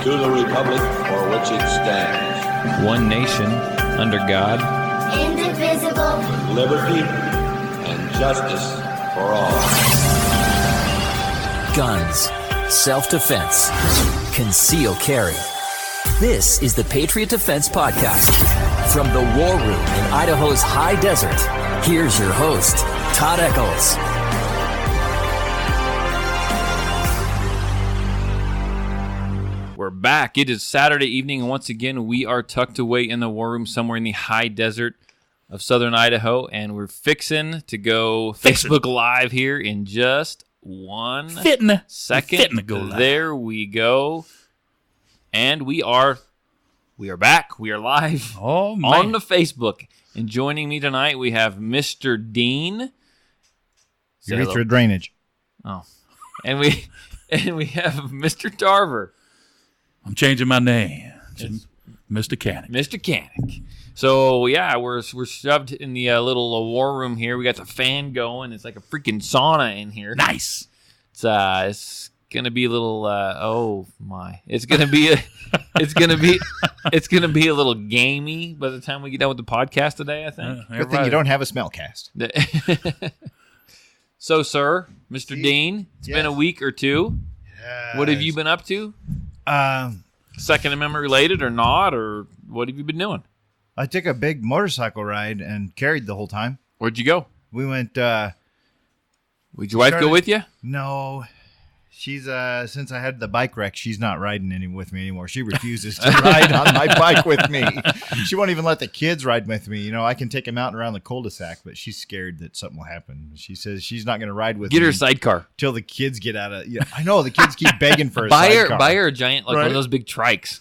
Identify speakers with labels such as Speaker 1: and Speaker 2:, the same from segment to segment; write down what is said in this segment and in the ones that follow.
Speaker 1: to the republic for which it stands,
Speaker 2: one nation, under God,
Speaker 3: indivisible,
Speaker 1: with liberty and justice for all.
Speaker 4: Guns, self-defense, concealed carry. This is the Patriot Defense Podcast. From the war room in Idaho's high desert, here's your host, Todd Echols.
Speaker 2: We're back. It is Saturday evening, and once again, we are tucked away in the war room somewhere in the high desert of southern Idaho, and we're fixing to go Facebook Live here in just 1 second. There we go. And we are back. We are live on the Facebook. And joining me tonight, we have Mr. Dean.
Speaker 5: Urethra drainage.
Speaker 2: Oh. And we have Mr. Tarver.
Speaker 6: I'm changing my name to Mr. Canik.
Speaker 2: Mr. Canik. So, yeah, we're shoved in the little war room here. We got the fan going. It's like a freaking sauna in here.
Speaker 6: Nice.
Speaker 2: It's gonna be a little. Oh my! It's gonna be a little gamey by the time we get done with the podcast today. I think.
Speaker 5: Good thing you don't have a smell cast.
Speaker 2: So, sir, Mr. Dean, it's been a week or two.
Speaker 5: Yes.
Speaker 2: What have you been up to? Second Amendment related or not, or what have you been doing?
Speaker 5: I took a big motorcycle ride and carried the whole time.
Speaker 2: Where'd you go?
Speaker 5: We went.
Speaker 2: Would your wife go with you?
Speaker 5: No. She's since I had the bike wreck, she's not riding with me anymore. She refuses to ride on my bike with me. She won't even let the kids ride with me. You know, I can take them out and around the cul-de-sac, but she's scared that something will happen. She says she's not going to ride with me.
Speaker 2: Get her a sidecar
Speaker 5: till the kids get out of. Yeah, I know the kids keep begging for a sidecar.
Speaker 2: Buy her a giant, like one of those big trikes.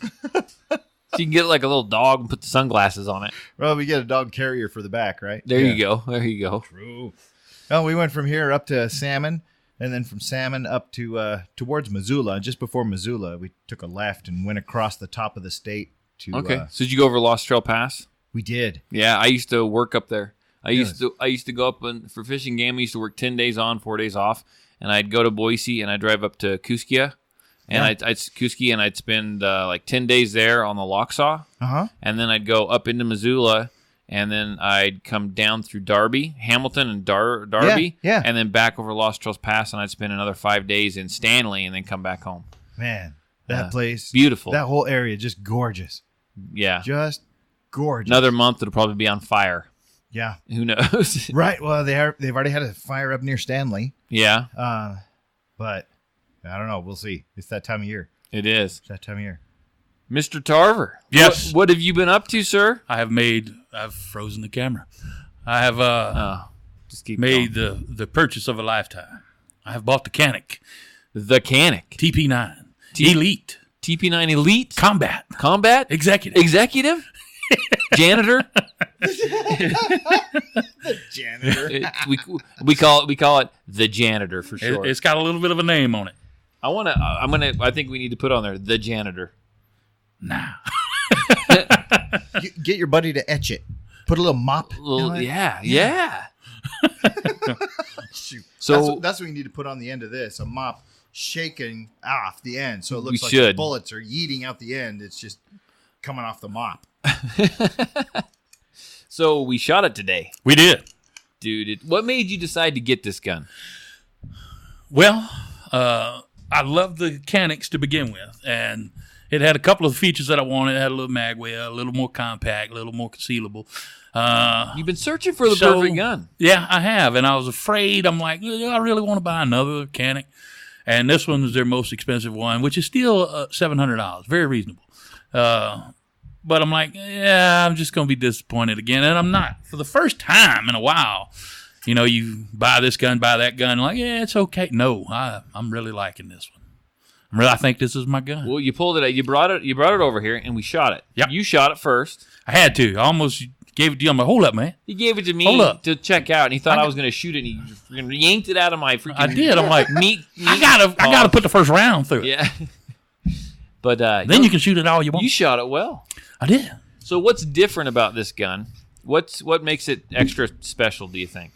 Speaker 2: She can get like a little dog and put the sunglasses on it.
Speaker 5: Well, we get a dog carrier for the back, right?
Speaker 2: There you go.
Speaker 5: True. Well, we went from here up to Salmon. And then from Salmon up to towards Missoula. Just before Missoula, we took a left and went across the top of the state to.
Speaker 2: Okay. So did you go over Lost Trail Pass?
Speaker 5: We did.
Speaker 2: Yeah, I used to work up there. I used to go up for fishing game. I used to work 10 days on, 4 days off, and I'd go to Boise and I'd drive up to Kuskia, and I'd spend like 10 days there on the Locksaw, and then I'd go up into Missoula. And then I'd come down through Darby, Hamilton, and Darby, and then back over Lost Trails Pass, and I'd spend another 5 days in Stanley, and then come back home.
Speaker 5: Man, that place,
Speaker 2: beautiful.
Speaker 5: That whole area, just gorgeous.
Speaker 2: Yeah,
Speaker 5: just gorgeous.
Speaker 2: Another month, it'll probably be on fire.
Speaker 5: Yeah,
Speaker 2: who knows?
Speaker 5: Right. Well, they've already had a fire up near Stanley.
Speaker 2: Yeah.
Speaker 5: But I don't know. We'll see. It's that time of year.
Speaker 2: It is.
Speaker 5: It's that time of year.
Speaker 2: Mr. Tarver.
Speaker 6: Yes.
Speaker 2: What have you been up to, sir?
Speaker 6: I've frozen the camera. I have made the purchase of a lifetime. I have bought the Canik.
Speaker 2: The Canik.
Speaker 6: TP9. Elite.
Speaker 2: TP9 Elite?
Speaker 6: Combat.
Speaker 2: Executive? Janitor?
Speaker 5: The janitor.
Speaker 2: We call it the janitor for sure.
Speaker 6: It's got a little bit of a name on it.
Speaker 2: I think we need to put on there the janitor.
Speaker 6: Nah.
Speaker 5: Get your buddy to etch it. Put a little mop.
Speaker 2: Yeah.
Speaker 5: So that's what we need to put on the end of this. A mop shaking off the end. So it looks like the bullets are yeeting out the end. It's just coming off the mop.
Speaker 2: So we shot it today.
Speaker 6: We did.
Speaker 2: Dude, what made you decide to get this gun?
Speaker 6: Well, I love the Caniks to begin with. And it had a couple of features that I wanted. It had a little mag well, a little more compact, a little more concealable.
Speaker 2: You've been searching for the perfect gun.
Speaker 6: Yeah, I have. And I was afraid. I'm like, I really want to buy another Canik. And this one is their most expensive one, which is still $700. Very reasonable. But I'm like, I'm just going to be disappointed again. And I'm not. For the first time in a while, you buy this gun, buy that gun. Like, it's okay. No, I'm really liking this one. I think this is my gun.
Speaker 2: Well, you pulled it out. You brought it over here, and we shot it.
Speaker 6: Yep.
Speaker 2: You shot it first.
Speaker 6: I had to. I almost gave it to you. I'm like, hold up, man.
Speaker 2: He gave it to me to check out, and he thought I was going to shoot it, and he yanked it out of my freaking...
Speaker 6: I did. I'm like, I gotta put the first round through it.
Speaker 2: Yeah. But
Speaker 6: then you can shoot it all you want.
Speaker 2: You shot it well.
Speaker 6: I did.
Speaker 2: So what's different about this gun? What makes it extra special, do you think?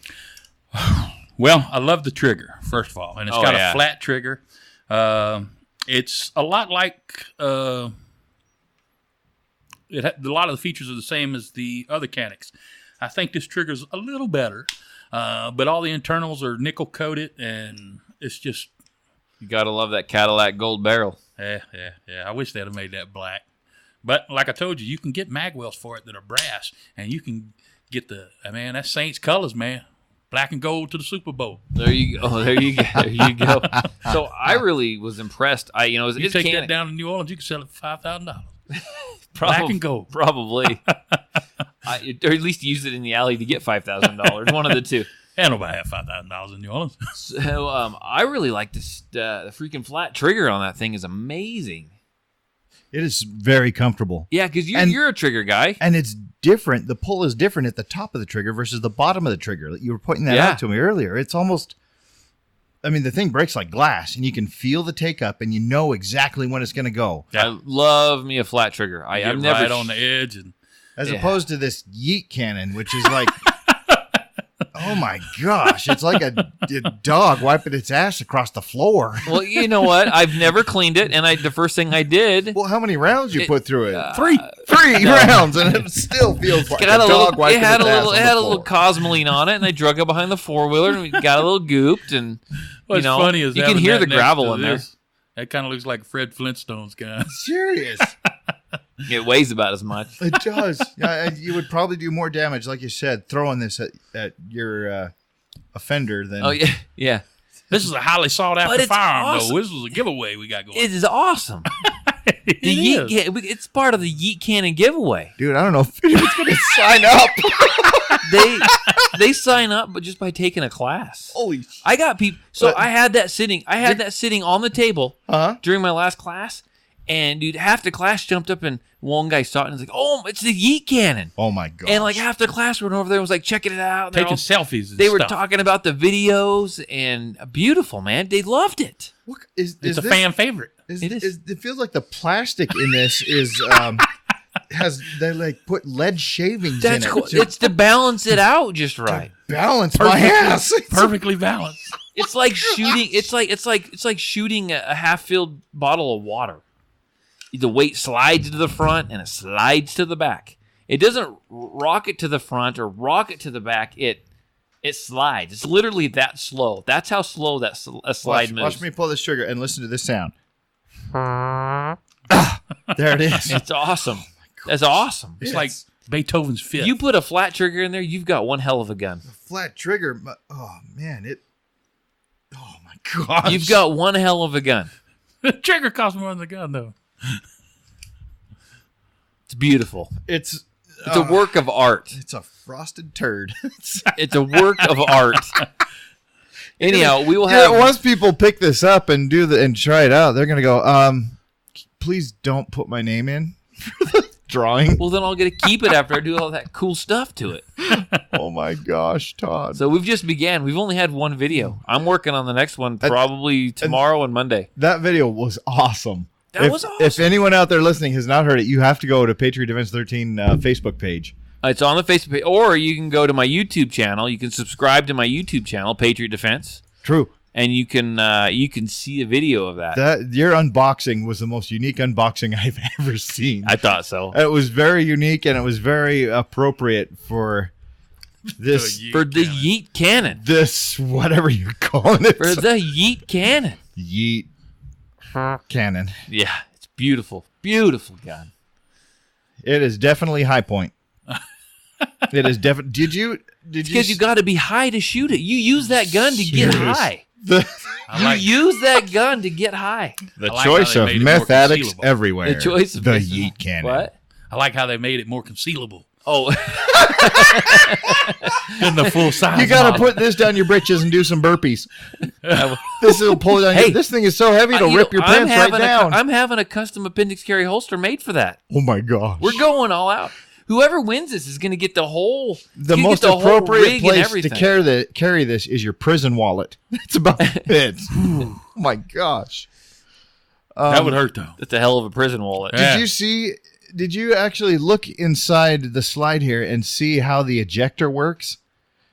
Speaker 6: Well, I love the trigger, first of all. And it's got a flat trigger. It's a lot like a lot of the features are the same as the other Caniks. I think this trigger's a little better, but all the internals are nickel coated, and it's just
Speaker 2: You gotta love that Cadillac gold barrel.
Speaker 6: yeah. I wish they'd have made that black, but like I told you, you can get magwells for it that are brass, and you can get that's Saints colors, man. Black and gold to the Super Bowl.
Speaker 2: There you go. There you go. So I really was impressed.
Speaker 6: You take that down to New Orleans, you can sell it for $5,000.
Speaker 2: Black
Speaker 6: and gold.
Speaker 2: Probably. Or at least use it in the alley to get $5,000. One of the two.
Speaker 6: And nobody have $5,000 in New Orleans.
Speaker 2: So I really like this. The freaking flat trigger on that thing is amazing.
Speaker 5: It is very comfortable.
Speaker 2: Yeah, because you're a trigger guy.
Speaker 5: And it's different. The pull is different at the top of the trigger versus the bottom of the trigger. You were pointing that out to me earlier. It's almost, the thing breaks like glass, and you can feel the take up, and you know exactly when it's going to go.
Speaker 2: Yeah. I love me a flat trigger. I'm never
Speaker 6: right on the edge.
Speaker 5: As opposed to this Yeet Cannon, which is like, oh my gosh, it's like a dog wiping its ass across the floor.
Speaker 2: Well, you know what? I've never cleaned it, and the first thing I did.
Speaker 5: Well, how many rounds you put through it?
Speaker 6: Three
Speaker 5: rounds, and it still feels like a dog wiping its ass on the floor.
Speaker 2: It had a little Cosmoline on it, and I drug it behind the four-wheeler, and we got a little gooped, and
Speaker 6: what's funny is
Speaker 2: you can hear the gravel in there.
Speaker 6: That kind of looks like Fred Flintstone's guy.
Speaker 5: Serious.
Speaker 2: It weighs about as much.
Speaker 5: It does. Yeah, you would probably do more damage, like you said, throwing this at your offender than.
Speaker 2: Oh yeah.
Speaker 6: This is a highly sought after firearm,
Speaker 2: awesome.
Speaker 6: though. This was a giveaway we got going.
Speaker 2: It is awesome. It's part of the Yeet Cannon giveaway.
Speaker 5: Dude, I don't know if anyone's going to sign up.
Speaker 2: They sign up, but just by taking a class.
Speaker 5: Holy shit.
Speaker 2: I got people. So I had that sitting. That sitting on the table during my last class. And dude, half the class jumped up, and one guy saw it and was like, "Oh, it's the Yeet Cannon!"
Speaker 5: Oh my god!
Speaker 2: And like half the class went over there and was like checking it out,
Speaker 6: taking selfies.
Speaker 2: They were talking about the videos, and beautiful, man. They loved it.
Speaker 6: It's a fan favorite.
Speaker 2: It is.
Speaker 5: It feels like the plastic in this is they like put lead shavings in it.
Speaker 2: Cool. It's to balance it out just right.
Speaker 5: Balance my ass.
Speaker 6: Perfectly balanced.
Speaker 2: It's like shooting. It's like shooting a half-filled bottle of water. The weight slides to the front and it slides to the back. It doesn't rocket to the front or rocket to the back. It slides. It's literally that slow. That's how slow that slide moves.
Speaker 5: Watch me pull this trigger and listen to this sound. There it is.
Speaker 2: It's awesome. That's awesome.
Speaker 6: It's like Beethoven's Fifth.
Speaker 2: You put a flat trigger in there, you've got one hell of a gun.
Speaker 5: A flat trigger. Oh man, oh my gosh.
Speaker 2: You've got one hell of a gun.
Speaker 6: The trigger costs more than the gun, though.
Speaker 2: It's beautiful.
Speaker 5: It's
Speaker 2: a work of art.
Speaker 5: It's a frosted turd.
Speaker 2: It's a work of art. Anyhow, we will have.
Speaker 5: Once people pick this up and and try it out, they're gonna go. Please don't put my name in for the drawing.
Speaker 2: Well, then I'll get to keep it after I do all that cool stuff to it.
Speaker 5: Oh my gosh, Todd!
Speaker 2: So we've just began. We've only had one video. I'm working on the next one probably tomorrow and Monday.
Speaker 5: That video was awesome.
Speaker 2: That was awesome.
Speaker 5: If anyone out there listening has not heard it, you have to go to Patriot Defense 13 Facebook page.
Speaker 2: It's on the Facebook page, or you can go to my YouTube channel. You can subscribe to my YouTube channel, Patriot Defense.
Speaker 5: True.
Speaker 2: And you can see a video of that.
Speaker 5: Your unboxing was the most unique unboxing I've ever seen.
Speaker 2: I thought so.
Speaker 5: It was very unique, and it was very appropriate for this
Speaker 2: the Yeet Cannon.
Speaker 5: This whatever you're calling it.
Speaker 2: For the Yeet Cannon.
Speaker 5: Yeet Cannon.
Speaker 2: Yeah, it's beautiful. Beautiful gun.
Speaker 5: It is definitely high point. It is definitely. Did you?
Speaker 2: Because you got to be high to shoot it. You use that gun to get high. Use that gun to get high.
Speaker 5: The choice of meth addicts everywhere.
Speaker 2: The choice of
Speaker 5: the Yeet Cannon.
Speaker 2: What?
Speaker 6: I like how they made it more concealable.
Speaker 2: Oh.
Speaker 6: Than the full size.
Speaker 5: You got to put this down your britches and do some burpees. This will pull down. This thing is so heavy it'll rip your pants right down.
Speaker 2: I'm having a custom appendix carry holster made for that.
Speaker 5: Oh my gosh.
Speaker 2: We're going all out. Whoever wins this is going to get the whole.
Speaker 5: The most appropriate place to carry this is your prison wallet. That's about it. Oh my gosh.
Speaker 6: That would hurt though.
Speaker 2: That's a hell of a prison wallet.
Speaker 5: Yeah. Did you actually look inside the slide here and see how the ejector works?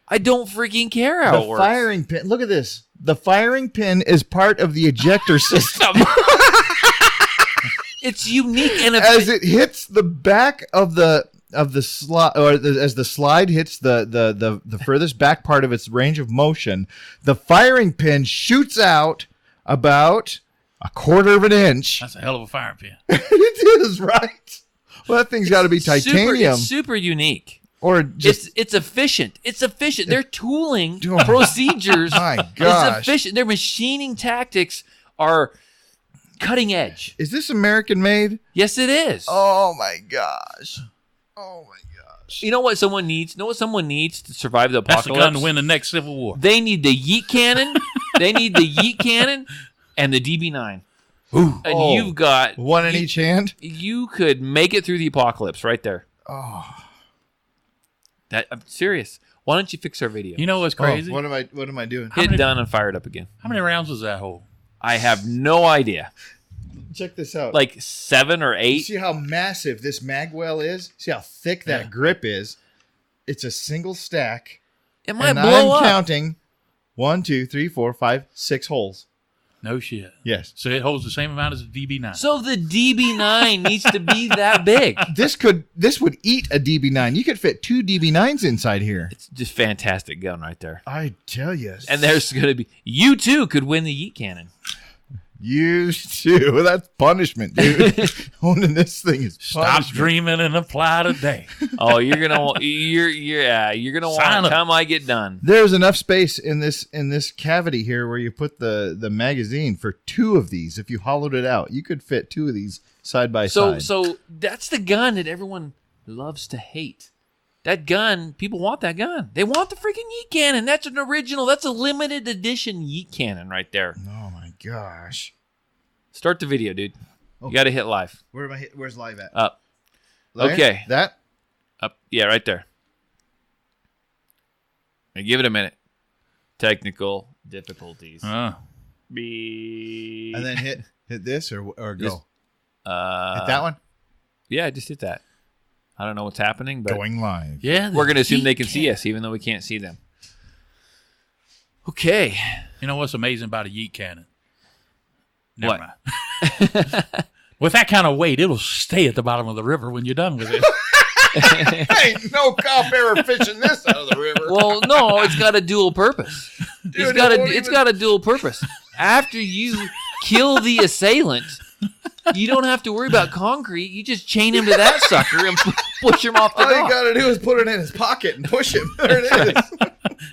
Speaker 2: I don't freaking care how it works.
Speaker 5: The firing pin. Look at this. The firing pin is part of the ejector system.
Speaker 2: It's unique and
Speaker 5: As it hits the back of the slide, or as the slide hits the furthest back part of its range of motion, the firing pin shoots out about a quarter of an inch.
Speaker 6: That's a hell of a firing pin.
Speaker 5: It is, right? Well, that thing's got to be titanium.
Speaker 2: It's super unique.
Speaker 5: Or just
Speaker 2: it's efficient. It's efficient. Their tooling procedures
Speaker 5: my gosh.
Speaker 2: is efficient. Their machining tactics are cutting edge.
Speaker 5: Is this American made?
Speaker 2: Yes, it is.
Speaker 5: Oh my gosh. Oh my gosh.
Speaker 2: You know what someone needs? You know what someone needs to survive the
Speaker 6: That's
Speaker 2: apocalypse?
Speaker 6: the gun to win the next Civil War.
Speaker 2: They need the Yeet Cannon. They need the Yeet Cannon and the DB9.
Speaker 6: Ooh.
Speaker 2: And you've got
Speaker 5: one in each hand.
Speaker 2: You could make it through the apocalypse right there.
Speaker 5: Oh.
Speaker 2: I'm serious. Why don't you fix our video?
Speaker 6: You know what's crazy?
Speaker 5: What am I doing?
Speaker 2: Hit done and fire it up again.
Speaker 6: How many rounds does that hold?
Speaker 2: I have no idea.
Speaker 5: Check this out.
Speaker 2: Like 7 or 8.
Speaker 5: See how massive this mag well is? See how thick that grip is? It's a single stack.
Speaker 2: It might
Speaker 5: and
Speaker 2: blow
Speaker 5: I'm
Speaker 2: up.
Speaker 5: counting 1, 2, 3, 4, 5, 6 holes.
Speaker 6: No shit.
Speaker 5: Yes.
Speaker 6: So it holds the same amount as a DB9.
Speaker 2: So the DB9 needs to be that big.
Speaker 5: This would eat a DB9. You could fit 2 DB9s inside here.
Speaker 2: It's just fantastic gun right there.
Speaker 5: I tell you.
Speaker 2: And there's going to be... You, too, could win the Yeet Cannon.
Speaker 5: You too. That's punishment, dude. Owning this thing is
Speaker 6: Stop
Speaker 5: punishment.
Speaker 6: dreaming and apply today.
Speaker 2: Oh, you're gonna want it come I get done.
Speaker 5: There's enough space in this cavity here where you put the magazine for 2 of these. If you hollowed it out, you could fit 2 of these side by side.
Speaker 2: So that's the gun that everyone loves to hate. That gun, people want that gun. They want the freaking Yeet Cannon. That's an original. That's a limited edition Yeet Cannon right there.
Speaker 5: Oh my gosh!
Speaker 2: Start the video, dude. You got to hit live.
Speaker 5: Where's live at?
Speaker 2: Up.
Speaker 5: Live?
Speaker 2: Okay.
Speaker 5: That?
Speaker 2: Up. Yeah, right there. Now give it a minute. Technical difficulties. Beep.
Speaker 5: And then hit this or go.
Speaker 2: Just,
Speaker 5: hit that one.
Speaker 2: Yeah, just hit that. I don't know what's happening, but
Speaker 5: Going live.
Speaker 6: Yeah.
Speaker 2: we're going to assume they can
Speaker 6: Yeet
Speaker 2: see us, even though we can't see them. Okay.
Speaker 6: You know what's amazing about a Yeet Cannon?
Speaker 2: What?
Speaker 6: Never mind. With that kind of weight, it'll stay at the bottom of the river when you're done with it.
Speaker 5: Ain't no cop ever fishing this out of the river.
Speaker 2: Well, no, it's got a dual purpose.
Speaker 5: Dude,
Speaker 2: It's got a dual purpose. After you kill the assailant, you don't have to worry about concrete. You just chain him to that sucker and push him off the
Speaker 5: All you
Speaker 2: dock.
Speaker 5: got to do is put it in his pocket and push him. There it is.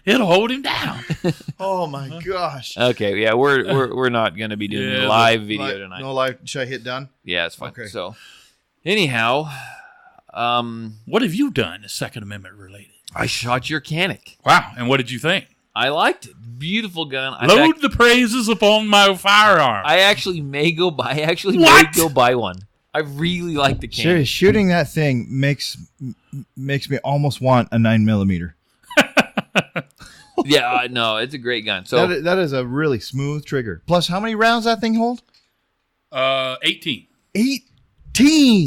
Speaker 6: It'll hold him down.
Speaker 5: Oh my gosh.
Speaker 2: Okay, yeah, we're not going to be doing a live video tonight.
Speaker 5: No live. Should I hit done?
Speaker 2: Yeah, it's fine.
Speaker 5: Okay.
Speaker 2: So, anyhow,
Speaker 6: What have you done that's Second Amendment related?
Speaker 2: I shot your Canik.
Speaker 6: Wow. And what did you think?
Speaker 2: I liked it. Beautiful gun.
Speaker 6: Load the praises upon my firearm.
Speaker 2: I actually may go buy. One. I really like the Canik.
Speaker 5: Serious, shooting that thing makes me almost want a 9mm.
Speaker 2: Yeah, no, it's a great gun. So
Speaker 5: That is a really smooth trigger. Plus, how many rounds that thing hold?
Speaker 6: 18.
Speaker 5: 18.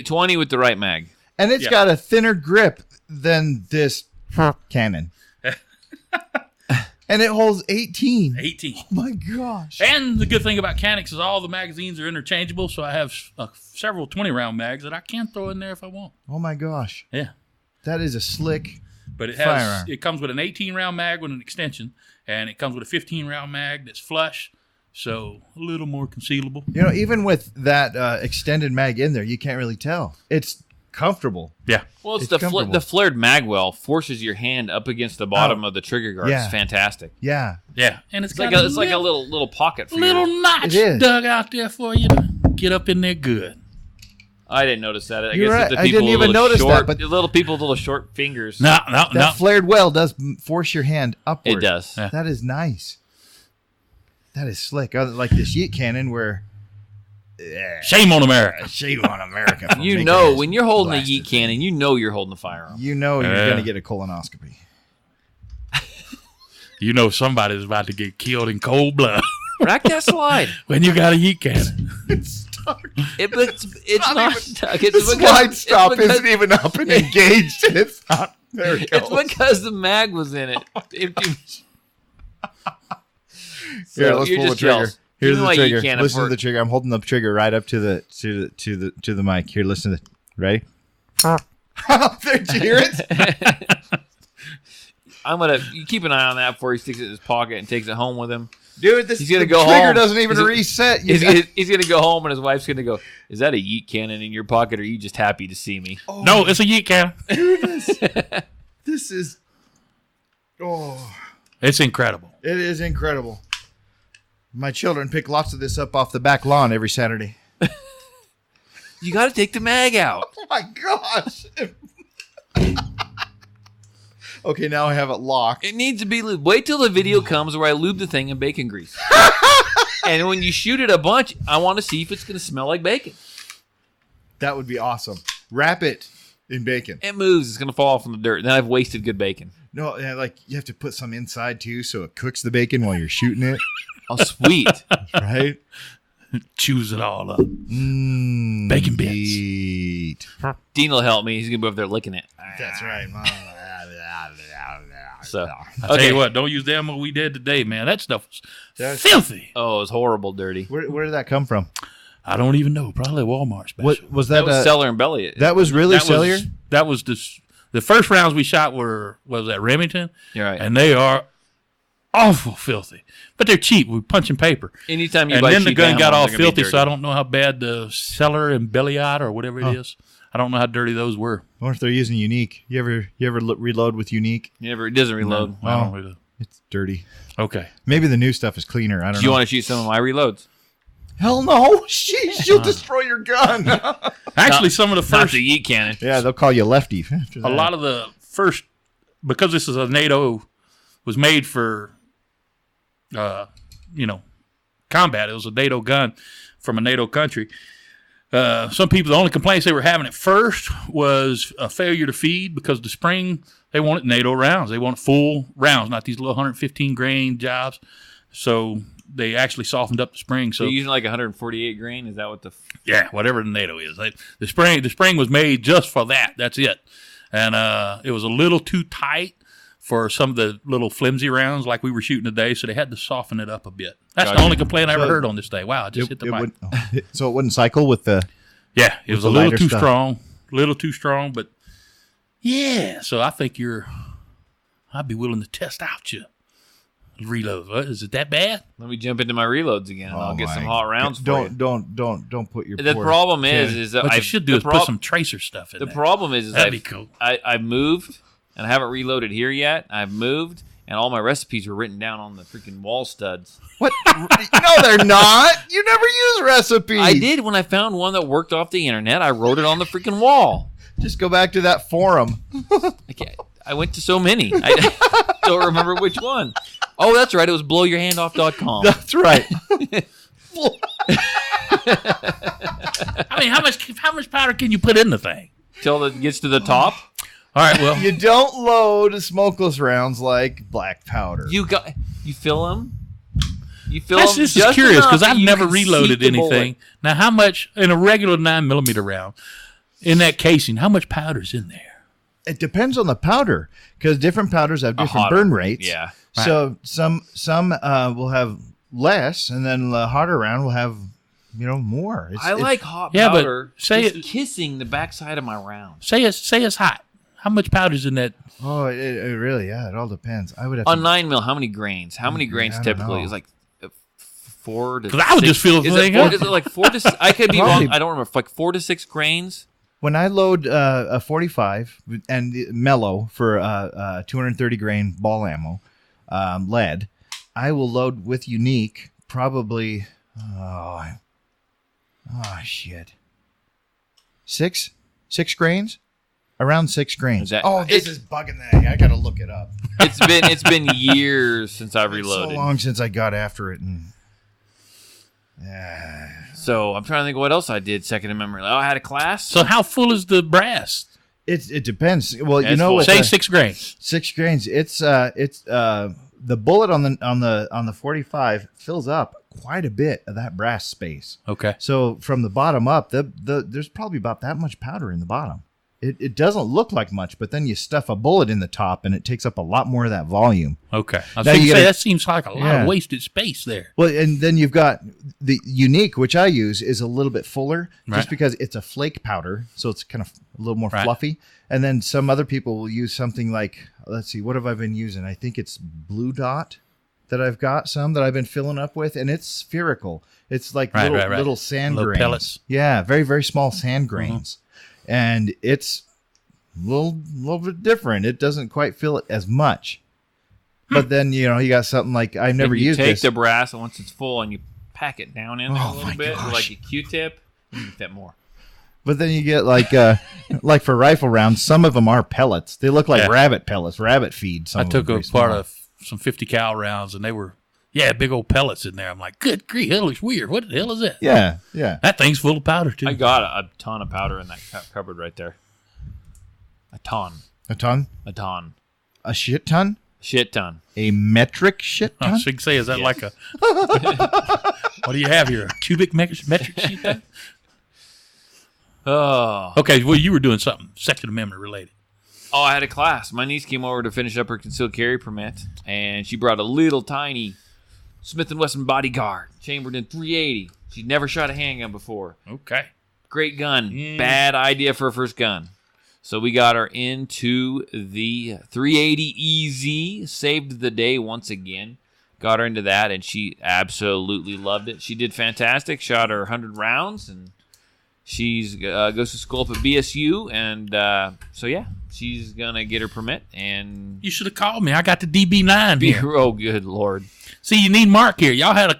Speaker 2: 20 with the right mag.
Speaker 5: And it's got a thinner grip than this cannon. And it holds 18.
Speaker 6: 18.
Speaker 5: Oh my gosh.
Speaker 6: And the good thing about Caniks is all the magazines are interchangeable, so I have several 20-round mags that I can throw in there if I want.
Speaker 5: Oh my gosh.
Speaker 6: Yeah.
Speaker 5: That is a slick
Speaker 6: But it
Speaker 5: firearm.
Speaker 6: it comes with an 18-round mag with an extension, and it comes with a 15-round mag that's flush, so a little more concealable.
Speaker 5: You know, even with that extended mag in there, you can't really tell. It's comfortable.
Speaker 6: Yeah.
Speaker 2: Well, it's
Speaker 5: It's
Speaker 2: the
Speaker 5: comfortable.
Speaker 2: flared magwell forces your hand up against the bottom of the trigger guard.
Speaker 5: Yeah.
Speaker 2: It's fantastic.
Speaker 5: Yeah.
Speaker 6: Yeah. And it's
Speaker 2: Like
Speaker 6: got
Speaker 2: it's like a little pocket for
Speaker 6: little
Speaker 2: your...
Speaker 6: notch
Speaker 5: It is.
Speaker 6: dug out there for you to get up in there good.
Speaker 2: I didn't notice that. I
Speaker 5: You're
Speaker 2: guess
Speaker 5: right.
Speaker 2: it's the
Speaker 5: I
Speaker 2: people
Speaker 5: didn't
Speaker 2: with
Speaker 5: even
Speaker 2: little
Speaker 5: notice
Speaker 2: short,
Speaker 5: that, but-
Speaker 2: the little people with little short fingers.
Speaker 6: No.
Speaker 5: That flared well does force your hand upward.
Speaker 2: It does.
Speaker 6: Yeah.
Speaker 5: That is nice. That is slick. Like this Yeet Cannon where...
Speaker 6: Shame on America.
Speaker 5: Shame on America. for
Speaker 2: You
Speaker 5: making
Speaker 2: know,
Speaker 5: this
Speaker 2: when you're holding a
Speaker 5: blasted
Speaker 2: Yeet Cannon, you know you're holding a firearm.
Speaker 5: You know you're
Speaker 6: Yeah.
Speaker 5: going to get a colonoscopy.
Speaker 6: You know somebody's about to get killed in cold blood
Speaker 2: Rack that slide.
Speaker 6: when you got a Yeet Cannon.
Speaker 5: It's stuck.
Speaker 2: It's not stuck. It's
Speaker 5: The
Speaker 2: because-
Speaker 5: slide
Speaker 2: it's
Speaker 5: stop
Speaker 2: because-
Speaker 5: isn't even up and engaged, and it's not. There it
Speaker 2: It's
Speaker 5: goes.
Speaker 2: because the mag was in it.
Speaker 5: Here, let's
Speaker 2: you're
Speaker 5: pull the
Speaker 2: just
Speaker 5: trigger.
Speaker 2: jealous.
Speaker 5: Here's
Speaker 2: Even
Speaker 5: the
Speaker 2: like
Speaker 5: trigger.
Speaker 2: Yeet Cannon
Speaker 5: Listen
Speaker 2: for-
Speaker 5: to the trigger. I'm holding the trigger right up to the mic. Here, listen to it. Ready? Did you hear it?
Speaker 2: You keep an eye on that before he sticks it in his pocket and takes it home with him.
Speaker 5: Dude,
Speaker 2: He's gonna
Speaker 5: the
Speaker 2: go
Speaker 5: trigger
Speaker 2: home.
Speaker 5: doesn't even
Speaker 2: He's-
Speaker 5: reset.
Speaker 2: He's gonna go home and his wife's gonna go, "Is that a Yeet Cannon in your pocket, or are you just happy to see me?"
Speaker 6: No, it's a Yeet Cannon.
Speaker 5: This is... Oh,
Speaker 6: It's incredible.
Speaker 5: it is incredible. My children pick lots of this up off the back lawn every Saturday.
Speaker 2: You got to take the mag out.
Speaker 5: Oh, my gosh. Okay, now I have it locked.
Speaker 2: It needs to be lubed. Wait till the video comes where I lube the thing in bacon grease. And when you shoot it a bunch, I want to see if it's going to smell like bacon.
Speaker 5: That would be awesome. Wrap it in bacon.
Speaker 2: It moves. It's going to fall from the dirt. Then I've wasted good bacon.
Speaker 5: No, yeah, like you have to put some inside too, so it cooks the bacon while you're shooting it,
Speaker 2: Oh, sweet.
Speaker 5: right?
Speaker 6: Chews it all up.
Speaker 5: Bacon
Speaker 6: bits.
Speaker 5: Yeet.
Speaker 2: Dean will help me. He's going to be over there licking it.
Speaker 5: That's right.
Speaker 2: So,
Speaker 6: Tell you what, don't use the ammo we did today, man. That stuff was filthy.
Speaker 2: Oh, it was horrible dirty.
Speaker 5: Where did that come from?
Speaker 6: I don't even know. Probably a Walmart special.
Speaker 5: What was
Speaker 2: That
Speaker 5: that?
Speaker 2: was Cellar and Belly.
Speaker 5: That was really cellular.
Speaker 6: That was the first rounds we shot was at Remington.
Speaker 2: You're right.
Speaker 6: And they are awful filthy. But they're cheap. We punching paper.
Speaker 2: Anytime you
Speaker 6: And
Speaker 2: buy
Speaker 6: then the
Speaker 2: cheap
Speaker 6: gun
Speaker 2: ammo,
Speaker 6: got all
Speaker 2: they're gonna be
Speaker 6: filthy, so
Speaker 2: dirty.
Speaker 6: I don't know how bad the Cellar and Belliot or whatever it is. I don't know how dirty those were.
Speaker 5: I wonder if they're using Unique. You ever reload with Unique?
Speaker 2: It doesn't reload.
Speaker 6: I don't really.
Speaker 5: It's dirty.
Speaker 6: Okay.
Speaker 5: Maybe the new stuff is cleaner. I don't
Speaker 2: Do
Speaker 5: know.
Speaker 2: you want to shoot some of my reloads?
Speaker 5: Hell no! She'll destroy your gun.
Speaker 6: Actually, some of the
Speaker 2: Not
Speaker 6: first,
Speaker 2: the Yeet Cannon.
Speaker 5: Yeah, they'll call you lefty. After
Speaker 6: a
Speaker 5: that.
Speaker 6: lot of the first, because this is a NATO, was made for, combat. It was a NATO gun from a NATO country. Some people, the only complaints they were having at first was a failure to feed because the spring, they wanted NATO rounds. They wanted full rounds, not these little 115 grain jobs. So they actually softened up the spring.
Speaker 2: So
Speaker 6: So
Speaker 2: you're using like 148 grain? Is that what the...
Speaker 6: yeah, whatever the NATO is. The spring was made just for that. That's it. And it was a little too tight for some of the little flimsy rounds like we were shooting today, so they had to soften it up a bit. That's
Speaker 2: Gotcha.
Speaker 6: the only complaint I ever heard on this day. Wow, I just hit the mic.
Speaker 5: So it wouldn't cycle with the...
Speaker 6: Yeah, it was
Speaker 5: the
Speaker 6: a little
Speaker 5: lighter
Speaker 6: too
Speaker 5: stuff.
Speaker 6: strong, but yeah. So I think I'd be willing to test out your reload. What, is it that bad?
Speaker 2: Let me jump into my reloads again, and I'll get some hot rounds for you.
Speaker 5: Don't put your...
Speaker 2: The
Speaker 5: poor
Speaker 2: problem
Speaker 5: kid-
Speaker 2: is that
Speaker 6: What
Speaker 2: I
Speaker 6: you should do is put some tracer stuff in
Speaker 2: The
Speaker 6: there.
Speaker 2: problem is
Speaker 6: That'd be cool.
Speaker 2: I moved, and I haven't reloaded here yet. I've moved, and all my recipes were written down on the freaking wall studs.
Speaker 5: What? No, they're not. You never use recipes.
Speaker 2: I did when I found one that worked off the internet. I wrote it on the freaking wall.
Speaker 5: Just go back to that forum.
Speaker 2: I went to so many. I don't remember which one. Oh, that's right. It was blowyourhandoff.com.
Speaker 5: That's right.
Speaker 6: I mean, how much powder can you put in the thing?
Speaker 2: Till it gets to the top.
Speaker 6: All right, well,
Speaker 5: You don't load smokeless rounds like black powder.
Speaker 2: You fill them. You fill
Speaker 6: that's
Speaker 2: them
Speaker 6: just curious
Speaker 2: enough
Speaker 6: because
Speaker 2: that
Speaker 6: I've
Speaker 2: you
Speaker 6: never
Speaker 2: can seat
Speaker 6: reloaded
Speaker 2: the
Speaker 6: anything.
Speaker 2: bullet.
Speaker 6: Now, how much in a regular 9mm round in that casing? How much powder's in there?
Speaker 5: It depends on the powder because different powders have different
Speaker 2: hotter.
Speaker 5: burn rates.
Speaker 2: Yeah.
Speaker 5: So some will have less, and then the hotter round will have more.
Speaker 2: I like hot
Speaker 6: Yeah, but
Speaker 2: powder.
Speaker 6: say
Speaker 2: just kissing the backside of my round.
Speaker 6: Say it's hot. How much powder's in that?
Speaker 5: Oh, it really, yeah, it all depends. I would have
Speaker 2: On
Speaker 5: to,
Speaker 2: 9mm, how many grains? How many grains
Speaker 5: I don't
Speaker 2: typically?
Speaker 5: know.
Speaker 2: It's like 4 to
Speaker 6: 'Cause I would
Speaker 2: 6.
Speaker 6: just fill the
Speaker 2: Is
Speaker 6: thing
Speaker 2: it four,
Speaker 6: up.
Speaker 2: Is it like 4 to? I could be
Speaker 5: Probably.
Speaker 2: wrong. I don't remember. Like 4 to 6 grains.
Speaker 5: When I load a 45 and the mellow for 230 grain ball ammo, lead, I will load with Unique probably. Oh shit. 6 grains, around 6 grains.
Speaker 2: Is that-
Speaker 5: this is bugging the egg. I gotta look it up.
Speaker 2: It's been years since I've
Speaker 5: It's
Speaker 2: reloaded.
Speaker 5: so long since I got after it, and
Speaker 2: So I'm trying to think what else I did second in memory. Oh, I had a class.
Speaker 6: So how full is the brass?
Speaker 5: it depends. Well,
Speaker 2: Yeah,
Speaker 5: you
Speaker 2: it's
Speaker 5: know
Speaker 2: full.
Speaker 5: what?
Speaker 6: Say 6 grains.
Speaker 5: 6 grains. It's the bullet on the 45 fills up quite a bit of that brass space.
Speaker 6: Okay.
Speaker 5: So from the bottom up, there's probably about that much powder in the bottom. it doesn't look like much, but then you stuff a bullet in the top, and it takes up a lot more of that volume.
Speaker 6: Okay. I was
Speaker 5: Now
Speaker 6: going to
Speaker 5: you
Speaker 6: say,
Speaker 5: gotta-
Speaker 6: that seems like a lot of wasted space there.
Speaker 5: Well, and then you've got the Unique, which I use, is a little bit fuller,
Speaker 6: Right.
Speaker 5: just because it's a flake powder, so it's kind of a little more
Speaker 6: Right.
Speaker 5: fluffy. And then some other people will use something like, let's see, what have I been using? I think it's Blue Dot that I've got some that I've been filling up with, and it's spherical. It's like
Speaker 6: Right,
Speaker 5: little,
Speaker 6: right.
Speaker 5: little sand
Speaker 6: Little
Speaker 5: grains.
Speaker 6: pellets.
Speaker 5: Yeah, very, very small sand grains. And it's a little bit different. It doesn't quite feel it as much. But then, you got something like, I've never
Speaker 2: you
Speaker 5: used
Speaker 2: take
Speaker 5: this.
Speaker 2: the brass, and once it's full, and you pack it down in there a
Speaker 5: Oh,
Speaker 2: little
Speaker 5: my
Speaker 2: bit,
Speaker 5: gosh.
Speaker 2: like a Q-tip, you can fit more.
Speaker 5: But then you get like for rifle rounds, some of them are pellets. They look like
Speaker 6: Yeah.
Speaker 5: rabbit pellets, rabbit feed. Some
Speaker 6: I
Speaker 5: of
Speaker 6: took
Speaker 5: them
Speaker 6: a
Speaker 5: pretty
Speaker 6: part
Speaker 5: small.
Speaker 6: of some 50 cal rounds, and they were, big old pellets in there. I'm like, good grief, that looks weird. What the hell is that?
Speaker 5: Yeah.
Speaker 6: That thing's full of powder, too.
Speaker 2: I got a ton of powder in that cupboard right there. A ton.
Speaker 5: A ton?
Speaker 2: A ton.
Speaker 5: A shit ton?
Speaker 2: Shit ton.
Speaker 5: A metric shit
Speaker 6: I
Speaker 5: ton?
Speaker 6: should say, is that like a, what do you have here? A cubic metric sheet? Thing?
Speaker 2: Oh.
Speaker 6: Okay, well, you were doing something Second Amendment related.
Speaker 2: Oh, I had a class. My niece came over to finish up her concealed carry permit, and she brought a little tiny Smith & Wesson Bodyguard, chambered in .380. She'd never shot a handgun before.
Speaker 6: Okay.
Speaker 2: Great gun. Bad idea for a first gun. So we got her into the .380 EZ. Saved the day once again. Got her into that, and she absolutely loved it. She did fantastic. Shot her 100 rounds, and she's goes to school up at BSU, and so yeah, she's gonna get her permit. And
Speaker 6: You should have called me. I got the DB9 here.
Speaker 2: oh, good Lord,
Speaker 6: See, you need Mark here. Y'all had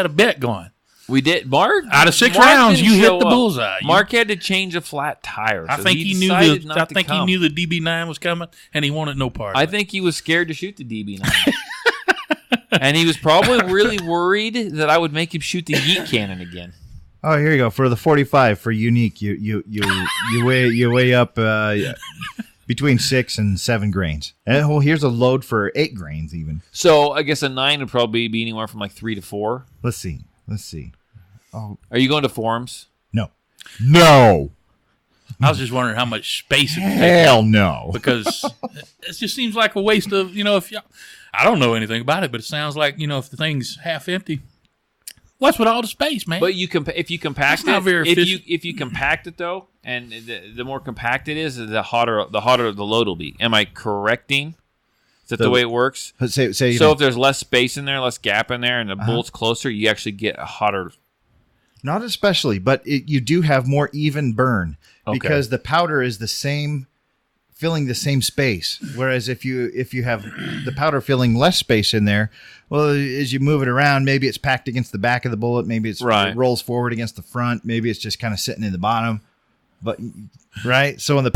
Speaker 6: a bet going.
Speaker 2: we did. Mark,
Speaker 6: Out of 6
Speaker 2: Mark
Speaker 6: rounds,
Speaker 2: didn't
Speaker 6: you hit
Speaker 2: show
Speaker 6: the
Speaker 2: up.
Speaker 6: bullseye.
Speaker 2: Mark had to change a flat tire.
Speaker 6: I
Speaker 2: so
Speaker 6: think he knew
Speaker 2: decided
Speaker 6: the.
Speaker 2: not
Speaker 6: I
Speaker 2: to
Speaker 6: think he
Speaker 2: come.
Speaker 6: knew the DB9 was coming, and he wanted no part.
Speaker 2: I
Speaker 6: of it.
Speaker 2: think he was scared to shoot the DB9. And he was probably really worried that I would make him shoot the Yeet Cannon again.
Speaker 5: Oh, here you go. For the 45 for Unique, you weigh up between 6 and 7 grains. And here's a load for 8 grains even.
Speaker 2: So I guess a 9 would probably be anywhere from like 3 to 4.
Speaker 5: Let's see.
Speaker 2: Are you going to forums?
Speaker 5: No.
Speaker 6: I was just wondering how much space it would take
Speaker 5: Hell no.
Speaker 6: because it just seems like a waste of if y'all. I don't know anything about it, but it sounds like if the thing's half empty. What's with all the space, man?
Speaker 2: But if you compact
Speaker 6: That's not
Speaker 2: it,
Speaker 6: very efficient.
Speaker 2: if you compact it though, and the more compact it is, the hotter the load will be. Am I correcting? Is that the way it works?
Speaker 5: Say
Speaker 2: So if there's less space in there, less gap in there, and the bullet's closer, you actually get a hotter.
Speaker 5: not especially, but you do have more even burn
Speaker 2: Okay.
Speaker 5: because the powder is the same, filling the same space. Whereas if you have the powder filling less space in there, well, as you move it around, maybe it's packed against the back of the bullet, maybe it rolls forward against the front, maybe it's just kind of sitting in the bottom. But right, so on the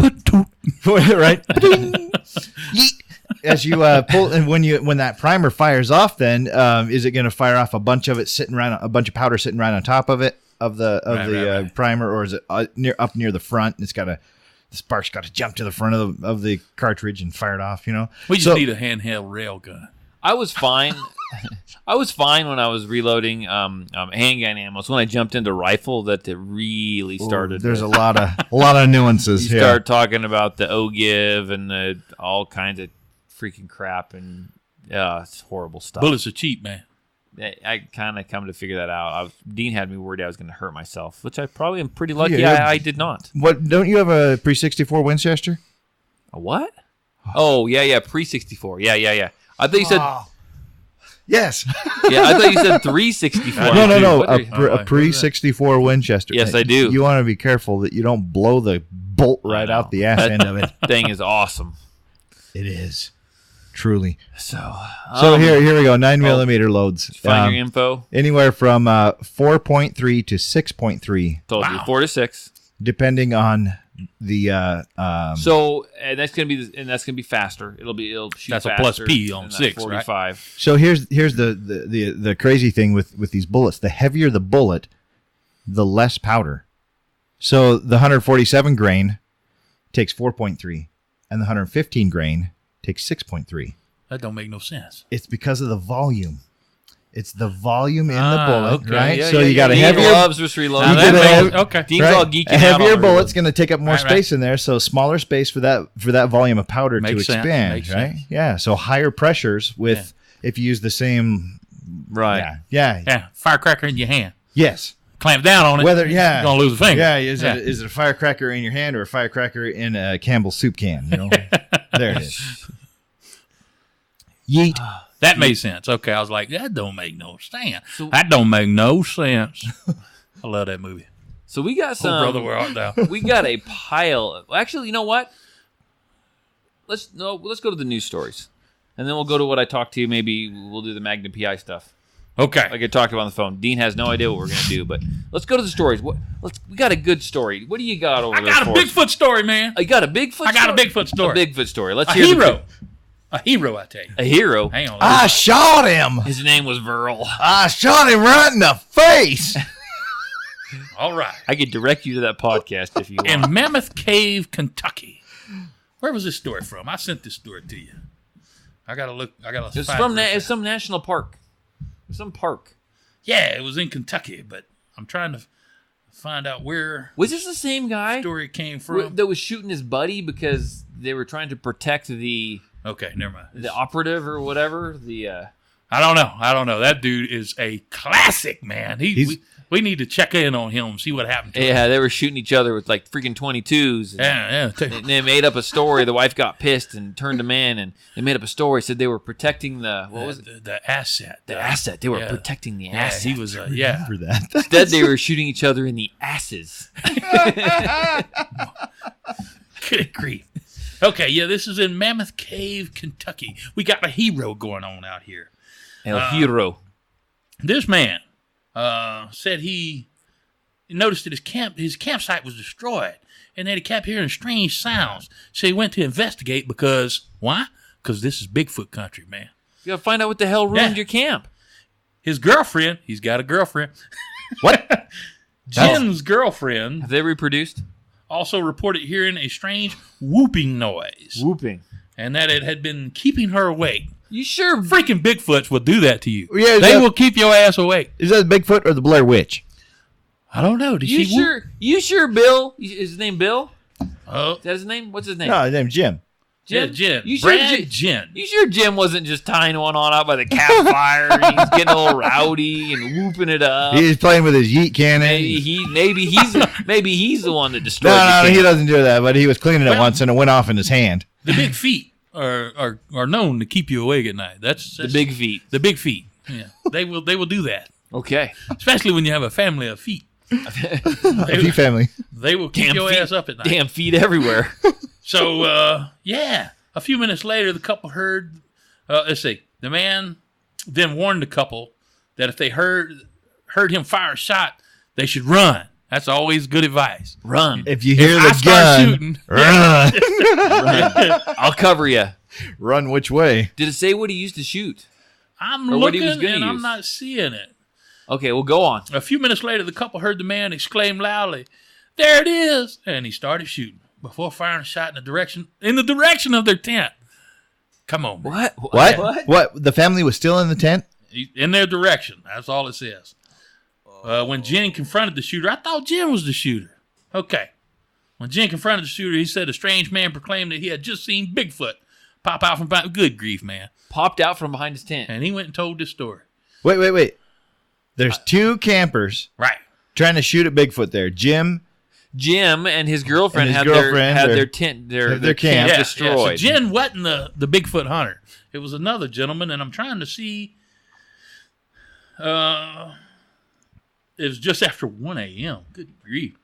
Speaker 5: right, Yeet. As you pull, and when that primer fires off, then is it going to fire off a bunch of powder sitting right on top of it right. Primer, or is it up near the front? And the spark's got to jump to the front of the cartridge and fire it off.
Speaker 6: we just need a handheld rail gun.
Speaker 2: I was fine. I was fine when I was reloading handgun ammo. It's when I jumped into rifle that it really started.
Speaker 5: There's a lot of nuances.
Speaker 2: You start talking about the OGIV and all kinds of freaking crap, and it's horrible stuff.
Speaker 6: Bullets are cheap, man.
Speaker 2: I kind of come to figure that out. Dean had me worried I was going to hurt myself, which I probably am pretty lucky
Speaker 5: Yeah.
Speaker 2: I did not.
Speaker 5: What? Don't you have a pre-64 Winchester?
Speaker 2: A what? Oh, yeah, pre-64. Yeah. I thought you said...
Speaker 5: Yes.
Speaker 2: Yeah, I thought you said 364.
Speaker 5: No.
Speaker 2: What are you-
Speaker 5: A pre-64 Winchester.
Speaker 2: Yes, I do.
Speaker 5: You want to be careful that you don't blow the bolt right out the ass end of it.
Speaker 2: thing is awesome.
Speaker 5: It is. Truly.
Speaker 2: So
Speaker 5: Here we go. 9mm loads.
Speaker 2: Find your info.
Speaker 5: Anywhere from 4.3 to 6.3,
Speaker 2: Told you 4 to 6.
Speaker 5: depending on the.
Speaker 2: So and that's gonna be faster. It'll shoot
Speaker 6: That's a
Speaker 2: faster
Speaker 6: plus P on
Speaker 2: than that
Speaker 6: 6, right?
Speaker 2: 45.
Speaker 5: So here's the crazy thing with these bullets. The heavier the bullet, the less powder. So the 147 grain takes 4.3, and the 115 grain takes 6.3.
Speaker 6: That don't make no sense.
Speaker 5: It's because of the volume. It's the volume in the bullet,
Speaker 6: okay.
Speaker 5: right?
Speaker 2: Yeah,
Speaker 5: so
Speaker 2: yeah,
Speaker 5: you got a
Speaker 2: Dean
Speaker 5: heavier.
Speaker 2: loves just reloading.
Speaker 6: Now
Speaker 5: You
Speaker 6: that
Speaker 5: get a
Speaker 6: makes- okay.
Speaker 2: Dean's
Speaker 5: Right?
Speaker 2: all geeking
Speaker 5: A
Speaker 2: out
Speaker 5: heavier
Speaker 2: on
Speaker 5: bullet's going to take up more
Speaker 6: Right,
Speaker 5: space in there, so smaller space for that volume of powder
Speaker 6: Makes
Speaker 5: to
Speaker 6: sense,
Speaker 5: expand,
Speaker 6: makes
Speaker 5: right?
Speaker 6: sense.
Speaker 5: Yeah, so higher pressures with if you use the same.
Speaker 2: Right.
Speaker 6: Yeah, firecracker in your hand.
Speaker 5: Yes.
Speaker 6: Clamp down on it.
Speaker 5: Whether
Speaker 6: you're gonna lose a finger.
Speaker 5: Yeah, is it a firecracker in your hand or a firecracker in a Campbell's soup can? You know, there it is. Yeet.
Speaker 6: That made sense. Okay, I was like, that don't make no sense. That don't make no sense. I love that movie.
Speaker 2: So we got some.
Speaker 6: Oh, brother, where art thou?
Speaker 2: We got a pile. Actually, you know what? Let's go to the news stories, and then we'll go to what I talked to you. Maybe we'll do the Magnum PI stuff.
Speaker 6: Okay.
Speaker 2: Like I talked about on the phone. Dean has no idea what we're gonna do, but let's go to the stories. We got a good story. What do you got over
Speaker 6: I
Speaker 2: there?
Speaker 6: got a Bigfoot story, man.
Speaker 2: You got a Bigfoot.
Speaker 6: I got a Bigfoot story.
Speaker 2: A Bigfoot story. Let's
Speaker 6: A
Speaker 2: hear
Speaker 6: hero. A hero, I tell you.
Speaker 2: A hero.
Speaker 6: Hang on.
Speaker 5: I shot him.
Speaker 2: His name was Verl.
Speaker 5: I shot him right in the face.
Speaker 6: All right.
Speaker 2: I could direct you to that podcast if you want.
Speaker 6: In Mammoth Cave, Kentucky. Where was this story from? I sent this story to you. I gotta look.
Speaker 2: It's from it's some national park. Some park.
Speaker 6: Yeah, it was in Kentucky, but I'm trying to find out where
Speaker 2: Was this the same guy
Speaker 6: the story came from.
Speaker 2: that was shooting his buddy because they were trying to protect the
Speaker 6: Okay, never mind.
Speaker 2: the operative or whatever?
Speaker 6: I don't know. That dude is a classic, man. We need to check in on him and see what happened to him.
Speaker 2: Yeah, they were shooting each other with like freaking 22s.
Speaker 6: Yeah.
Speaker 2: And they made up a story. The wife got pissed and turned him in, and they made up a story. Said they were protecting the
Speaker 6: asset.
Speaker 2: The asset. They were protecting the
Speaker 6: Yeah,
Speaker 2: asset.
Speaker 6: he was
Speaker 5: Remember that.
Speaker 2: Instead, they were shooting each other in the asses.
Speaker 6: Good grief. Okay, yeah, this is in Mammoth Cave, Kentucky. We got a hero going on out here.
Speaker 2: El hero.
Speaker 6: This man said he noticed that his campsite was destroyed and that he kept hearing strange sounds. So he went to investigate because, why? Because this is Bigfoot country, man.
Speaker 2: You gotta find out what the hell ruined your camp.
Speaker 6: His girlfriend, he's got a girlfriend.
Speaker 5: What?
Speaker 6: Jen's girlfriend
Speaker 2: Have they reproduced?
Speaker 6: also reported hearing a strange whooping noise
Speaker 2: Whooping.
Speaker 6: and that it had been keeping her awake.
Speaker 2: You sure?
Speaker 6: Freaking Bigfoots will do that to you.
Speaker 5: Yeah,
Speaker 6: they will keep your ass awake.
Speaker 5: Is that Bigfoot or the Blair Witch?
Speaker 6: I don't know. Did she whoop?
Speaker 2: You sure, Bill? Is his name Bill?
Speaker 6: Oh,
Speaker 2: Is that his name? What's his name?
Speaker 5: No, his name's Jim.
Speaker 6: yeah, Jen.
Speaker 2: You sure,
Speaker 6: Brad Jen.
Speaker 2: You sure Jim wasn't just tying one on out by the campfire? And he's getting all rowdy and whooping it up.
Speaker 5: He's playing with his Yeet Cannon.
Speaker 2: Maybe he's the one that destroyed
Speaker 5: No,
Speaker 2: the
Speaker 5: he
Speaker 2: camp.
Speaker 5: doesn't do that. But he was cleaning it
Speaker 6: Well-
Speaker 5: once and it went off in his hand.
Speaker 6: The big feet are known to keep you awake at night. That's
Speaker 2: The big feet.
Speaker 6: The big feet. Yeah, they will do that,
Speaker 2: Okay.
Speaker 6: especially when you have a family of feet.
Speaker 5: A few family.
Speaker 6: They will keep
Speaker 2: Damn
Speaker 6: your
Speaker 2: feet.
Speaker 6: ass up at night.
Speaker 2: Damn feet everywhere.
Speaker 6: So, yeah. A few minutes later, the couple heard. Let's see. The man then warned the couple that if they heard him fire a shot, they should run. That's always good advice.
Speaker 2: Run.
Speaker 5: If you hear
Speaker 6: I
Speaker 5: the
Speaker 6: start
Speaker 5: gun,
Speaker 6: shooting,
Speaker 5: run.
Speaker 2: I'll cover you.
Speaker 5: Run which way?
Speaker 2: Did it say what he used to shoot?
Speaker 6: I'm
Speaker 2: Or what he
Speaker 6: looking
Speaker 2: was gonna
Speaker 6: and I'm
Speaker 2: use.
Speaker 6: not seeing it.
Speaker 2: Okay, well, go on.
Speaker 6: A few minutes later, the couple heard the man exclaim loudly, "There it is!" And he started shooting before firing a shot in the direction of their tent. Come on, man.
Speaker 2: What?
Speaker 5: What? The family was still in the tent?
Speaker 6: In their direction. That's all it says. When Jen confronted the shooter, I thought Jen was the shooter. Okay. When Jen confronted the shooter, he said a strange man proclaimed that he had just seen Bigfoot pop out from behind. Good grief, man.
Speaker 2: Popped out from behind his tent.
Speaker 6: And he went and told this story.
Speaker 5: Wait. There's two campers
Speaker 6: Right.
Speaker 5: trying to shoot at Bigfoot there. Jim
Speaker 2: and his girlfriend
Speaker 5: And his
Speaker 2: had
Speaker 5: girlfriend
Speaker 2: their
Speaker 5: or-
Speaker 2: tent,
Speaker 5: their
Speaker 2: their camp
Speaker 5: camp.
Speaker 2: destroyed.
Speaker 6: So Jen wasn't the Bigfoot hunter. It was another gentleman, and I'm trying to see. It was just after 1 a.m. Good grief.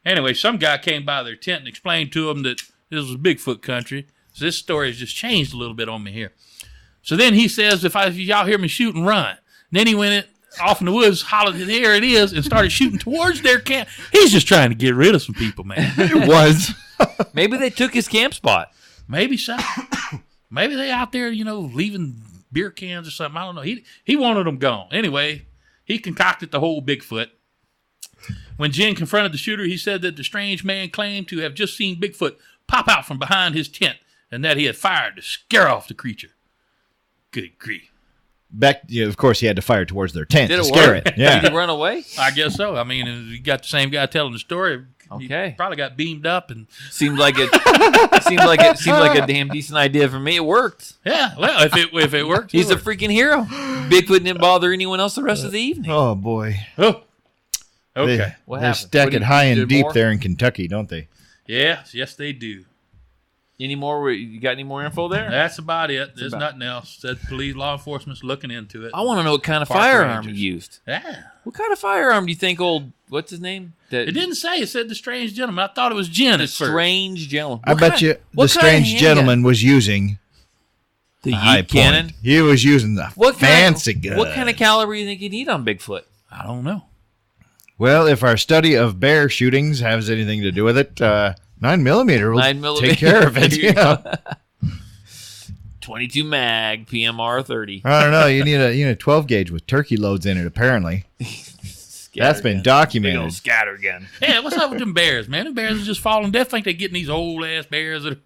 Speaker 6: Anyway, some guy came by their tent and explained to them that this was Bigfoot country. So this story has just changed a little bit on me here. So then he says, if y'all hear me shooting, run. Then he went off in the woods, hollered, there it is, and started shooting towards their camp. He's just trying to get rid of some people, man.
Speaker 5: it was.
Speaker 2: Maybe they took his camp spot.
Speaker 6: Maybe so. Maybe they out there, leaving beer cans or something. I don't know. He wanted them gone. Anyway, he concocted the whole Bigfoot. When Jen confronted the shooter, he said that the strange man claimed to have just seen Bigfoot pop out from behind his tent and that he had fired to scare off the creature. Good grief.
Speaker 5: of course, he had to fire towards their tent
Speaker 2: Did
Speaker 5: to
Speaker 2: it
Speaker 5: scare
Speaker 2: work?
Speaker 5: it. Yeah.
Speaker 2: Did he run away?
Speaker 6: I guess so. I mean, you got the same guy telling the story.
Speaker 2: Okay.
Speaker 6: He probably got beamed up and
Speaker 2: Seemed like a damn decent idea for me. It worked.
Speaker 6: yeah. Well, if it works,
Speaker 2: He's a freaking hero. Bigfoot didn't bother anyone else the rest of the evening.
Speaker 5: Oh, boy.
Speaker 6: oh. Okay.
Speaker 2: What
Speaker 5: They
Speaker 2: happened?
Speaker 5: stack
Speaker 2: What,
Speaker 5: it
Speaker 2: you
Speaker 5: high and
Speaker 2: did
Speaker 5: deep
Speaker 2: more?
Speaker 5: there in Kentucky, don't they?
Speaker 6: Yes, they do.
Speaker 2: Any more? You got any more info there?
Speaker 6: That's about it. There's nothing else. Said police, law enforcement's looking into it.
Speaker 2: I want to know what kind of
Speaker 6: Park
Speaker 2: firearm
Speaker 6: rangers.
Speaker 2: he used.
Speaker 6: Yeah.
Speaker 2: What kind of firearm do you think what's his name?
Speaker 6: It didn't say. It said the strange gentleman. I thought it was Jen
Speaker 2: The
Speaker 6: at first.
Speaker 2: strange gentleman.
Speaker 5: I bet you the strange gentleman was using
Speaker 2: The
Speaker 5: high
Speaker 2: Yeet Cannon.
Speaker 5: point. He was using the fancy gun.
Speaker 2: What kind of caliber do you think he'd need on Bigfoot?
Speaker 6: I don't know.
Speaker 5: Well, if our study of bear shootings has anything to do with it, 9mm will
Speaker 2: 9mm.
Speaker 5: take care of it.
Speaker 2: There you
Speaker 5: Yeah.
Speaker 2: 22 mag PMR 30.
Speaker 5: I don't know. You need a 12 gauge with turkey loads in it. Apparently, that's been
Speaker 2: Big
Speaker 5: documented.
Speaker 2: old scatter gun.
Speaker 6: Yeah, what's up with them bears, man? Them bears are just falling dead. Think they getting these old ass bears that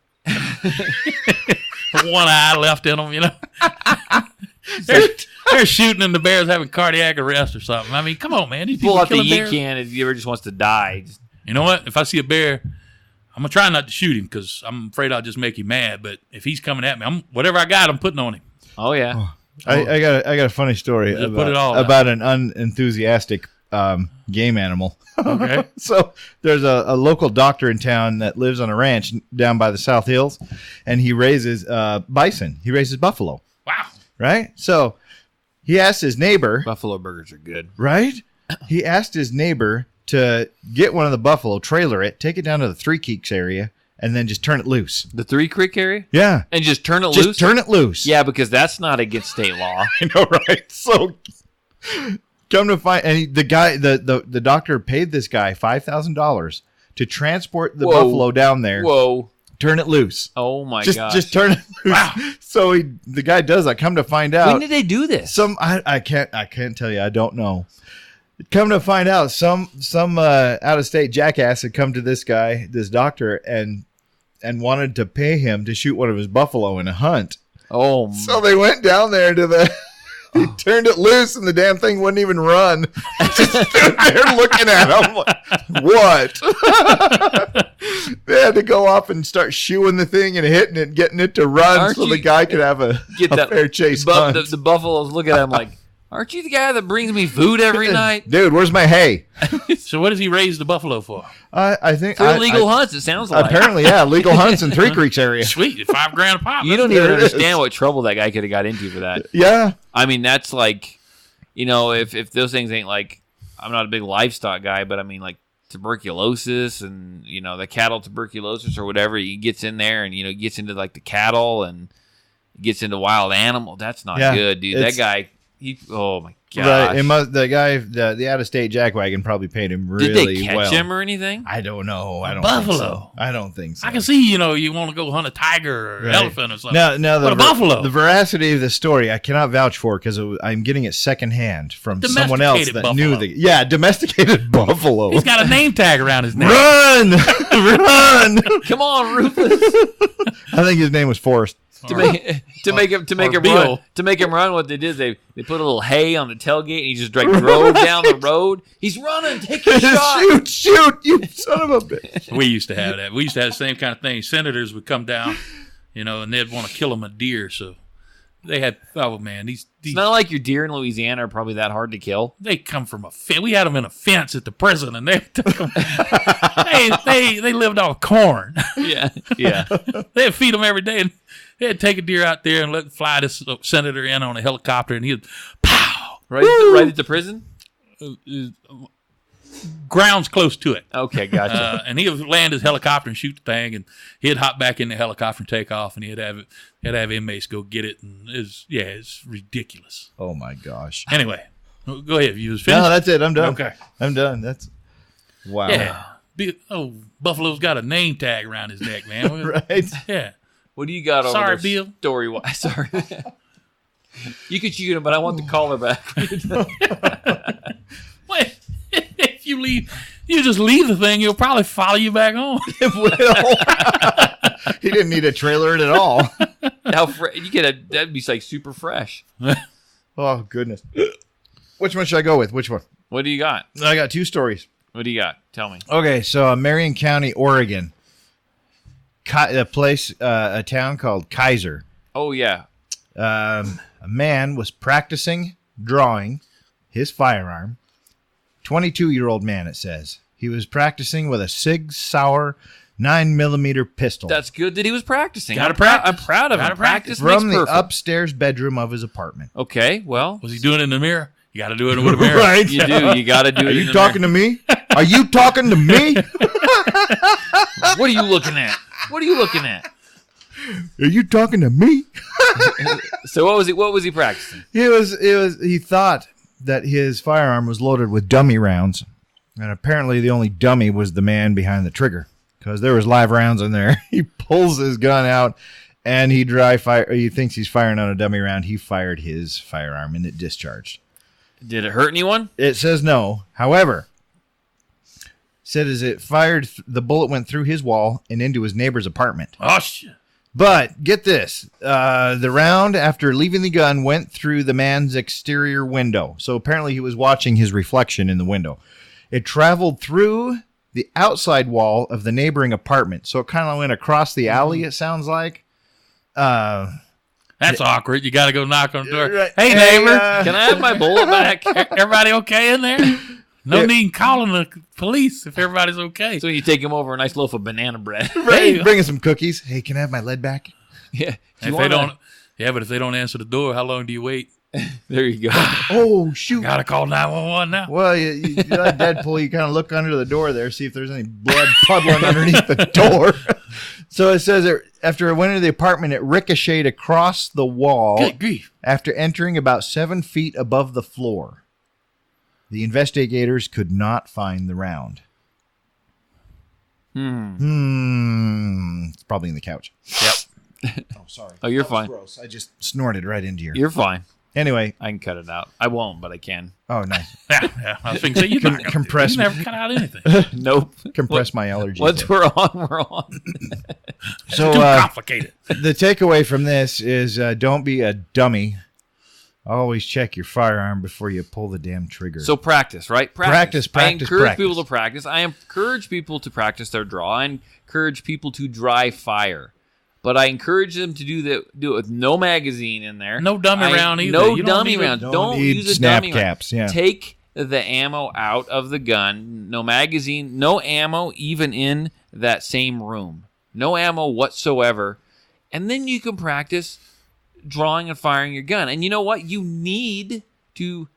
Speaker 6: are one eye left in them, you know? they're shooting and the bears having cardiac arrest or something. I mean, come on, man. These
Speaker 2: Pull
Speaker 6: people
Speaker 2: out the
Speaker 6: killing
Speaker 2: Yeet
Speaker 6: bears.
Speaker 2: Cannon if he ever just wants to die.
Speaker 6: You know what? If I see a bear, I'm gonna try not to shoot him because I'm afraid I'll just make him mad. But if he's coming at me, whatever I got, I'm putting on him.
Speaker 2: Oh yeah.
Speaker 5: I got a funny story
Speaker 6: Just put it all
Speaker 5: about an unenthusiastic game animal.
Speaker 6: Okay.
Speaker 5: So there's a local doctor in town that lives on a ranch down by the South Hills, and he raises bison. He raises buffalo.
Speaker 6: Wow.
Speaker 5: Right. So he asked his neighbor.
Speaker 2: Buffalo burgers are good.
Speaker 5: Right. He asked his neighbor to get one of the buffalo, trailer it, take it down to the Three Creeks area, and then just turn it loose.
Speaker 2: The Three Creek area?
Speaker 5: Yeah.
Speaker 2: And just turn it
Speaker 5: Just
Speaker 2: loose?
Speaker 5: turn it loose.
Speaker 2: Yeah, because that's not against state law.
Speaker 5: I know, right? So come to find, and the guy, the doctor paid this guy $5,000 to transport the
Speaker 2: Whoa.
Speaker 5: buffalo down there.
Speaker 2: Whoa.
Speaker 5: Turn it loose.
Speaker 2: Oh my gosh.
Speaker 5: Just turn it loose. So the guy does that. Come to find out,
Speaker 2: When did they do this?
Speaker 5: I can't tell you. I don't know. Come to find out, some out of state jackass had come to this guy, this doctor, and wanted to pay him to shoot one of his buffalo in a hunt.
Speaker 2: Oh,
Speaker 5: So they went down there to the. He turned it loose, and the damn thing wouldn't even run. Just stood there looking at him. Like, what? They had to go off and start shooing the thing and hitting it, getting it to run,
Speaker 2: Aren't
Speaker 5: so the
Speaker 2: you-
Speaker 5: guy could have a fair chase hunt.
Speaker 2: the buffaloes look at him like, aren't you the guy that brings me food every night?
Speaker 5: Dude, where's my hay?
Speaker 6: So what does he raise the buffalo for?
Speaker 5: I think
Speaker 2: For illegal hunts, it sounds like.
Speaker 5: Apparently, yeah, legal hunts in Three Creeks area.
Speaker 6: Sweet, $5,000 a pop.
Speaker 2: You don't
Speaker 5: There
Speaker 2: even
Speaker 5: it is.
Speaker 2: understand what trouble that guy could have got into for that.
Speaker 5: Yeah,
Speaker 2: I mean, that's like, if those things ain't like, I'm not a big livestock guy, but I mean, like tuberculosis and, the cattle tuberculosis or whatever, he gets in there and, gets into like the cattle and gets into wild animal. That's not
Speaker 5: Yeah,
Speaker 2: good, dude. That
Speaker 5: it's-
Speaker 2: guy, oh my gosh.
Speaker 5: right. It must. The guy, the out of state jackwagon probably paid him really
Speaker 2: Did they catch
Speaker 5: well.
Speaker 2: him or anything?
Speaker 5: I don't know. I don't
Speaker 6: buffalo.
Speaker 5: think so. I don't think so.
Speaker 6: I can see, you want to go hunt a tiger or
Speaker 5: Right.
Speaker 6: elephant or something.
Speaker 5: No,
Speaker 6: But a buffalo.
Speaker 5: The veracity of the story, I cannot vouch for because I'm getting it secondhand from someone else that
Speaker 6: Domesticated
Speaker 5: knew domesticated buffalo.
Speaker 6: He's got a name tag around his neck.
Speaker 5: Run, run!
Speaker 2: Come on, Rufus.
Speaker 5: I think his name was Forrest.
Speaker 2: to make him
Speaker 6: Bill.
Speaker 2: run, what they did, they put a little hay on the tailgate and he just drove down the road. He's running, take a shot.
Speaker 5: Shoot, you son of a bitch!
Speaker 6: We used to have that. We used to have the same kind of thing. Senators would come down, and they'd want to kill them a deer. So they had, oh man, these
Speaker 2: It's not like your deer in Louisiana are probably that hard to kill.
Speaker 6: they come from a fence. We had them in a fence at the prison, and they took them. they lived off corn.
Speaker 2: Yeah.
Speaker 6: They'd feed them every day, and they'd take a deer out there and let fly this senator in on a helicopter, and he'd pow
Speaker 2: Right at the prison?
Speaker 6: grounds close to it.
Speaker 2: Okay, gotcha.
Speaker 6: And he would land his helicopter and shoot the thing, and he'd hop back in the helicopter and take off, and he'd have inmates go get it, and it's ridiculous.
Speaker 5: Oh my gosh!
Speaker 6: Anyway, go ahead. You was finished?
Speaker 5: No, that's it. I'm done.
Speaker 6: Okay.
Speaker 5: I'm done. That's wow.
Speaker 6: Yeah. Buffalo's got a name tag around his neck, man.
Speaker 5: Right.
Speaker 6: Yeah.
Speaker 2: What do you got over
Speaker 6: Sorry,
Speaker 2: there
Speaker 6: Bill.
Speaker 2: story-wise? Sorry. You could shoot him, but I want the collar back.
Speaker 6: Well, if you just leave the thing, he'll probably follow you back home.
Speaker 5: He didn't need a trailer at all.
Speaker 2: That'd be like super fresh.
Speaker 5: Oh, goodness. Which one should I go with? Which one?
Speaker 2: What do you got?
Speaker 5: I got 2 stories.
Speaker 2: What do you got? Tell me.
Speaker 5: Okay, so Marion County, Oregon. A town called Kaiser.
Speaker 2: Oh, yeah.
Speaker 5: A man was practicing drawing his firearm. 22-year-old man, it says. He was practicing with a Sig Sauer 9mm pistol.
Speaker 2: That's good that he was practicing.
Speaker 6: Gotta
Speaker 2: I'm
Speaker 6: practice.
Speaker 2: proud of him.
Speaker 6: Gotta
Speaker 2: Practice
Speaker 5: from
Speaker 2: makes
Speaker 5: the
Speaker 2: perfect.
Speaker 5: upstairs bedroom of his apartment.
Speaker 2: Okay, well,
Speaker 6: Was he doing it in the mirror? You got to do it with a mirror.
Speaker 5: Right.
Speaker 2: you do. You got to do
Speaker 5: Are
Speaker 2: it.
Speaker 5: you talking to me? Are you talking to me?
Speaker 2: What are you looking at? What are you looking at?
Speaker 5: Are you talking to me?
Speaker 2: So what was he practicing?
Speaker 5: He thought that his firearm was loaded with dummy rounds, and apparently the only dummy was the man behind the trigger, because there was live rounds in there. He pulls his gun out, and he thinks he's firing on a dummy round. He fired his firearm, and it discharged.
Speaker 2: Did it hurt anyone?
Speaker 5: It says no. However, said as it fired, the bullet went through his wall and into his neighbor's apartment.
Speaker 6: Oh, shit.
Speaker 5: But get this, the round, after leaving the gun, went through the man's exterior window. So apparently he was watching his reflection in the window. It traveled through the outside wall of the neighboring apartment. So it kind of went across the alley, it sounds like.
Speaker 6: That's awkward. You got to go knock on the door.
Speaker 5: Right.
Speaker 6: Hey, neighbor.
Speaker 2: Can I have my bullet back?
Speaker 6: Everybody okay in there? No need in calling the police if everybody's okay.
Speaker 2: So you take him over a nice loaf of banana bread.
Speaker 5: Hey, bringing some cookies. Hey, can I have my lead back?
Speaker 2: Yeah.
Speaker 6: If they don't, but if they don't answer the door, how long do you wait?
Speaker 2: There you go.
Speaker 5: Oh, shoot.
Speaker 6: Got to call 911 now.
Speaker 5: Well, you like Deadpool, you kind of look under the door there, see if there's any blood puddling underneath the door. So it says after it went into the apartment, it ricocheted across the wall
Speaker 6: Good grief.
Speaker 5: after entering about 7 feet above the floor. The investigators could not find the round. It's probably in the couch.
Speaker 2: Yep.
Speaker 5: Oh, sorry.
Speaker 2: Oh, you're
Speaker 5: That was
Speaker 2: fine.
Speaker 5: gross. I just snorted right into your...
Speaker 2: You're fine.
Speaker 5: Anyway.
Speaker 2: I can cut it out. I won't, but I can.
Speaker 5: Oh, nice.
Speaker 6: Yeah. I was thinking, you're not gonna
Speaker 5: compress
Speaker 6: do it. You
Speaker 5: me.
Speaker 6: never cut out anything.
Speaker 2: Nope.
Speaker 5: Compress my allergies.
Speaker 2: Once
Speaker 5: there.
Speaker 2: we're on, we're on.
Speaker 5: So,
Speaker 6: Too complicated.
Speaker 5: the takeaway from this is don't be a dummy. Always check your firearm before you pull the damn trigger.
Speaker 2: So practice, right?
Speaker 5: Practice,
Speaker 2: I encourage
Speaker 5: practice.
Speaker 2: people to practice. I encourage people to practice their draw. I encourage people to dry fire. But I encourage them to do it with no magazine in there.
Speaker 6: No dummy round either.
Speaker 2: No
Speaker 6: You don't
Speaker 2: dummy
Speaker 6: need a-
Speaker 2: round.
Speaker 5: don't
Speaker 2: Don't
Speaker 5: need
Speaker 2: use a
Speaker 5: snap
Speaker 2: dummy
Speaker 5: caps,
Speaker 2: round.
Speaker 5: yeah.
Speaker 2: Take the ammo out of the gun. No magazine. No ammo even in that same room. No ammo whatsoever. And then you can practice drawing and firing your gun. And you know what? You need to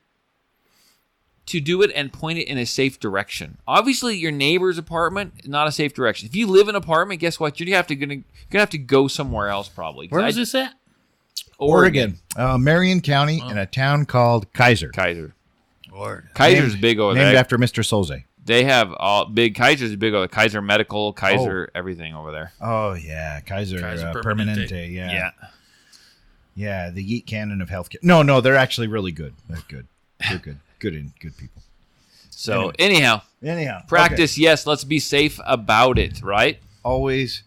Speaker 2: do it and point it in a safe direction. Obviously, your neighbor's apartment is not a safe direction. If you live in an apartment, guess what? You're gonna have to go somewhere else probably.
Speaker 6: Where was this at?
Speaker 5: Oregon. Marion County in a town called Kaiser.
Speaker 2: Kaiser.
Speaker 6: Oregon.
Speaker 2: Kaiser's big over
Speaker 5: Named
Speaker 2: there.
Speaker 5: after Mr. Solze.
Speaker 2: They have all big. Kaiser's big over there. Kaiser Medical, Kaiser everything over there.
Speaker 5: Oh, yeah. Kaiser
Speaker 6: Permanente.
Speaker 5: Permanente. Yeah. Yeah, the Yeet Cannon of healthcare. No, they're actually really good. They're good. They're good. Good people.
Speaker 2: So anyhow, practice.
Speaker 5: okay.
Speaker 2: Yes, let's be safe about it. Right?
Speaker 5: Always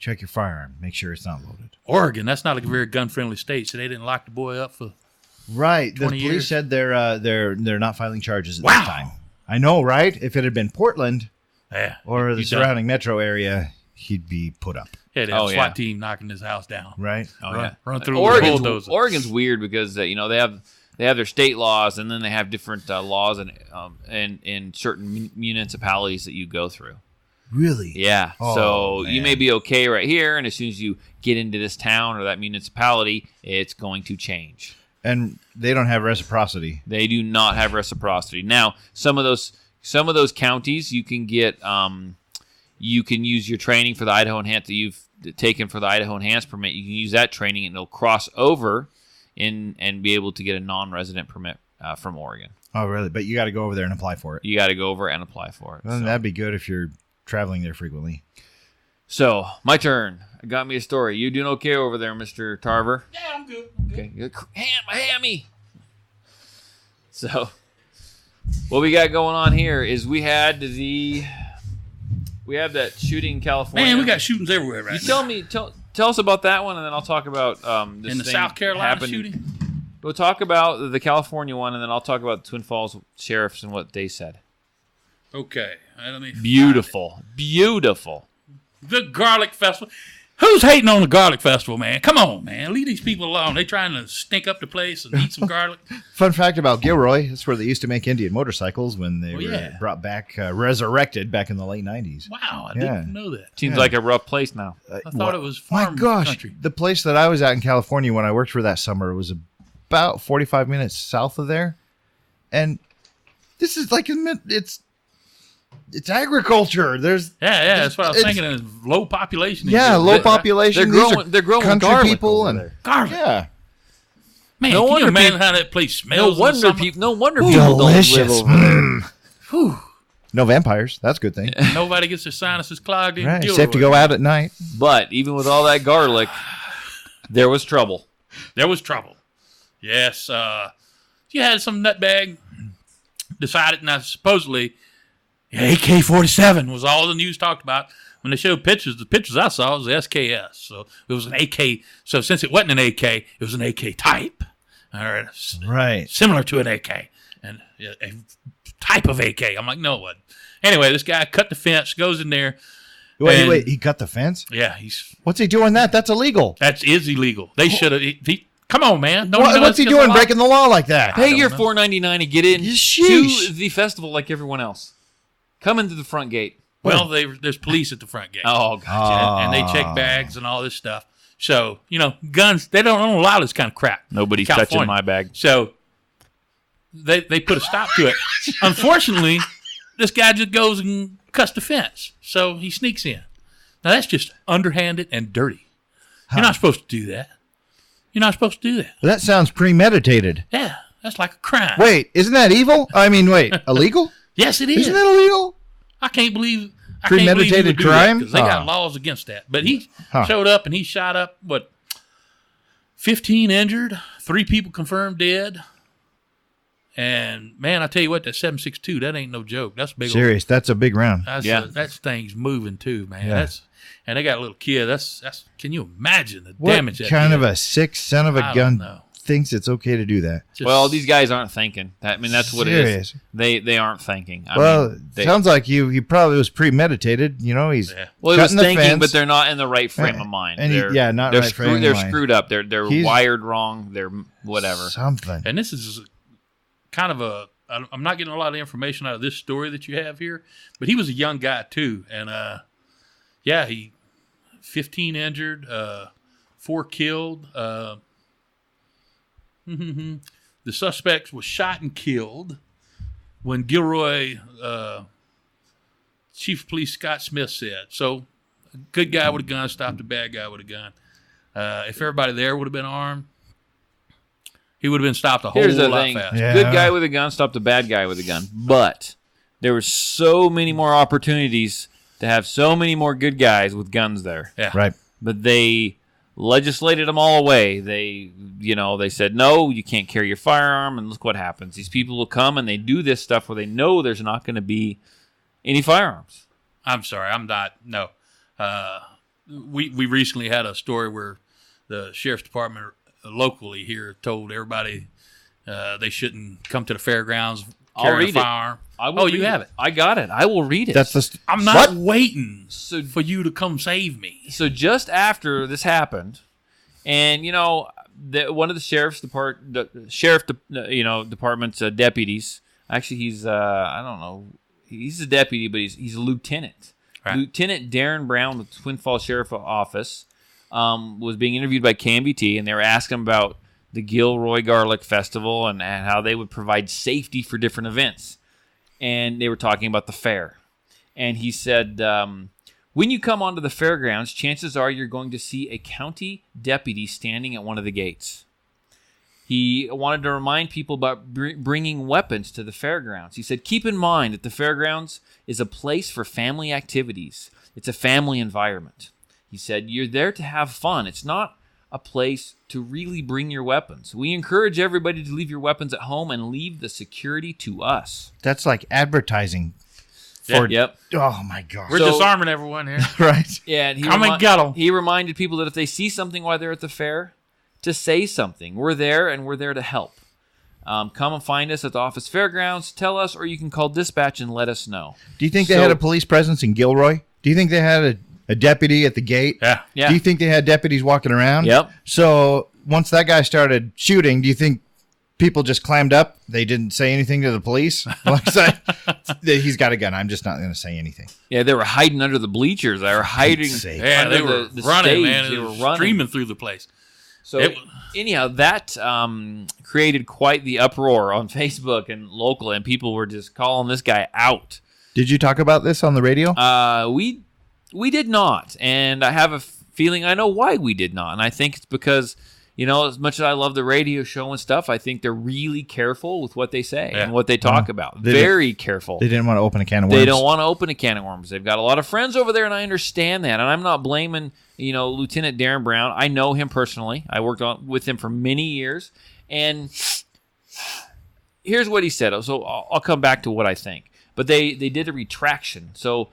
Speaker 5: check your firearm. Make sure it's not loaded.
Speaker 6: Oregon, that's not a very gun-friendly state, so they didn't lock the boy up for...
Speaker 5: Right. The
Speaker 6: 20
Speaker 5: police
Speaker 6: years.
Speaker 5: said they're not filing charges at
Speaker 6: Wow.
Speaker 5: this time. I know, right? If it had been Portland
Speaker 6: Yeah.
Speaker 5: or the
Speaker 6: You done.
Speaker 5: surrounding metro area, he'd be put up.
Speaker 6: Yeah, they have
Speaker 2: Oh,
Speaker 6: a
Speaker 2: yeah.
Speaker 6: SWAT team knocking his house down.
Speaker 5: Right?
Speaker 2: Oh
Speaker 6: Run-
Speaker 2: yeah.
Speaker 6: run through with a bulldozer.
Speaker 2: Oregon's weird because they have their state laws and then they have different laws in certain municipalities that you go through.
Speaker 5: Really?
Speaker 2: Yeah.
Speaker 5: Oh,
Speaker 2: so
Speaker 5: man.
Speaker 2: you may be okay right here, and as soon as you get into this town or that municipality, it's going to change.
Speaker 5: And they don't have reciprocity.
Speaker 2: They do not have reciprocity. Now, some of those counties you can get you can use your training for the Idaho Enhanced that you've taken for the Idaho Enhanced permit. You can use that training and it'll cross over and be able to get a non-resident permit from Oregon.
Speaker 5: Oh, really? But you got to go over there and apply for it.
Speaker 2: You got to go over and apply for it.
Speaker 5: Well,
Speaker 2: So.
Speaker 5: that'd be good if you're traveling there frequently.
Speaker 2: So, my turn. Got me a story. You doing okay over there, Mr. Tarver?
Speaker 6: Yeah, I'm good.
Speaker 2: Okay. My hammy. So, what we got going on here is we have that shooting in California.
Speaker 6: Man, we got shootings everywhere right
Speaker 2: You
Speaker 6: now.
Speaker 2: tell us about that one, and then I'll talk about this
Speaker 6: In the
Speaker 2: thing
Speaker 6: South Carolina
Speaker 2: happened
Speaker 6: shooting?
Speaker 2: We'll talk about the California one, and then I'll talk about Twin Falls sheriffs and what they said.
Speaker 6: Okay. Let me
Speaker 2: Beautiful. Beautiful.
Speaker 6: The Garlic Festival. Who's hating on the Garlic Festival, man? Come on, man. Leave these people alone. They trying to stink up the place and eat some garlic.
Speaker 5: Fun fact about Gilroy, that's where they used to make Indian motorcycles when they were brought back, resurrected back in the late 90s.
Speaker 6: Wow, I didn't know that.
Speaker 2: Seems like a rough place now.
Speaker 6: I thought it was farm country.
Speaker 5: The place that I was at in California when I worked for that summer was about 45 minutes south of there. And this is like, it's agriculture.
Speaker 6: That's what I was thinking. Is low population.
Speaker 5: Low population.
Speaker 2: They're growing
Speaker 5: country
Speaker 2: garlic
Speaker 5: people
Speaker 2: over
Speaker 5: and
Speaker 2: there.
Speaker 6: Garlic.
Speaker 5: Yeah.
Speaker 6: Man,
Speaker 2: No
Speaker 6: can
Speaker 2: wonder
Speaker 6: you imagine
Speaker 2: people-
Speaker 6: how that place smells?
Speaker 2: No wonder people
Speaker 5: Delicious.
Speaker 2: don't live over there.
Speaker 5: No vampires. That's a good thing.
Speaker 6: Nobody gets their sinuses clogged in
Speaker 5: Right.
Speaker 6: Gilroy.
Speaker 5: Safe to go out at night.
Speaker 2: But even with all that garlic, there was trouble.
Speaker 6: There was trouble. Yes. You had some nutbag decided, now supposedly AK-47 was all the news talked about. When they showed pictures, the pictures I saw was the SKS. So it was an AK. So since it wasn't an AK, it was an AK type. All right. Similar to an AK. And a type of AK. I'm like, no, it wasn't. Anyway, this guy cut the fence, goes in there.
Speaker 5: Wait, he cut the fence?
Speaker 6: Yeah.
Speaker 5: What's he doing that? That's illegal.
Speaker 6: That is illegal. They should have. Come on, man.
Speaker 5: What's he doing breaking the law like that?
Speaker 2: Pay your $4.99 to get in
Speaker 5: Sheesh.
Speaker 2: to the festival like everyone else. Come into the front gate.
Speaker 6: Well, there's police at the front gate.
Speaker 2: Oh, gotcha.
Speaker 6: And they check bags and all this stuff. So, guns, they don't allow this kind of crap.
Speaker 2: Nobody's
Speaker 6: in
Speaker 2: touching
Speaker 6: California.
Speaker 2: my bag.
Speaker 6: So they put a stop to it. Unfortunately, this guy just goes and cuts the fence. So he sneaks in. Now, that's just underhanded and dirty. You're not supposed to do that. You're not supposed to do that.
Speaker 5: That sounds premeditated.
Speaker 6: Yeah, that's like a crime.
Speaker 5: Wait, isn't that evil? Illegal?
Speaker 6: Yes, it is.
Speaker 5: Isn't that illegal?
Speaker 6: I can't believe
Speaker 5: Premeditated crime?
Speaker 6: Because they got laws against that. But he showed up and he shot up 15 injured, 3 people confirmed dead. And man, I tell you what, that 7.62, that ain't no joke. That's big.
Speaker 5: Serious, that's a big round.
Speaker 6: That thing's moving too, man.
Speaker 5: Yeah.
Speaker 6: And they got a little kid. That's. Can you imagine the
Speaker 5: What
Speaker 6: damage that
Speaker 5: kind
Speaker 6: did?
Speaker 5: of a sick son of a
Speaker 6: I
Speaker 5: gun
Speaker 6: don't know.
Speaker 5: thinks it's okay to do that?
Speaker 2: Well, these guys aren't thinking. That's what it
Speaker 5: Serious.
Speaker 2: is. They aren't thinking.
Speaker 5: Sounds like he probably was premeditated. He's
Speaker 2: Well, he was
Speaker 5: cutting the
Speaker 2: thinking,
Speaker 5: fence.
Speaker 2: but they're not in the right frame of mind.
Speaker 5: And
Speaker 2: they're
Speaker 5: not
Speaker 2: they're
Speaker 5: right frame of
Speaker 2: They're
Speaker 5: mind.
Speaker 2: screwed up. They're
Speaker 5: He's-
Speaker 2: wired wrong. They're whatever.
Speaker 5: Something.
Speaker 6: And this is kind of I'm not getting a lot of information out of this story that you have here, but he was a young guy too. And, he 15 injured, 4 killed. The suspect was shot and killed when Gilroy, Chief of Police Scott Smith said. So a good guy with a gun stopped a bad guy with a gun. If everybody there would have been armed, he would have been stopped a whole
Speaker 2: Here's the
Speaker 6: lot
Speaker 2: thing.
Speaker 6: faster.
Speaker 5: Yeah.
Speaker 2: Good guy with a gun stopped a bad guy with a gun. But there were so many more opportunities to have so many more good guys with guns there.
Speaker 6: Yeah.
Speaker 5: Right.
Speaker 2: But they legislated them all away. They said, no, you can't carry your firearm, and look what happens. These people will come and they do this stuff where they know there's not going to be any firearms.
Speaker 6: I'm sorry, I'm not. No. We recently had a story where the sheriff's department locally here told everybody they shouldn't come to the fairgrounds carrying
Speaker 2: read
Speaker 6: a
Speaker 2: it.
Speaker 6: firearm.
Speaker 2: I will read
Speaker 6: you have it.
Speaker 2: I got it. I will read it.
Speaker 5: That's
Speaker 6: I'm not waiting
Speaker 2: So-
Speaker 6: for you to come save me.
Speaker 2: So just after this happened, and one of the department's deputies. Actually, he's I don't know. He's a deputy, but he's a lieutenant.
Speaker 6: Right.
Speaker 2: Lieutenant Darren Brown with the Twin Falls Sheriff Office was being interviewed by KMBT, and they were asking him about the Gilroy Garlic Festival and how they would provide safety for different events. And they were talking about the fair. And he said, when you come onto the fairgrounds, chances are you're going to see a county deputy standing at one of the gates. He wanted to remind people about bringing weapons to the fairgrounds. He said, keep in mind that the fairgrounds is a place for family activities. It's a family environment. He said, you're there to have fun. It's not a place to really bring your weapons. We encourage everybody to leave your weapons at home and leave the security to us.
Speaker 5: That's like advertising.
Speaker 2: Yep.
Speaker 5: Oh my God.
Speaker 6: We're disarming everyone here.
Speaker 5: Right.
Speaker 2: Yeah, and
Speaker 6: Come and get 'em.
Speaker 2: he reminded people that if they see something while they're at the fair, to say something. We're there, and we're there to help. Come and find us at the office fairgrounds. Tell us, or you can call dispatch and let us know.
Speaker 5: Do you think they had a police presence in Gilroy? Do you think they had a deputy at the gate?
Speaker 2: Yeah.
Speaker 5: Do you think they had deputies walking around?
Speaker 2: Yep.
Speaker 5: So once that guy started shooting, do you think people just clammed up? They didn't say anything to the police? He's got a gun. I'm just not going to say anything.
Speaker 2: Yeah, they were hiding under the bleachers. They were hiding.
Speaker 6: Yeah, they were running,
Speaker 2: stage.
Speaker 6: man.
Speaker 2: They
Speaker 6: It
Speaker 2: were
Speaker 6: was
Speaker 2: running.
Speaker 6: streaming through the place.
Speaker 2: So anyhow, that created quite the uproar on Facebook and local, and people were just calling this guy out.
Speaker 5: Did you talk about this on the radio?
Speaker 2: We did not, and I have a feeling I know why we did not, and I think it's because, as much as I love the radio show and stuff, I think they're really careful with what they say and what they talk about. Very careful.
Speaker 5: They didn't want to open a can of worms.
Speaker 2: They don't want to open a can of worms. They've got a lot of friends over there, and I understand that, and I'm not blaming, Lieutenant Darren Brown. I know him personally. I worked with him for many years, and here's what he said. So I'll come back to what I think. But they did a retraction. So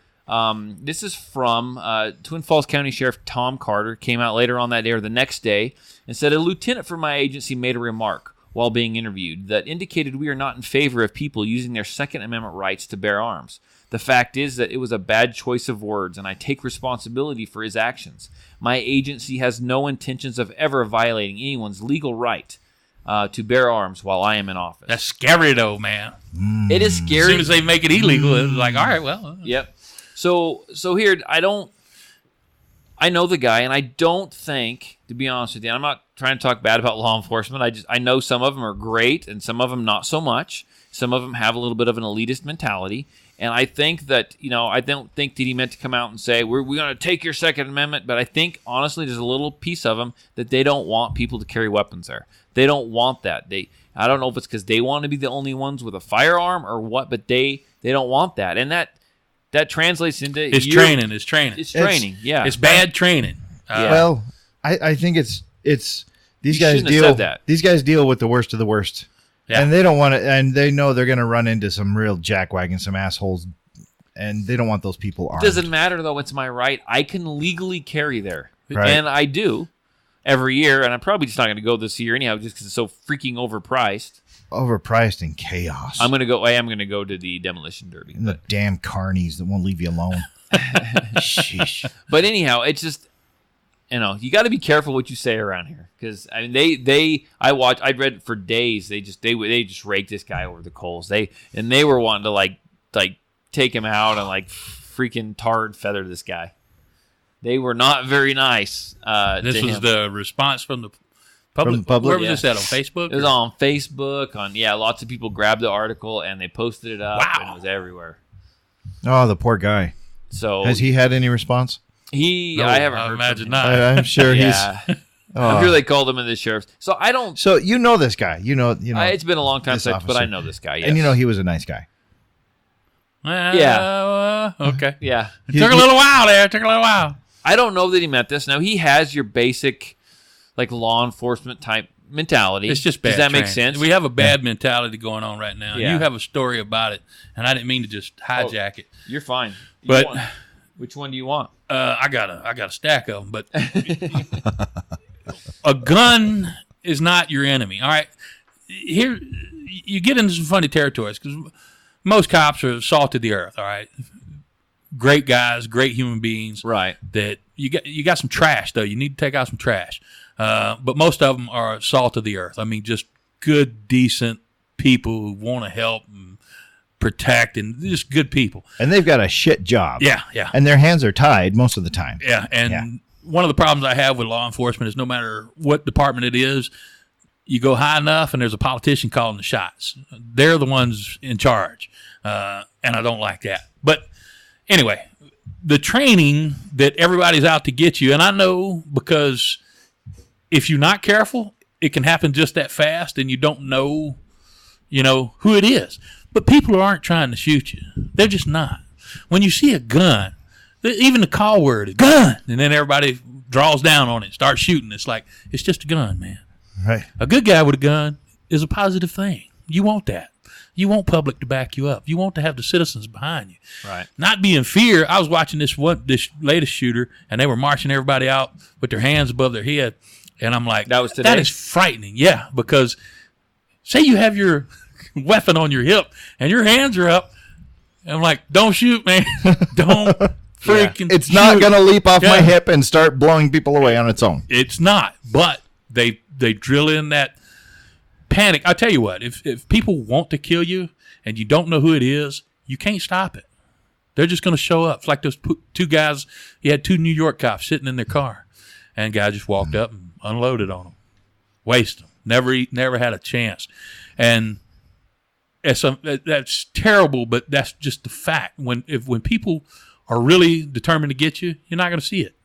Speaker 2: this is from Twin Falls County Sheriff Tom Carter. Came out later on that day or the next day and said, a lieutenant from my agency made a remark while being interviewed that indicated we are not in favor of people using their Second Amendment rights to bear arms. The fact is that it was a bad choice of words, and I take responsibility for his actions. My agency has no intentions of ever violating anyone's legal right to bear arms while I am in office.
Speaker 6: That's scary, though, man.
Speaker 2: It is
Speaker 6: As
Speaker 2: scary.
Speaker 6: soon as they make it illegal, it's like, all right, well.
Speaker 2: Yep. So here, I know the guy, and I don't think, to be honest with you, I'm not trying to talk bad about law enforcement. I know some of them are great, and some of them not so much. Some of them have a little bit of an elitist mentality. And I think that, I don't think that he meant to come out and say, we're going to take your Second Amendment. But I think, honestly, there's a little piece of them that they don't want people to carry weapons there. They don't want that. I don't know if it's because they want to be the only ones with a firearm or what, but they don't want that. And that translates into...
Speaker 6: It's training.
Speaker 2: It's training, yeah.
Speaker 6: It's bad training.
Speaker 5: Well, I think it's these
Speaker 2: You
Speaker 5: guys
Speaker 2: shouldn't have said that.
Speaker 5: These guys deal with the worst of the worst.
Speaker 6: Yeah.
Speaker 5: And they don't want to, and they know they're going to run into some real jackwagons, some assholes, and they don't want those people armed.
Speaker 2: It doesn't matter, though. It's my right. I can legally carry there.
Speaker 5: Right.
Speaker 2: And I do every year, and I'm probably just not going to go this year anyhow just because it's so freaking overpriced.
Speaker 5: Overpriced and chaos.
Speaker 2: I am going to go to the demolition derby.
Speaker 5: And the damn carnies that won't leave you alone. Sheesh.
Speaker 2: But anyhow, it's just, you got to be careful what you say around here because I mean I read for days. They just raked this guy over the coals. They were wanting to like take him out and like freaking tar and feather this guy. They were not very nice.
Speaker 6: This was the response from the public.
Speaker 5: From the public?
Speaker 6: Where was this at, on Facebook?
Speaker 2: It was on Facebook. Lots of people grabbed the article and they posted it up.
Speaker 6: Wow.
Speaker 2: And it was everywhere.
Speaker 5: Oh, the poor guy.
Speaker 2: So
Speaker 5: Has he had any response?
Speaker 2: I haven't heard.
Speaker 6: Imagine
Speaker 2: from
Speaker 6: not.
Speaker 5: I'm sure
Speaker 2: Yeah.
Speaker 5: he's.
Speaker 2: I'm sure they called him in the sheriff's. So I don't.
Speaker 5: So you know this guy. You know.
Speaker 2: It's been a long time
Speaker 5: this
Speaker 2: since, but
Speaker 5: officer.
Speaker 2: I know this guy. Yes.
Speaker 5: And he was a nice guy.
Speaker 6: Okay.
Speaker 2: Yeah.
Speaker 6: It took a little while there. It took a little while.
Speaker 2: I don't know that he meant this. Now, he has your basic, law enforcement type mentality.
Speaker 6: It's just bad.
Speaker 2: Does that make
Speaker 6: training.
Speaker 2: sense?
Speaker 6: We have a bad mentality going on right now.
Speaker 2: Yeah.
Speaker 6: You have a story about it, and I didn't mean to just hijack it.
Speaker 2: You're fine.
Speaker 6: But
Speaker 2: which one do you want?
Speaker 6: I got a stack of them. But a gun is not your enemy. All right, here you get into some funny territories because most cops are salt of the earth. All right, great guys, great human beings.
Speaker 2: Right.
Speaker 6: That you got some trash though. You need to take out some trash. But most of them are salt of the earth. I mean, just good, decent people who want to help and protect, and just good people.
Speaker 5: And they've got a shit job.
Speaker 6: Yeah.
Speaker 5: And their hands are tied most of the time.
Speaker 6: Yeah, and one of the problems I have with law enforcement is no matter what department it is, you go high enough and there's a politician calling the shots. They're the ones in charge, and I don't like that. But anyway, the training that everybody's out to get you, and I know because if you're not careful, it can happen just that fast, and you don't know, who it is. But people aren't trying to shoot you. They're just not. When you see a gun, even the call word is gun, and then everybody draws down on it, starts shooting. It's like, it's just a gun, man.
Speaker 5: Right.
Speaker 6: A good guy with a gun is a positive thing. You want that. You want public to back you up. You want to have the citizens behind you.
Speaker 2: Right.
Speaker 6: Not be in fear. I was watching this latest shooter, and they were marching everybody out with their hands above their head. And I'm like,
Speaker 2: That was today?
Speaker 6: That is frightening. Yeah, because say you have your weapon on your hip and your hands are up. And I'm like, don't shoot, man. Don't freaking
Speaker 5: It's
Speaker 6: shoot.
Speaker 5: not going to leap off my hip and start blowing people away on its own.
Speaker 6: It's not. But they drill in that panic. I tell you what, if people want to kill you and you don't know who it is, you can't stop it. They're just going to show up. It's like those two guys. You had 2 New York cops sitting in their car, and a guy just walked up and unloaded on them. Waste them. Never had a chance. And that's terrible, but that's just the fact. When people are really determined to get you, you're not going to see it.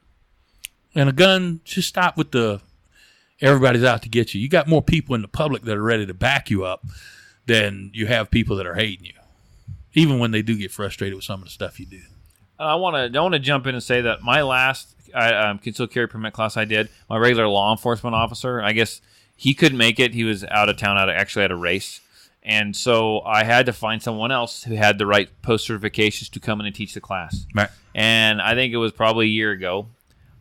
Speaker 6: And a gun, just stop with the everybody's out to get you. You got more people in the public that are ready to back you up than you have people that are hating you, even when they do get frustrated with some of the stuff you do.
Speaker 2: I want to jump in and say that my last concealed carry permit class I did, my regular law enforcement officer, I guess he couldn't make it. He was out of town, actually at a race. And so I had to find someone else who had the right post certifications to come in and teach the class.
Speaker 6: Right.
Speaker 2: And I think it was probably a year ago.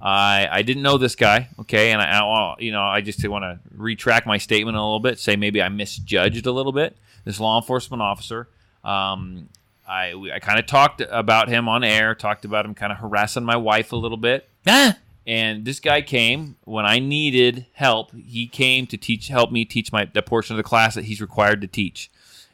Speaker 2: I didn't know this guy, okay, and I just want to retract my statement a little bit, say maybe I misjudged a little bit. This law enforcement officer, I kind of talked about him on air, talked about him kind of harassing my wife a little bit. And this guy came when I needed help. He came to help me teach the portion of the class that he's required to teach.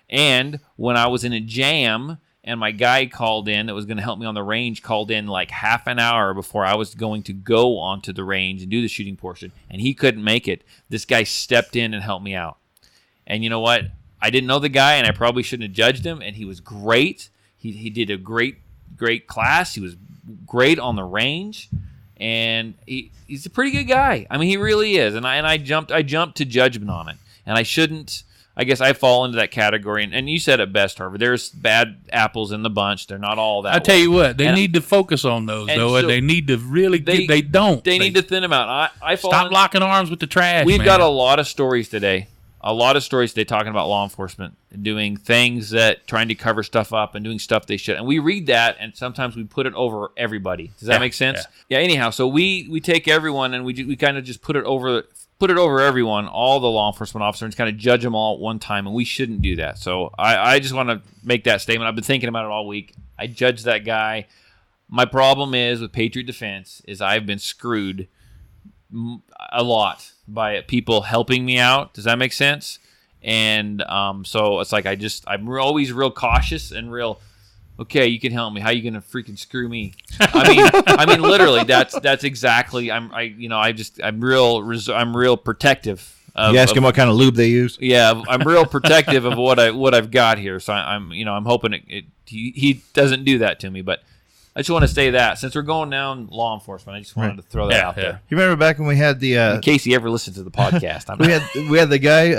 Speaker 2: And when I was in a jam and my guy called in that was going to help me on the range, called in like half an hour before I was going to go onto the range and do the shooting portion, and he couldn't make it, this guy stepped in and helped me out. And you know what? I didn't know the guy, and I probably shouldn't have judged him, and he was great. He did a great class. He was great on the range, and he's a pretty good guy. I mean, he really is. And I jumped to judgment on it, and I shouldn't. I guess I fall into that category. And you said it best, Tarver. There's bad apples in the bunch. They're not all that.
Speaker 6: I tell you what, they need to focus on those, though. So they need to really they don't.
Speaker 2: They need to thin them out. I fall
Speaker 6: stop locking arms with the trash.
Speaker 2: We've got a lot of stories today. Talking about law enforcement and doing things trying to cover stuff up and doing stuff they should. And we read that, and sometimes we put it over everybody. Does that make sense? Yeah. Anyhow, so we take everyone and we kind of just put it over everyone, all the law enforcement officers, and kind of judge them all at one time, and we shouldn't do that. So I just want to make that statement. I've been thinking about it all week. I judged that guy. My problem is with Patriot Defense is I've been screwed a lot by people helping me out. Does that make sense? And so it's like I'm always real cautious and real. Okay, you can help me. How you gonna freaking screw me? I mean, literally, that's exactly. I'm real protective.
Speaker 5: You ask him what kind of lube they use.
Speaker 2: Yeah, I'm real protective of what I've got here. So I'm hoping he doesn't do that to me, but. I just want to say that since we're going down law enforcement, I just wanted to throw that out there.
Speaker 5: You remember back when we had the
Speaker 2: in case he ever listens to the podcast,
Speaker 5: we had the guy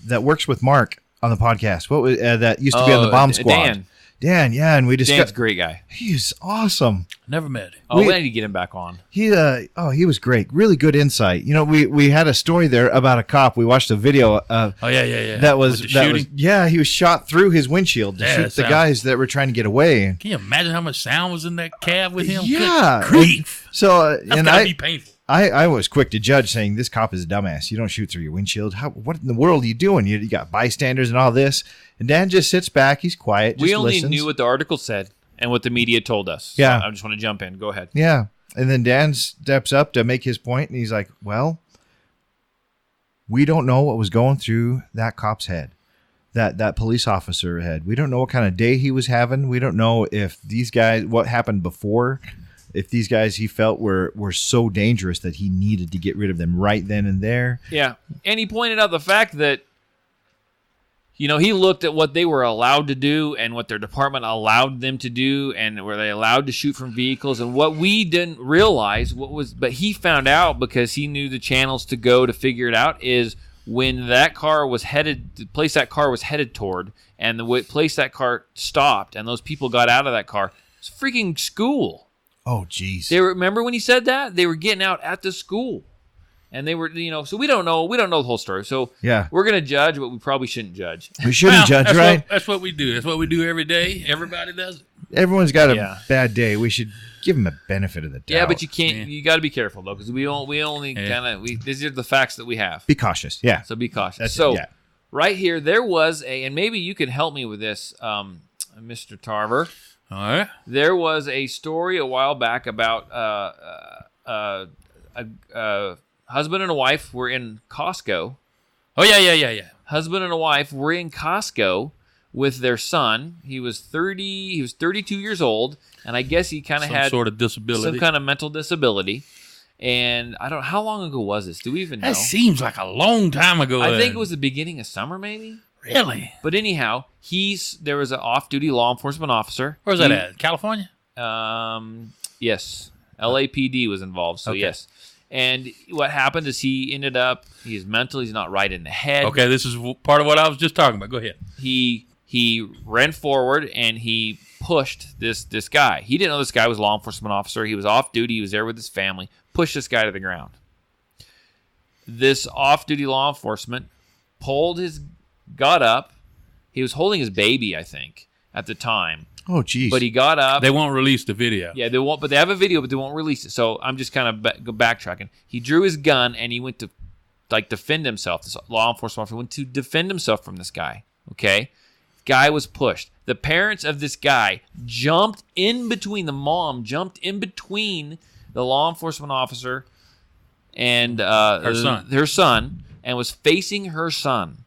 Speaker 5: that works with Mark on the podcast. What was that used to be on the bomb squad? Dan, yeah, and we discussed.
Speaker 2: Dan's a great guy.
Speaker 5: He's awesome.
Speaker 6: Never met him.
Speaker 2: We need to get him back on.
Speaker 5: He was great. Really good insight. You know, we had a story there about a cop. We watched a video.
Speaker 6: Yeah.
Speaker 5: That was he was shot through his windshield to shoot the guys that were trying to get away.
Speaker 6: Can you imagine how much sound was in that cab with him?
Speaker 5: Yeah,
Speaker 6: Good grief.
Speaker 5: So
Speaker 6: that's gotta be painful.
Speaker 5: I was quick to judge, saying this cop is a dumbass. You don't shoot through your windshield. What in the world are you doing? You got bystanders and all this. And Dan just sits back. He's quiet.
Speaker 2: We only
Speaker 5: listens.
Speaker 2: knew what the article said and what the media told us.
Speaker 5: Yeah.
Speaker 2: So I just want to jump in. Go ahead.
Speaker 5: Yeah. And then Dan steps up to make his point, and he's like, well, we don't know what was going through that cop's head, that police officer head. We don't know what kind of day he was having. We don't know if these guys, what happened before, if these guys he felt were so dangerous that he needed to get rid of them right then and there.
Speaker 2: Yeah. And he pointed out the fact that, he looked at what they were allowed to do and what their department allowed them to do and were they allowed to shoot from vehicles. And what we didn't realize, but he found out because he knew the channels to go to figure it out, is when that car was headed, the place that car was headed toward and the place that car stopped and those people got out of that car, it's freaking school.
Speaker 5: Oh, geez.
Speaker 2: Remember when he said that? They were getting out at the school. And they were, so we don't know the whole story. So
Speaker 5: yeah,
Speaker 2: we're going to judge, but we probably shouldn't judge.
Speaker 5: We shouldn't judge, right?
Speaker 6: That's what we do. That's what we do every day. Everybody does it.
Speaker 5: Everyone's got a bad day. We should give them a benefit of the doubt.
Speaker 2: Yeah, but you can't. You got to be careful though, because we only kind of these are the facts that we have.
Speaker 5: Be cautious. Yeah.
Speaker 2: So be cautious.
Speaker 5: That's it.
Speaker 2: Right here, there was and maybe you can help me with this, Mr. Tarver.
Speaker 6: All right.
Speaker 2: There was a story a while back about a husband and a wife were in Costco.
Speaker 6: Oh, yeah.
Speaker 2: Husband and a wife were in Costco with their son. He was 32 years old, and I guess he kind of had
Speaker 6: sort of disability.
Speaker 2: Some kind of mental disability. And I don't know, how long ago was this? Do we even know?
Speaker 6: That seems like a long time ago.
Speaker 2: I think it was the beginning of summer, maybe.
Speaker 6: Really?
Speaker 2: But anyhow, there was an off-duty law enforcement officer.
Speaker 6: Where's that at? California?
Speaker 2: Yes. LAPD was involved, so yes. And what happened is he's mental, he's not right in the head.
Speaker 6: Okay, this is part of what I was just talking about. Go ahead.
Speaker 2: He ran forward and he pushed this guy. He didn't know this guy was a law enforcement officer. He was off duty. He was there with his family. Pushed this guy to the ground. This off-duty law enforcement got up. He was holding his baby, I think, at the time.
Speaker 5: Oh, geez.
Speaker 2: But he got up.
Speaker 6: They won't release the video.
Speaker 2: Yeah, they won't. But they have a video, but they won't release it. So I'm just kind of backtracking. He drew his gun and he went to defend himself. This law enforcement officer went to defend himself from this guy. Okay, guy was pushed. The parents of this guy jumped in between. The mom jumped in between the law enforcement officer and her son, and was facing her son,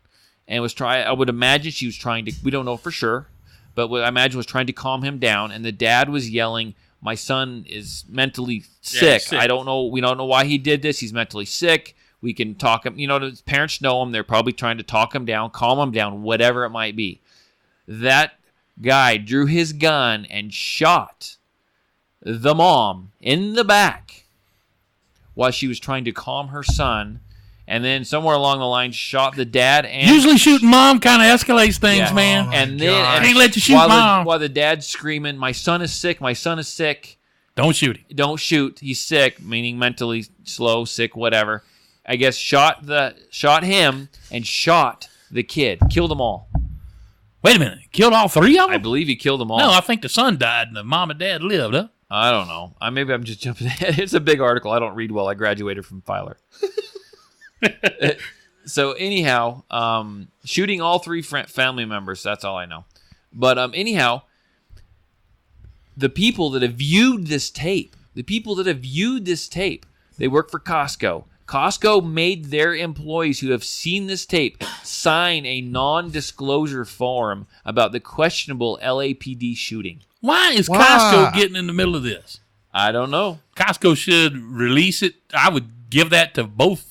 Speaker 2: and was trying. I would imagine she was trying to. We don't know for sure. But what I imagine was trying to calm him down, and the dad was yelling, "My son is mentally sick.
Speaker 6: Sick.
Speaker 2: I don't know. We don't know why he did this. He's mentally sick. We can talk him. The parents know him. They're probably trying to talk him down, calm him down, whatever it might be." That guy drew his gun and shot the mom in the back while she was trying to calm her son. And then somewhere along the line, shot the dad. And
Speaker 6: usually shooting mom kind of escalates things, man.
Speaker 2: And then
Speaker 6: can't let you shoot mom.
Speaker 2: While the dad's screaming, "My son is sick. My son is sick.
Speaker 6: Don't shoot him.
Speaker 2: Don't shoot. He's sick," meaning mentally slow, sick, whatever. I guess shot him and shot the kid. Killed them all.
Speaker 6: Wait a minute. Killed all three of them?
Speaker 2: I believe he killed them all.
Speaker 6: No, I think the son died and the mom and dad lived, huh?
Speaker 2: I don't know. Maybe I'm just jumping ahead. It's a big article. I don't read well. I graduated from Filer. So anyhow, shooting all three family members. That's all I know. But anyhow, the people that have viewed this tape, they work for Costco. Costco made their employees who have seen this tape sign a non-disclosure form about the questionable LAPD shooting.
Speaker 6: Why is Costco getting in the middle of this?
Speaker 2: I don't know.
Speaker 6: Costco should release it. I would give that to both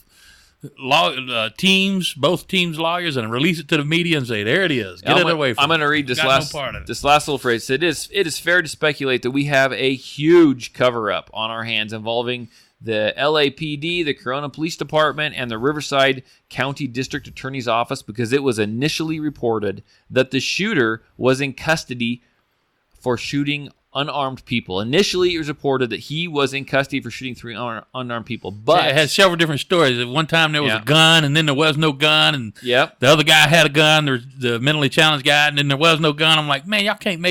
Speaker 6: teams lawyers, and release it to the media and say, there it is. Get it away from
Speaker 2: I'm going to read this last little phrase. It is fair to speculate that we have a huge cover-up on our hands involving the LAPD, the Corona Police Department, and the Riverside County District Attorney's Office, because it was initially reported that the shooter was in custody for shooting unarmed people. Initially, it was reported that he was in custody for shooting 3 unarmed people. But
Speaker 6: it has several different stories. At one time, there was a gun, and then there was no gun, and the other guy had a gun. There was the mentally challenged guy, and then there was no gun. I'm like, man, y'all can't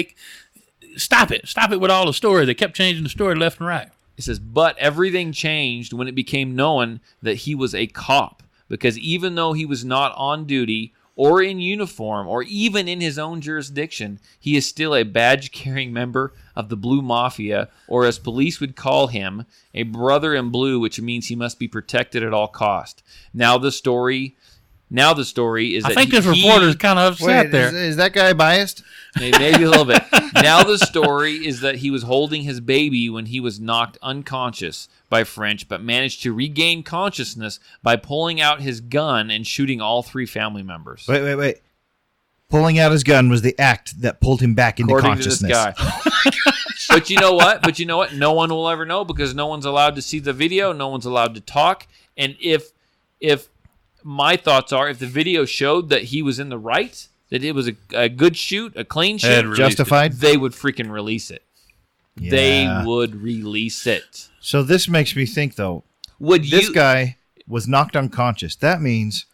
Speaker 6: stop it. Stop it with all the stories. They kept changing the story left and right.
Speaker 2: It says, but everything changed when it became known that he was a cop, because even though he was not on duty or in uniform or even in his own jurisdiction, he is still a badge-carrying member of the Blue Mafia, or as police would call him, a brother in blue, which means he must be protected at all cost. Now the story is that
Speaker 6: I think this reporter is kind of upset there.
Speaker 5: Is that guy biased?
Speaker 2: Maybe a little bit. Now the story is that he was holding his baby when he was knocked unconscious by French, but managed to regain consciousness by pulling out his gun and shooting all 3 family members.
Speaker 5: Wait. Pulling out his gun was the act that pulled him back into consciousness.
Speaker 2: To this guy. But you know what? No one will ever know, because no one's allowed to see the video. No one's allowed to talk. And if my thoughts are, if the video showed that he was in the right, that it was a good shoot, a clean shoot,
Speaker 5: justified,
Speaker 2: they would freaking release it. Yeah. They would release it.
Speaker 5: So this makes me think, though, this guy was knocked unconscious. That means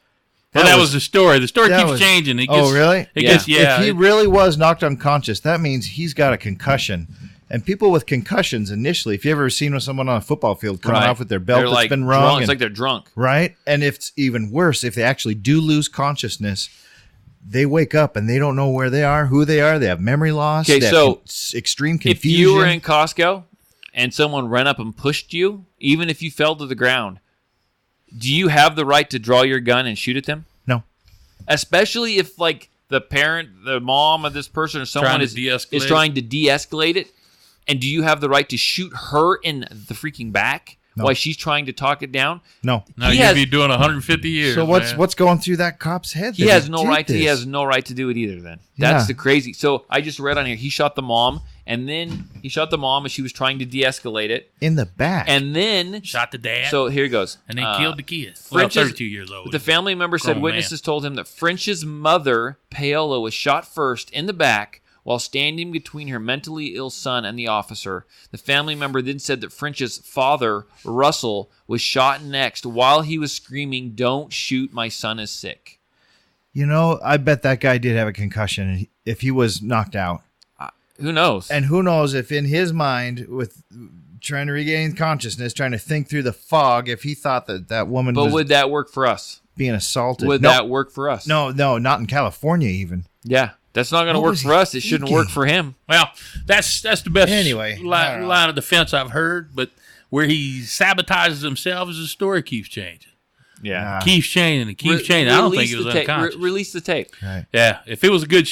Speaker 6: That was the story. The story keeps
Speaker 5: was-
Speaker 6: changing. It
Speaker 5: Oh, really?
Speaker 6: It gets, yeah.
Speaker 5: If he really was knocked unconscious, that means he's got a concussion. And people with concussions initially, if you ever seen someone on a football field coming
Speaker 2: Right.
Speaker 5: off with their belt
Speaker 2: They're
Speaker 5: that's
Speaker 2: like
Speaker 5: been
Speaker 2: drunk.
Speaker 5: wrung,
Speaker 2: It's like they're drunk.
Speaker 5: right? And if it's even worse, if they actually do lose consciousness, they wake up and they don't know where they are, who they are. They have memory loss.
Speaker 2: Okay,
Speaker 5: they have
Speaker 2: so
Speaker 5: extreme
Speaker 2: If
Speaker 5: confusion.
Speaker 2: you were in Costco and someone ran up and pushed you, even if you fell to the ground, do you have the right to draw your gun and shoot at them?
Speaker 5: No.
Speaker 2: Especially if, like, the parent, the mom of this person or someone
Speaker 6: Trying to
Speaker 2: is
Speaker 6: de-escalate
Speaker 2: trying to de-escalate it, and do you have the right to shoot her in the freaking back
Speaker 5: No.
Speaker 2: while she's trying to talk it down?
Speaker 5: No.
Speaker 6: No,
Speaker 2: He
Speaker 6: you'd
Speaker 2: has-
Speaker 6: be doing 150 years.
Speaker 5: So what's
Speaker 6: man.
Speaker 5: what's going through that cop's head?
Speaker 2: He
Speaker 5: that
Speaker 2: has no
Speaker 5: did
Speaker 2: right. He
Speaker 5: this?
Speaker 2: has no right to do it either. Then that's
Speaker 5: Yeah.
Speaker 2: the crazy. So I just read on here. He shot the mom, and then he shot the mom as she was trying to de-escalate it,
Speaker 5: in the back.
Speaker 2: and then
Speaker 6: shot the dad?
Speaker 2: So here he goes.
Speaker 6: and then killed the kid. Well,
Speaker 2: French's-
Speaker 6: 32 years old.
Speaker 2: The family member said
Speaker 6: Grown
Speaker 2: witnesses told him that French's mother, Paola, was shot first in the back while standing between her mentally ill son and the officer. The family member then said that French's father, Russell, was shot next while he was screaming, "Don't shoot, my son is sick."
Speaker 5: You know, I bet that guy did have a concussion if he was knocked out.
Speaker 2: Who knows?
Speaker 5: And who knows if in his mind, with trying to regain consciousness, trying to think through the fog, if he thought that that woman
Speaker 2: But
Speaker 5: was
Speaker 2: would that work for us?
Speaker 5: being assaulted.
Speaker 2: Would
Speaker 5: no,
Speaker 2: that work for us?
Speaker 5: No, not in California even.
Speaker 2: Yeah, that's not going to
Speaker 5: What
Speaker 2: work
Speaker 5: was
Speaker 2: for
Speaker 5: he
Speaker 2: us. It shouldn't
Speaker 5: thinking?
Speaker 2: work for him.
Speaker 6: Well, that's the best
Speaker 5: Anyway, I don't know.
Speaker 6: line of defense I've heard, but where he sabotages himself as the story keeps changing.
Speaker 2: Yeah.
Speaker 6: Keeps changing and keeps changing. I don't think it was unconscious.
Speaker 2: Release the tape.
Speaker 5: Right.
Speaker 6: Yeah, if it was a good,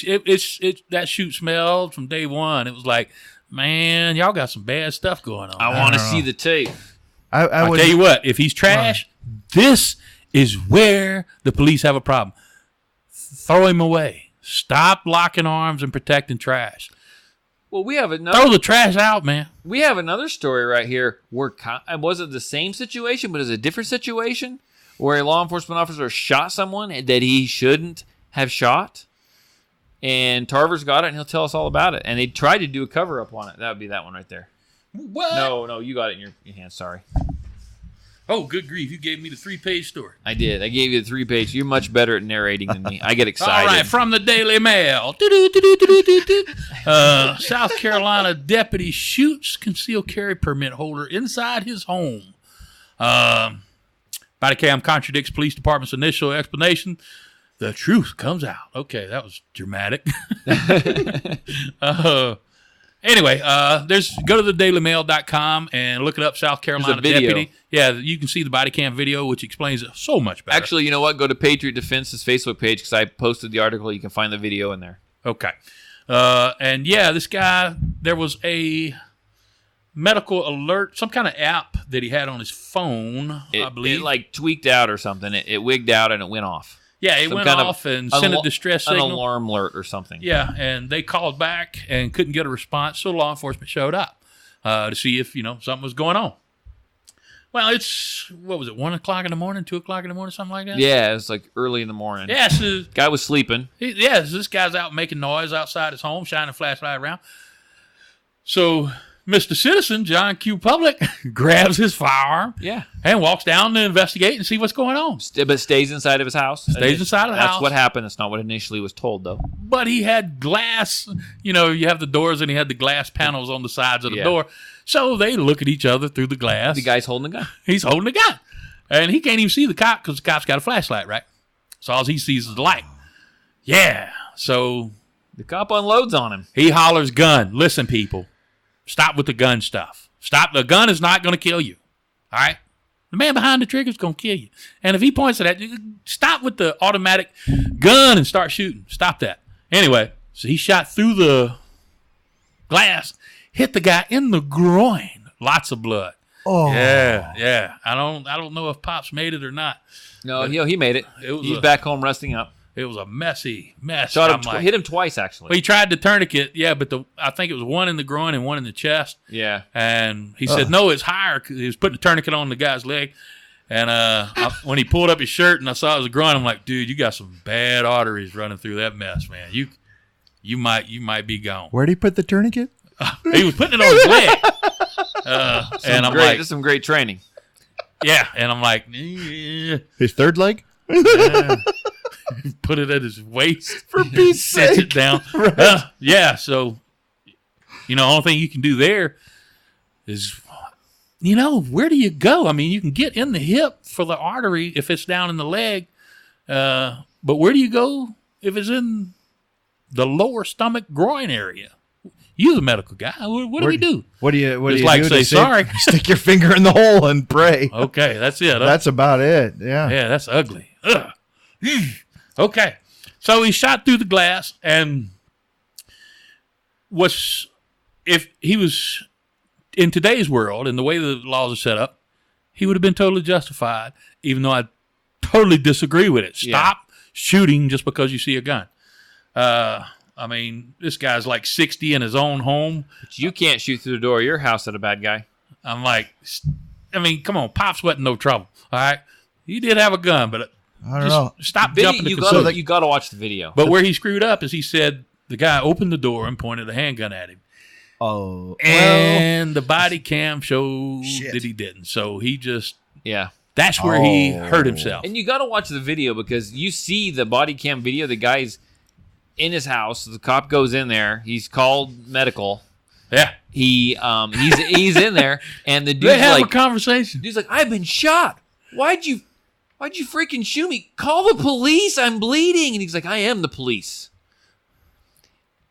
Speaker 6: that shoot smelled from day one. It was like, man, y'all got some bad stuff going on.
Speaker 2: I want to see the tape.
Speaker 5: I
Speaker 6: I'll
Speaker 5: would
Speaker 6: tell you what, if he's trash, this is where the police have a problem. Throw him away. Stop locking arms and protecting trash.
Speaker 2: Well, we have
Speaker 6: Throw
Speaker 2: another.
Speaker 6: the trash out, man.
Speaker 2: We have another story right here where was it the same situation, but it was a different situation where a law enforcement officer shot someone that he shouldn't have shot, and Tarver's got it, and he'll tell us all about it. And they tried to do a cover up on it. That would be that one right there.
Speaker 6: What?
Speaker 2: No, you got it in your hand. Sorry,
Speaker 6: Oh, good grief. You gave me the 3-page story.
Speaker 2: I did. I gave you the 3-page. You're much better at narrating than me. I get excited.
Speaker 6: All right, from the Daily Mail. South Carolina deputy shoots concealed carry permit holder inside his home. Body cam contradicts police department's initial explanation. The truth comes out. Okay, that was dramatic. Anyway, go to thedailymail.com and look it up, South Carolina
Speaker 2: video.
Speaker 6: deputy. Yeah, you can see the body cam video, which explains it so much better.
Speaker 2: Actually, you know what? Go to Patriot Defense's Facebook page because I posted the article. You can find the video in there.
Speaker 6: Okay. And yeah, this guy, there was a medical alert, some kind of app that he had on his phone, I believe.
Speaker 2: It like tweaked out or something. It wigged out and it went off.
Speaker 6: Yeah, it
Speaker 2: Some
Speaker 6: went
Speaker 2: kind of
Speaker 6: off and sent a distress
Speaker 2: an
Speaker 6: signal.
Speaker 2: alarm alert or something.
Speaker 6: Yeah, and they called back and couldn't get a response, so law enforcement showed up to see if, something was going on. Well, it's, 1 o'clock in the morning, 2 o'clock in the morning, something like that?
Speaker 2: Yeah, it's like early in the morning.
Speaker 6: Yeah, so,
Speaker 2: Guy was sleeping.
Speaker 6: so this guy's out making noise outside his home, shining a flashlight around. So Mr. Citizen, John Q. Public, grabs his firearm
Speaker 2: Yeah.
Speaker 6: and walks down to investigate and see what's going on.
Speaker 2: But stays inside of his house.
Speaker 6: Stays inside of the house.
Speaker 2: That's what happened. That's not what initially was told, though.
Speaker 6: But he had glass, you have the doors and he had the glass panels on the sides of the
Speaker 2: Yeah.
Speaker 6: door. So they look at each other through the glass.
Speaker 2: The guy's holding the gun.
Speaker 6: He's holding a gun. And he can't even see the cop because the cop's got a flashlight, right? So all he sees is the light. Yeah. So
Speaker 2: The cop unloads on him.
Speaker 6: he hollers gun. Listen, people, stop with the gun stuff. Stop. The gun is not going to kill you. All right? The man behind the trigger is going to kill you. And if he points at that, stop with the automatic gun and start shooting. Stop that. Anyway, so he shot through the glass, hit the guy in the groin. Lots of blood.
Speaker 5: Oh,
Speaker 6: Yeah. I don't know if Pops made it or not.
Speaker 2: No, he made it.
Speaker 6: It was
Speaker 2: He's
Speaker 6: a-
Speaker 2: back home resting up.
Speaker 6: It was a messy mess.
Speaker 2: Shot him.
Speaker 6: I'm like-
Speaker 2: Hit him twice, actually.
Speaker 6: Well, he tried the tourniquet, but I think it was one in the groin and one in the chest.
Speaker 2: Yeah.
Speaker 6: And he said, no, it's higher. 'Cause he was putting the tourniquet on the guy's leg. And when he pulled up his shirt and I saw it was a groin, I'm like, dude, you got some bad arteries running through that mess, man. You might be gone.
Speaker 5: where'd he put the tourniquet?
Speaker 6: He was putting it on his leg. And I'm like,
Speaker 2: That's some great training.
Speaker 6: yeah. And I'm like, eh.
Speaker 5: His third leg?
Speaker 6: put it at his waist.
Speaker 5: For Pete's
Speaker 6: sets
Speaker 5: sake.
Speaker 6: it down.
Speaker 5: Right.
Speaker 6: Yeah, so, only thing you can do there is, where do you go? I mean, you can get in the hip for the artery if it's down in the leg, but where do you go if it's in the lower stomach groin area? You're the medical guy. What do we do?
Speaker 5: What do you
Speaker 6: Just
Speaker 5: do?
Speaker 6: like
Speaker 5: to
Speaker 6: say sorry.
Speaker 5: Stick your finger in the hole and pray.
Speaker 6: Okay, that's it.
Speaker 5: That's about it. Yeah.
Speaker 6: Yeah, that's ugly. Ugh. Okay, so he shot through the glass, and if he was in today's world and the way the laws are set up, he would have been totally justified, even though I totally disagree with it. Stop shooting just because you see a gun. I mean, this guy's like 60 in his own home.
Speaker 2: But you can't shoot through the door of your house at a bad guy.
Speaker 6: I'm like, come on, Pops wasn't no trouble. All right, he did have a gun, but
Speaker 5: I don't know.
Speaker 6: stop jumping.
Speaker 2: You got to watch the video.
Speaker 6: But where he screwed up is he said the guy opened the door and pointed a handgun at him.
Speaker 5: Oh,
Speaker 6: And the body cam showed
Speaker 5: Shit.
Speaker 6: that he didn't. So he just,
Speaker 2: Yeah.
Speaker 6: that's where he hurt himself.
Speaker 2: And you got to watch the video because you see the body cam video. The guy's in his house. The cop goes in there. He's called medical.
Speaker 6: Yeah.
Speaker 2: He's in there, and the
Speaker 6: They
Speaker 2: dude's
Speaker 6: have
Speaker 2: like,
Speaker 6: a conversation.
Speaker 2: dude's like, I've been shot. Why'd you freaking shoot me? Call the police. I'm bleeding. And he's like, I am the police.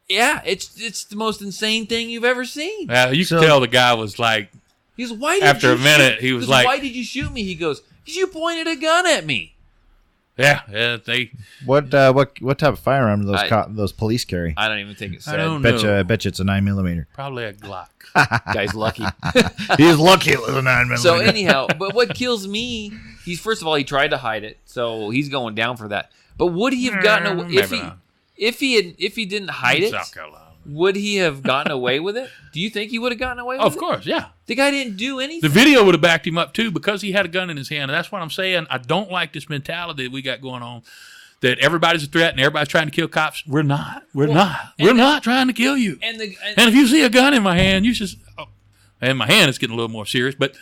Speaker 2: Yeah, it's the most insane thing you've ever seen.
Speaker 6: You can tell the guy was like,
Speaker 2: He goes, why did
Speaker 6: After
Speaker 2: you
Speaker 6: a minute,
Speaker 2: shoot?
Speaker 6: he was
Speaker 2: goes,
Speaker 6: like-
Speaker 2: why did you shoot me? He goes, because you pointed a gun at me.
Speaker 6: they.
Speaker 5: what type of firearm do
Speaker 2: I-
Speaker 5: those police carry?
Speaker 2: I don't even think it
Speaker 6: I
Speaker 2: said.
Speaker 6: don't
Speaker 5: Bet
Speaker 6: know.
Speaker 5: you it's a 9mm.
Speaker 6: Probably a Glock.
Speaker 2: Guy's lucky.
Speaker 5: He's lucky it was a 9mm.
Speaker 2: So anyhow, but what kills me, he's first of all, he tried to hide it, so he's going down for that. But would he have gotten away if he didn't hide it?
Speaker 6: South Carolina.
Speaker 2: Would he have gotten away with it? Do you think he would have gotten away with it?
Speaker 6: Of course, yeah.
Speaker 2: The guy didn't do anything.
Speaker 6: The video would have backed him up, too, because he had a gun in his hand. And that's what I'm saying. I don't like this mentality that we got going on, that everybody's a threat and everybody's trying to kill cops. We're not. We're not trying to kill you.
Speaker 2: And
Speaker 6: if you see a gun in my hand, you just... Oh, in my hand, it's getting a little more serious. But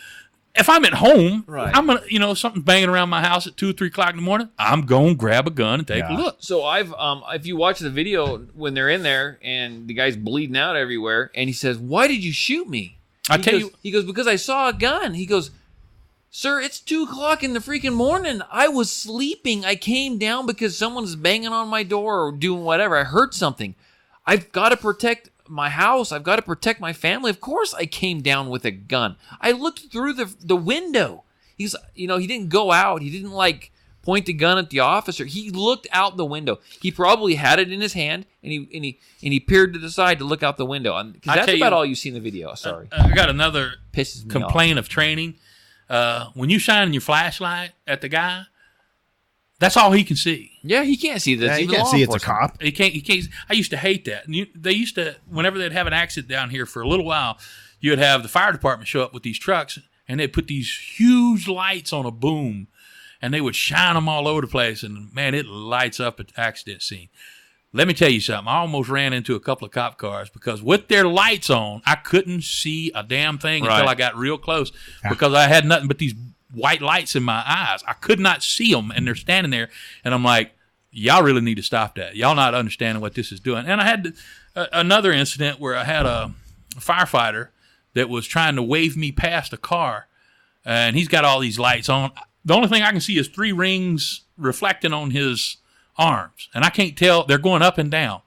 Speaker 6: if I'm at home,
Speaker 2: Right.
Speaker 6: I'm going to, something's banging around my house at 2 or 3 o'clock in the morning, I'm going to grab a gun and take a look.
Speaker 2: So I've if you watch the video when they're in there and the guy's bleeding out everywhere, and he says, "Why did you shoot me?" He goes, "Because I saw a gun." He goes, "Sir, it's 2 o'clock in the freaking morning. I was sleeping. I came down because someone's banging on my door or doing whatever. I heard something. I've got to protect my house. I've got to protect my family. Of course I came down with a gun. I looked through the window." He's, he didn't go out. He didn't point the gun at the officer. He looked out the window. He probably had it in his hand, and he peered to the side to look out the window. Because that's about all you see in the video. Sorry,
Speaker 6: I got another
Speaker 2: pisses me
Speaker 6: complaint of training. When you shine your flashlight at the guy, that's all he can see.
Speaker 2: Yeah, he can't see this.
Speaker 5: you can't see it's a cop.
Speaker 6: He can't. I used to hate that. And they used to, whenever they'd have an accident down here for a little while, you would have the fire department show up with these trucks, and they'd put these huge lights on a boom, and they would shine them all over the place, and man, it lights up an accident scene. Let me tell you something. I almost ran into a couple of cop cars because with their lights on, I couldn't see a damn thing until I got real close because I had nothing but these white lights in my eyes. I could not see them, and they're standing there, and I'm like, y'all really need to stop that. Y'all not understanding what this is doing. And I had another incident where I had a firefighter that was trying to wave me past a car, and he's got all these lights on. The only thing I can see is 3 rings reflecting on his arms, and I can't tell. They're going up and down.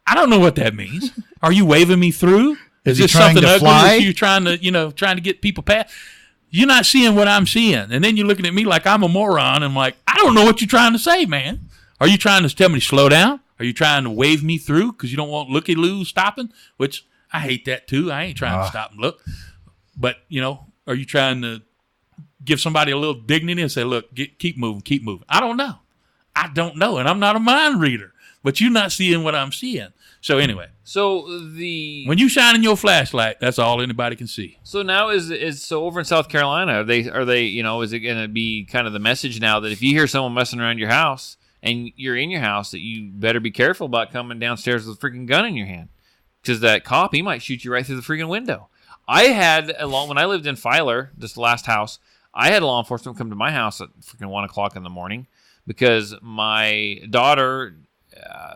Speaker 6: I don't know what that means. Are you waving me through?
Speaker 5: Is
Speaker 6: this
Speaker 5: he trying
Speaker 6: something
Speaker 5: to
Speaker 6: ugly?
Speaker 5: fly?
Speaker 6: Is you trying to get people past? You're not seeing what I'm seeing, and then you're looking at me like I'm a moron. And I'm like, I don't know what you're trying to say, man. Are you trying to tell me to slow down? Are you trying to wave me through because you don't want looky-loo stopping? Which I hate that too. I ain't trying to stop and look. But, are you trying to give somebody a little dignity and say, look, keep moving, keep moving? I don't know. And I'm not a mind reader. But you're not seeing what I'm seeing. So anyway.
Speaker 2: So
Speaker 6: when you shine in your flashlight, that's all anybody can see.
Speaker 2: So now is over in South Carolina, are they is it going to be kind of the message now that if you hear someone messing around your house and you're in your house, that you better be careful about coming downstairs with a freaking gun in your hand, because that cop, he might shoot you right through the freaking window. I had when I lived in Filer, this last house, I had law enforcement come to my house at freaking 1 o'clock in the morning because my daughter,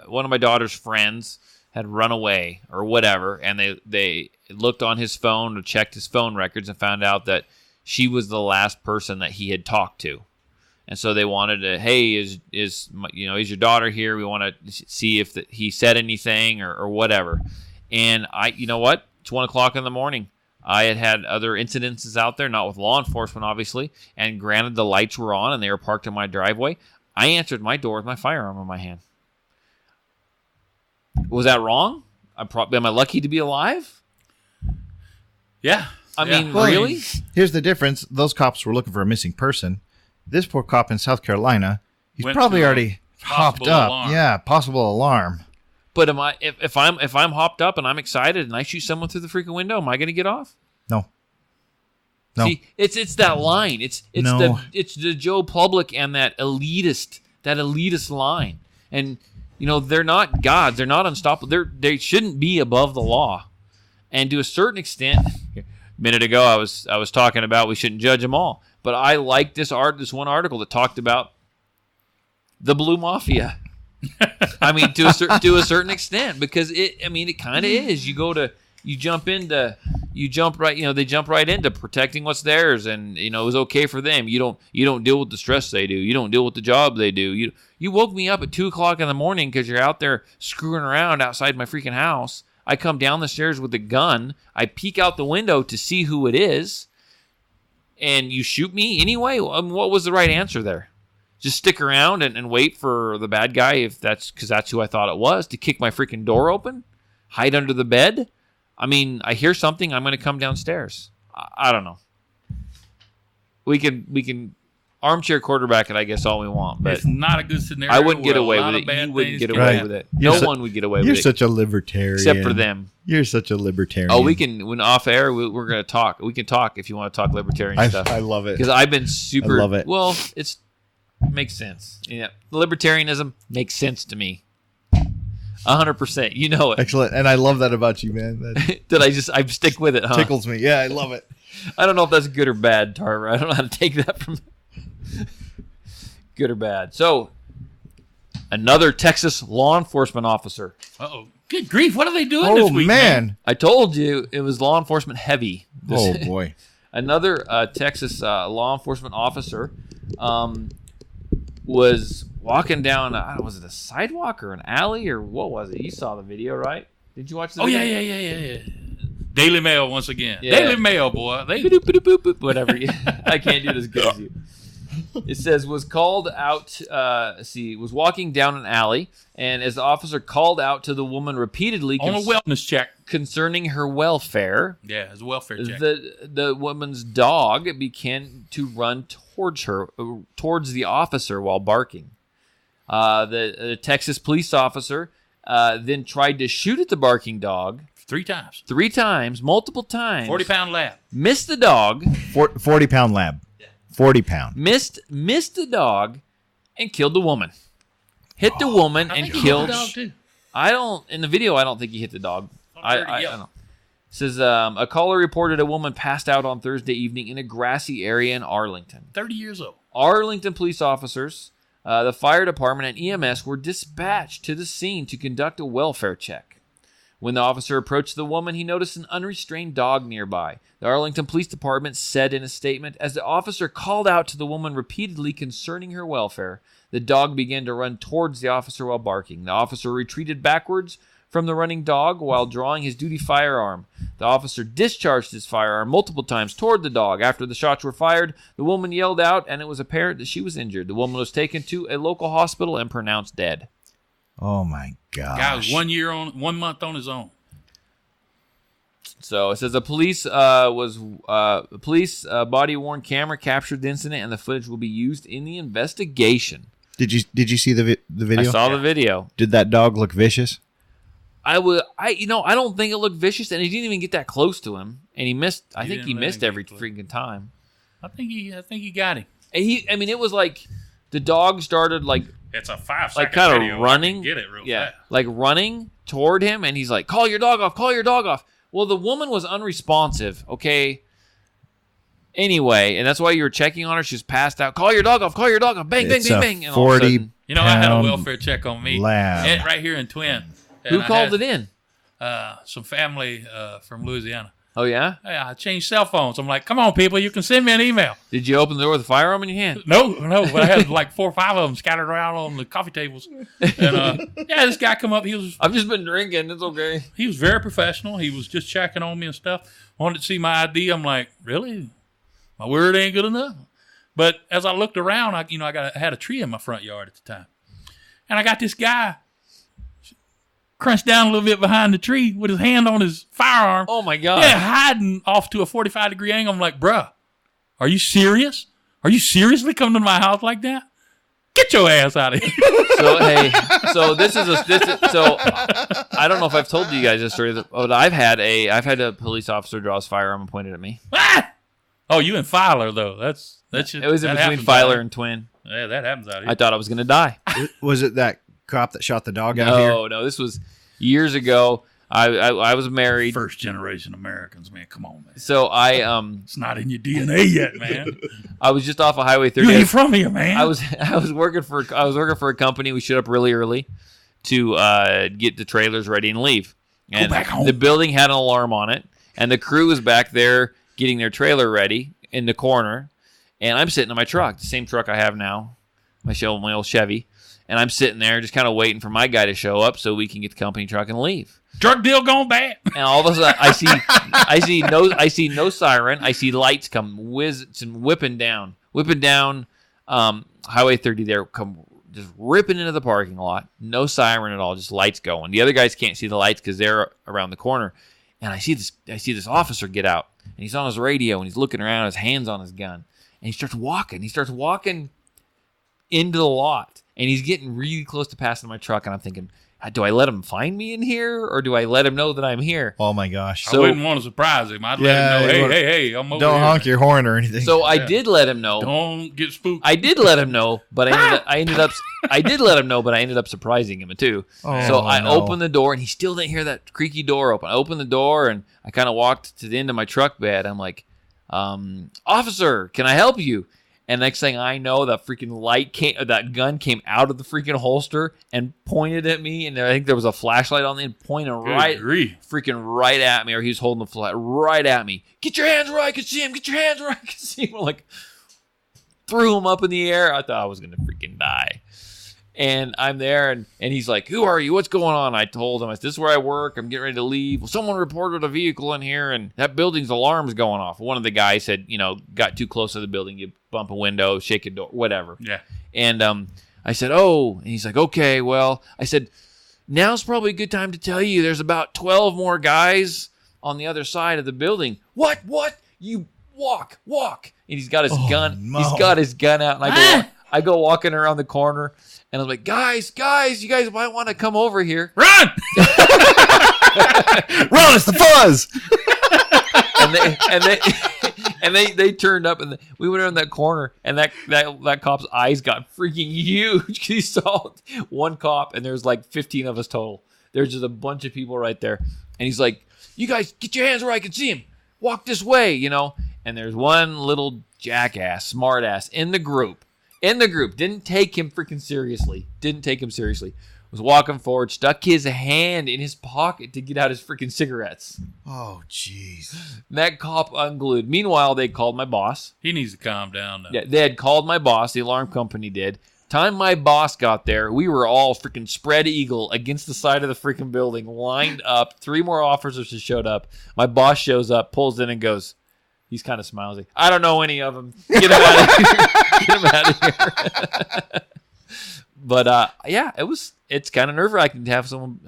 Speaker 2: one of my daughter's friends, had run away or whatever, and they looked on his phone or checked his phone records and found out that she was the last person that he had talked to. And so they wanted to, hey, is your daughter here? We want to see if he said anything or whatever. And you know what? It's 1 o'clock in the morning. I had other incidences out there, not with law enforcement, obviously. And granted, the lights were on and they were parked in my driveway. I answered my door with my firearm in my hand. Was that wrong? Am I lucky to be alive?
Speaker 6: Yeah.
Speaker 2: I mean,
Speaker 5: Well,
Speaker 2: really?
Speaker 5: Here's the difference. Those cops were looking for a missing person. This poor cop in South Carolina, he's
Speaker 6: Went
Speaker 5: probably
Speaker 6: to a
Speaker 5: already hopped
Speaker 6: possible
Speaker 5: up.
Speaker 6: alarm.
Speaker 5: Yeah, possible alarm.
Speaker 2: But am I? If I'm hopped up and I'm excited and I shoot someone through the freaking window, am I going to get off?
Speaker 5: No. No.
Speaker 2: See, it's that line. It's
Speaker 5: No.
Speaker 2: the Joe Public and that elitist line. And they're not gods. They're not unstoppable. They shouldn't be above the law. And to a certain extent, a minute ago I was talking about we shouldn't judge them all. But I like this one article that talked about the Blue Mafia. I mean, to a certain extent, because it kind of is. They jump right into protecting what's theirs, and it was okay for them. You don't deal with the stress they do. You don't deal with the job they do. You woke me up at 2 o'clock in the morning because you're out there screwing around outside my freaking house. I come down the stairs with a gun. I peek out the window to see who it is, and you shoot me anyway. What was the right answer there? Just stick around and wait for the bad guy, because that's who I thought it was, to kick my freaking door open, hide under the bed. I mean, I hear something, I'm going to come downstairs. I don't know. We can armchair quarterback it, I guess, all we want, but
Speaker 6: it's not a good scenario.
Speaker 2: I wouldn't get
Speaker 6: where a
Speaker 2: away
Speaker 6: lot
Speaker 2: with
Speaker 6: of
Speaker 2: it.
Speaker 6: bad
Speaker 2: You wouldn't
Speaker 6: things
Speaker 2: get
Speaker 6: can
Speaker 2: away
Speaker 6: happen.
Speaker 2: with it.
Speaker 5: You're
Speaker 2: No one would get away with
Speaker 5: You're
Speaker 2: it.
Speaker 5: such a libertarian.
Speaker 2: Except for them.
Speaker 5: You're such a libertarian.
Speaker 2: Oh, when off air, we're going to talk. We can talk if you want to talk libertarian stuff.
Speaker 5: I love it.
Speaker 2: Because I've been super.
Speaker 5: I love it.
Speaker 2: Well, it makes sense. Yeah, libertarianism makes sense to me. 100%. You know it.
Speaker 5: Excellent. And I love that about you, man. That
Speaker 2: I stick with it, huh?
Speaker 5: tickles me. Yeah, I love it.
Speaker 2: I don't know if that's good or bad, Tarver. I don't know how to take that from good or bad. So, another Texas law enforcement officer.
Speaker 6: Uh-oh. Good grief. What are they doing this week,
Speaker 5: man.
Speaker 2: I told you it was law enforcement heavy.
Speaker 5: Oh, boy.
Speaker 2: Another Texas law enforcement officer was walking down, was it a sidewalk or an alley or what was it? You saw the video, right? Did you watch the video?
Speaker 6: Yeah. Daily Mail once again.
Speaker 2: Yeah.
Speaker 6: Daily Mail, boy.
Speaker 2: Whatever. I can't do it as good as you. It says, was called out, was walking down an alley, and as the officer called out to the woman repeatedly
Speaker 6: On a wellness check.
Speaker 2: concerning her welfare,
Speaker 6: Yeah, it's a welfare check.
Speaker 2: the woman's dog began to run towards the officer while barking. The Texas police officer then tried to shoot at the barking dog
Speaker 6: 3 times.
Speaker 2: 3 times, multiple times.
Speaker 6: 40-pound lab.
Speaker 2: Missed the dog.
Speaker 5: 40-pound lab. 40-pound.
Speaker 2: Missed the dog and killed the woman. Hit the woman and killed.
Speaker 6: The dog too.
Speaker 2: In the video, I don't think he hit the dog. I don't know. It says a caller reported a woman passed out on Thursday evening in a grassy area in Arlington.
Speaker 6: 30 years old.
Speaker 2: Arlington police officers, the fire department, and EMS were dispatched to the scene to conduct a welfare check. When the officer approached the woman, he noticed an unrestrained dog nearby. The Arlington Police Department said in a statement, as the officer called out to the woman repeatedly concerning her welfare, the dog began to run towards the officer while barking. The officer retreated backwards from the running dog while drawing his duty firearm. The officer discharged his firearm multiple times toward the dog. After the shots were fired, the woman yelled out, and it was apparent that she was injured. The woman was taken to a local hospital and pronounced dead.
Speaker 5: Oh, my gosh.
Speaker 6: Guy was 1 month on his own.
Speaker 2: So it says a police body-worn camera captured the incident, and the footage will be used in the investigation.
Speaker 5: Did you see the video?
Speaker 2: I saw the video.
Speaker 5: Did that dog look vicious?
Speaker 2: I don't think it looked vicious, and he didn't even get that close to him, and he missed. I think he missed every freaking time.
Speaker 6: I think he got him.
Speaker 2: And it was like the dog started like
Speaker 6: It's a 5-second
Speaker 2: like kind
Speaker 6: video.
Speaker 2: of running.
Speaker 6: I can get it real
Speaker 2: yeah,
Speaker 6: fast.
Speaker 2: like running toward him, and he's like, "Call your dog off! Call your dog off!" Well, the woman was unresponsive. Okay, Anyway, and that's why you were checking on her. She was passed out. Call your dog off. Call your dog off. Bang, bang,
Speaker 5: It's
Speaker 2: bang,
Speaker 5: a
Speaker 2: bang. And all of a
Speaker 5: 40
Speaker 2: sudden,
Speaker 6: You know, I had a
Speaker 5: pound
Speaker 6: welfare check on me.
Speaker 5: lab.
Speaker 6: Right here in Twin.
Speaker 2: who called it in?
Speaker 6: Some family from Louisiana.
Speaker 2: Oh, yeah?
Speaker 6: Yeah, I changed cell phones. I'm like, come on, people, you can send me an email.
Speaker 2: Did you open the door with a firearm in your hand?
Speaker 6: No, but I had like 4 or 5 of them scattered around on the coffee tables. And this guy come up.
Speaker 2: I've just been drinking. It's okay.
Speaker 6: He was very professional. He was just checking on me and stuff. Wanted to see my ID. I'm like, really? My word ain't good enough. But as I looked around, I had a tree in my front yard at the time, and I got this guy crunched down a little bit behind the tree with his hand on his firearm.
Speaker 2: Oh, my God.
Speaker 6: Yeah, hiding off to a 45-degree angle. I'm like, bruh, are you serious? Are you seriously coming to my house like that? Get your ass out of here.
Speaker 2: So, hey, so I don't know if I've told you guys this story, but I've had a police officer draw his firearm and point it at me.
Speaker 6: Ah! Oh, you and Filer, though. It
Speaker 2: was in between Filer and Twin.
Speaker 6: Yeah, that happens out here.
Speaker 2: I thought I was going to die.
Speaker 5: Was it that cop that shot the dog out here?
Speaker 2: No, this was years ago. I was married.
Speaker 6: First generation Americans, man. Come on, man.
Speaker 2: So
Speaker 6: It's not in your DNA yet, man.
Speaker 2: I was just off of Highway 30.
Speaker 6: You ain't from here, man.
Speaker 2: I was working for a company. We showed up really early to get the trailers ready and leave. And
Speaker 6: back home.
Speaker 2: The building had an alarm on it, and the crew was back there getting their trailer ready in the corner. And I'm sitting in my truck, the same truck I have now, my old Chevy. And I'm sitting there just kind of waiting for my guy to show up so we can get the company truck and leave.
Speaker 6: Drug deal gone bad.
Speaker 2: And all of a sudden, I see no siren. I see lights come whipping down Highway 30 there, come just ripping into the parking lot. No siren at all, just lights going. The other guys can't see the lights because they're around the corner. And I see this officer get out, and he's on his radio, and he's looking around, his hands on his gun, and he starts walking into the lot, and he's getting really close to passing my truck, and I'm thinking, do I let him find me in here, or do I let him know that I'm here?
Speaker 5: Oh, my gosh.
Speaker 6: I wouldn't want to surprise him. I'd let him know, hey, I'm over
Speaker 5: Don't
Speaker 6: here.
Speaker 5: honk your horn or anything.
Speaker 2: So I did let him know.
Speaker 6: Don't get spooked.
Speaker 2: I did let him know, but I ended up surprising him too.
Speaker 5: Oh,
Speaker 2: so I
Speaker 5: no.
Speaker 2: opened the door, and he still didn't hear that creaky door open. I opened the door, and I kind of walked to the end of my truck bed. I'm like, officer, can I help you? And next thing I know, that freaking that gun came out of the freaking holster and pointed at me. And I think there was a flashlight on the end, pointing right at me, or he was holding the flat right at me. Get your hands where I can see him. Get your hands where I can see him. Like, threw him up in the air. I thought I was going to freaking die. And I'm there, and he's like, who are you? What's going on? I told him, this is where I work. I'm getting ready to leave. Well, someone reported a vehicle in here, and that building's alarm's going off. One of the guys said, got too close to the building. You bump a window, shake a door, whatever.
Speaker 6: Yeah.
Speaker 2: And I said, oh. And he's like, okay, well. I said, now's probably a good time to tell you there's about 12 more guys on the other side of the building. What? You walk. And he's got his gun.
Speaker 5: No.
Speaker 2: He's got his gun out, and I go walking around the corner. And I was like, guys, you guys might want to come over here.
Speaker 6: Run!
Speaker 5: Run, it's the fuzz!
Speaker 2: and they turned up, and we went around that corner, and that cop's eyes got freaking huge. He saw one cop, and there's like 15 of us total. There's just a bunch of people right there. And he's like, you guys, get your hands where I can see him. Walk this way, And there's one little jackass, smartass in the group. Didn't take him freaking seriously. Was walking forward, stuck his hand in his pocket to get out his freaking cigarettes.
Speaker 5: Oh, jeez.
Speaker 2: That cop unglued. Meanwhile, they called my boss.
Speaker 6: He needs to calm down now.
Speaker 2: Yeah, they had called my boss. The alarm company did. Time my boss got there, we were all freaking spread eagle against the side of the freaking building, lined up. 3 more officers just showed up. My boss shows up, pulls in, and goes, he's kind of smiles. Like, I don't know any of them. Get him out of here. Get him out of here. But, it's kind of nerve-wracking to have someone,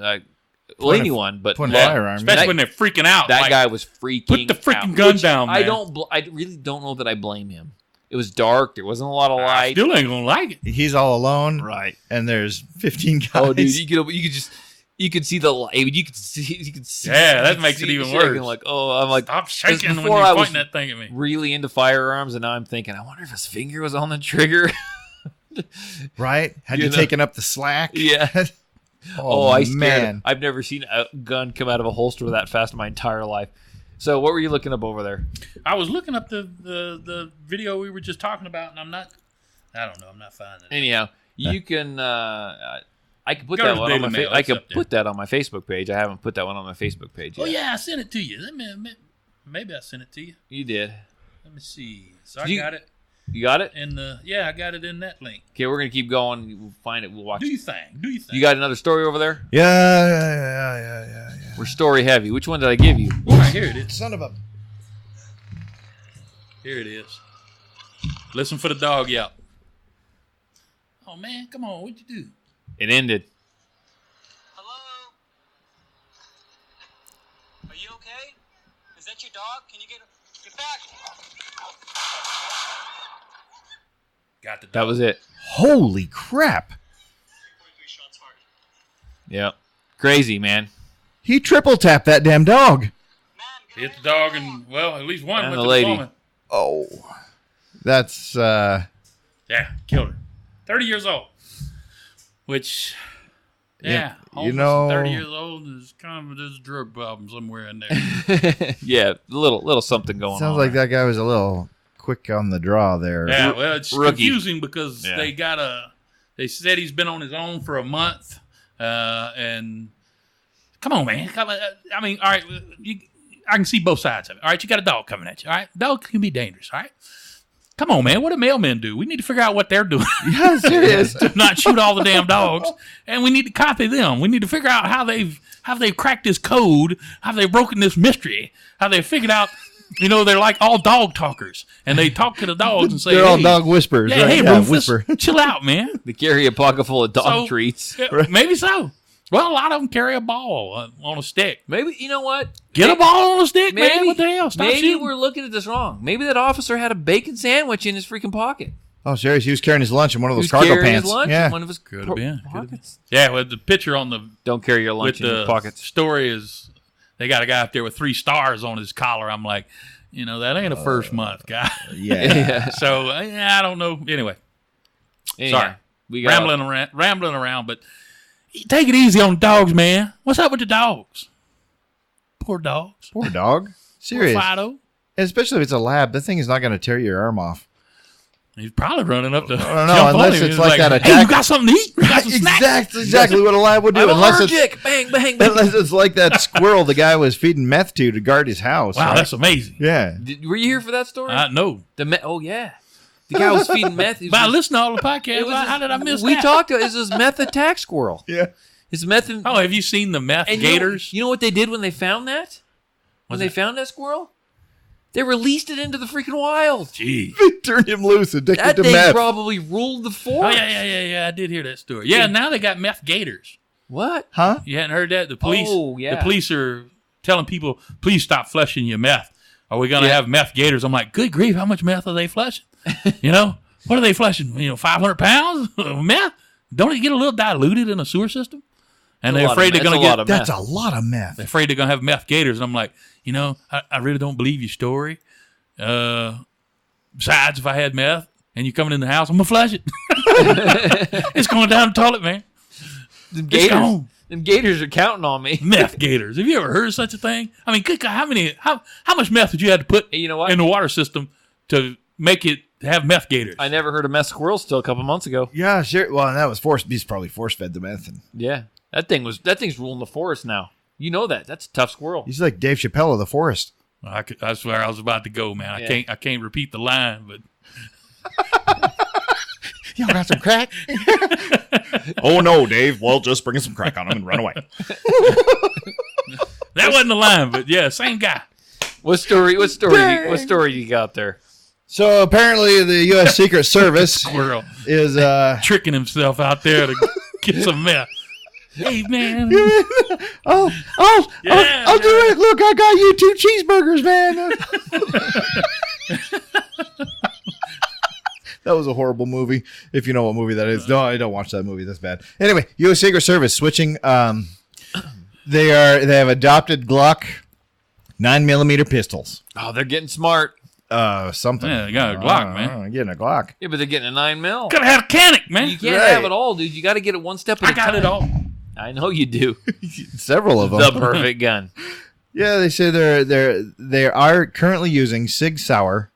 Speaker 2: anyone, but
Speaker 5: firearm.
Speaker 6: Especially when they're freaking out.
Speaker 2: That guy was freaking out.
Speaker 6: Put the freaking gun down, man.
Speaker 2: I really don't know that I blame him. It was dark. There wasn't a lot of light.
Speaker 6: I still ain't going to like it.
Speaker 5: He's all alone.
Speaker 2: Right.
Speaker 5: And there's 15 guys.
Speaker 2: Oh, dude, you could see the light. You could see.
Speaker 6: Yeah, that makes it even worse.
Speaker 2: Like, I'm like,
Speaker 6: stop shaking when
Speaker 2: before
Speaker 6: you're
Speaker 2: I was
Speaker 6: pointing that thing at me.
Speaker 2: really into firearms, and now I'm thinking, I wonder if his finger was on the trigger.
Speaker 5: Right? Had you taken up the slack?
Speaker 2: Yeah.
Speaker 5: Oh,
Speaker 2: I
Speaker 5: man.
Speaker 2: I've never seen a gun come out of a holster that fast in my entire life. So what were you looking up over there?
Speaker 6: I was looking up the video we were just talking about, and I'm not finding it.
Speaker 2: Anyhow, you can. I can put
Speaker 6: Go
Speaker 2: that
Speaker 6: to
Speaker 2: one on my.
Speaker 6: Daily Mail,
Speaker 2: I
Speaker 6: it's
Speaker 2: can
Speaker 6: up there.
Speaker 2: put that on my Facebook page. I haven't put that one on my Facebook page yet.
Speaker 6: Oh yeah, I sent it to you. Maybe I sent it to you.
Speaker 2: You did.
Speaker 6: Let me see. So
Speaker 2: Did
Speaker 6: I got it
Speaker 2: You got it?
Speaker 6: in I got it in that link.
Speaker 2: Okay, we're gonna keep going. We'll find it. We'll watch.
Speaker 6: Do
Speaker 2: it.
Speaker 6: you think?
Speaker 2: You got another story over there?
Speaker 5: Yeah.
Speaker 2: We're story heavy. Which one did I give you?
Speaker 6: All right, here it is.
Speaker 5: Son of a.
Speaker 6: Here it is. Listen for the dog yelp. Oh man, come on! What'd you do?
Speaker 2: It ended.
Speaker 7: Hello? Are you okay? Is that your dog? Can you get back?
Speaker 6: Got the dog.
Speaker 2: That was it.
Speaker 5: Holy crap!
Speaker 7: 43 shots fired.
Speaker 2: Yep. Crazy, man.
Speaker 5: He triple tapped that damn dog.
Speaker 7: Man, get
Speaker 6: Hit
Speaker 7: away
Speaker 6: the dog
Speaker 7: from
Speaker 6: and at least one
Speaker 2: And
Speaker 6: went
Speaker 2: the
Speaker 6: to
Speaker 2: lady.
Speaker 6: the woman.
Speaker 5: Oh, that's
Speaker 6: Yeah, killed her. 30 years old. Which,
Speaker 5: Yeah,
Speaker 6: almost
Speaker 5: you know-
Speaker 6: 30 years old is kind of there's a drug problem somewhere in there.
Speaker 2: Yeah, little something going on.
Speaker 5: sounds like that guy was a little quick on the draw there.
Speaker 6: Yeah, well, it's
Speaker 2: Rookie.
Speaker 6: confusing because
Speaker 2: Yeah.
Speaker 6: they said he's been on his own for a month, and come on, man. I mean, all right, I can see both sides of it. All right, you got a dog coming at you. All right, dog can be dangerous. All right, come on, man. What do mailmen do? We need to figure out what they're doing.
Speaker 5: Yeah, serious.
Speaker 6: to not shoot all the damn dogs, and we need to copy them. We need to figure out how they've cracked this code, how they've broken this mystery, how they figured out. You know, they're like all dog talkers, and they talk to the dogs and say,
Speaker 5: They're all
Speaker 6: hey,
Speaker 5: dog whisperers.
Speaker 6: yeah,
Speaker 5: right?
Speaker 6: hey,
Speaker 5: Yeah,
Speaker 6: Rufus,
Speaker 5: whisper.
Speaker 6: chill out, man.
Speaker 2: They carry a pocket full of dog
Speaker 6: So-
Speaker 2: treats.
Speaker 6: Yeah, maybe so. Well, a lot of them carry a ball on a stick.
Speaker 2: Maybe you know what?
Speaker 6: Get a ball on a stick,
Speaker 2: Maybe,
Speaker 6: man. What the hell? Stop
Speaker 2: maybe
Speaker 6: shooting.
Speaker 2: we're looking at this wrong. Maybe that officer had a bacon sandwich in his freaking pocket.
Speaker 5: Oh, serious? He was carrying his lunch in one of
Speaker 2: He
Speaker 5: those
Speaker 2: was
Speaker 5: cargo
Speaker 2: carrying
Speaker 5: pants.
Speaker 2: his lunch
Speaker 5: Yeah.
Speaker 2: in one of his
Speaker 6: Could have been.
Speaker 2: pockets.
Speaker 6: Yeah, well, the picture on the
Speaker 2: Don't carry your lunch
Speaker 6: with
Speaker 2: in your
Speaker 6: the
Speaker 2: pockets.
Speaker 6: story is they got a guy up there with 3 stars on his collar. I'm like, that ain't a first month guy.
Speaker 5: Yeah.
Speaker 6: So I don't know. Anyway,
Speaker 2: Anyhow,
Speaker 6: sorry,
Speaker 2: we got
Speaker 6: rambling around, but take it easy on dogs, man. What's up with the dogs? Poor dogs.
Speaker 5: Poor dog.
Speaker 6: Poor
Speaker 5: Serious.
Speaker 6: Fido.
Speaker 5: Especially if it's a lab. That thing is not going to tear your arm off.
Speaker 6: He's probably running up to.
Speaker 5: I don't know, unless it's like that
Speaker 6: Hey,
Speaker 5: attack.
Speaker 6: you got something to eat? You got some snacks?
Speaker 5: Exactly what a lab would do.
Speaker 2: I'm
Speaker 5: unless
Speaker 2: allergic. Bang, bang, bang.
Speaker 5: Unless it's like that squirrel the guy was feeding meth to guard his house.
Speaker 6: Wow,
Speaker 5: right?
Speaker 6: that's amazing.
Speaker 5: Yeah.
Speaker 2: Were you here for that story?
Speaker 6: No.
Speaker 2: Oh yeah, the guy was feeding meth. He was
Speaker 6: But I
Speaker 2: just-
Speaker 6: listened to all the podcasts.
Speaker 2: it was
Speaker 6: How did I miss
Speaker 2: we
Speaker 6: that?
Speaker 2: talked to. It was his meth attack squirrel.
Speaker 5: Yeah.
Speaker 2: His meth. And,
Speaker 6: Oh, have you seen the meth
Speaker 2: and
Speaker 6: gators?
Speaker 2: You know what they did when they found that? When they found that squirrel, they released it into the freaking wild.
Speaker 6: Gee.
Speaker 5: Turned him loose, addicted
Speaker 2: That
Speaker 5: to
Speaker 2: thing
Speaker 5: meth.
Speaker 2: probably ruled the
Speaker 6: Oh,
Speaker 2: forest.
Speaker 6: yeah. I did hear that story. Yeah, now they got meth gators.
Speaker 2: What?
Speaker 5: Huh?
Speaker 6: You hadn't heard that? The police.
Speaker 2: Oh, yeah.
Speaker 6: The police are telling people, please stop flushing your meth. Are we going to
Speaker 2: Yeah.
Speaker 6: have meth gators? I'm like, good grief, how much meth are they flushing? What are they flushing? 500 pounds of meth? Don't it get a little diluted in the sewer system? And
Speaker 2: That's a
Speaker 6: they're
Speaker 2: lot
Speaker 6: afraid
Speaker 2: of
Speaker 6: they're
Speaker 2: meth.
Speaker 6: going to
Speaker 2: That's a lot
Speaker 6: get.
Speaker 2: of
Speaker 5: That's a lot of meth.
Speaker 6: They're afraid they're going to have meth gators. And I'm like, I really don't believe your story. Besides, if I had meth and you're coming in the house, I'm going to flush it. It's going down the toilet, man.
Speaker 2: Them
Speaker 6: It's gone.
Speaker 2: gators are counting on me.
Speaker 6: Meth gators. Have you ever heard of such a thing? I mean, good God, how much meth would you have to put
Speaker 2: You know what?
Speaker 6: in the water system to make it have meth gators?
Speaker 2: I never heard of meth squirrels till a couple months ago.
Speaker 5: Yeah, sure. Well, and that was forced. He's probably force fed the meth. And
Speaker 2: Yeah, that thing's ruling the forest now. You know that. That's a tough squirrel.
Speaker 5: he's like Dave Chappelle of the forest.
Speaker 6: That's where I was about to go, man.
Speaker 2: Yeah.
Speaker 6: I can't repeat the line, but
Speaker 5: Y'all got some crack? Oh, no, Dave. Well, just bring some crack on him and run away.
Speaker 6: that wasn't the line. But yeah, same guy.
Speaker 2: What story you got there?
Speaker 5: So apparently the U.S. Secret Service
Speaker 6: Squirrel
Speaker 5: is
Speaker 6: tricking himself out there to get some meth. Hey, man.
Speaker 5: I'll do it. Look, I got you 2 cheeseburgers, man. That was a horrible movie. If you know what movie that is. No, I don't watch that movie. That's bad. Anyway, U.S. Secret Service switching. They have adopted Glock 9mm pistols.
Speaker 2: Oh, they're getting smart.
Speaker 5: Something.
Speaker 6: Yeah, they got a Glock, man.
Speaker 5: Getting a Glock.
Speaker 2: Yeah, but they're getting a 9mm.
Speaker 6: Could have had a Canik, man.
Speaker 2: You can't
Speaker 5: Right.
Speaker 2: have it all, dude. You got to get it one step at
Speaker 6: I
Speaker 2: a
Speaker 6: got
Speaker 2: time.
Speaker 6: it all.
Speaker 2: I know you do.
Speaker 5: Several of them.
Speaker 2: The perfect gun.
Speaker 5: Yeah, they say they are currently using Sig Sauer.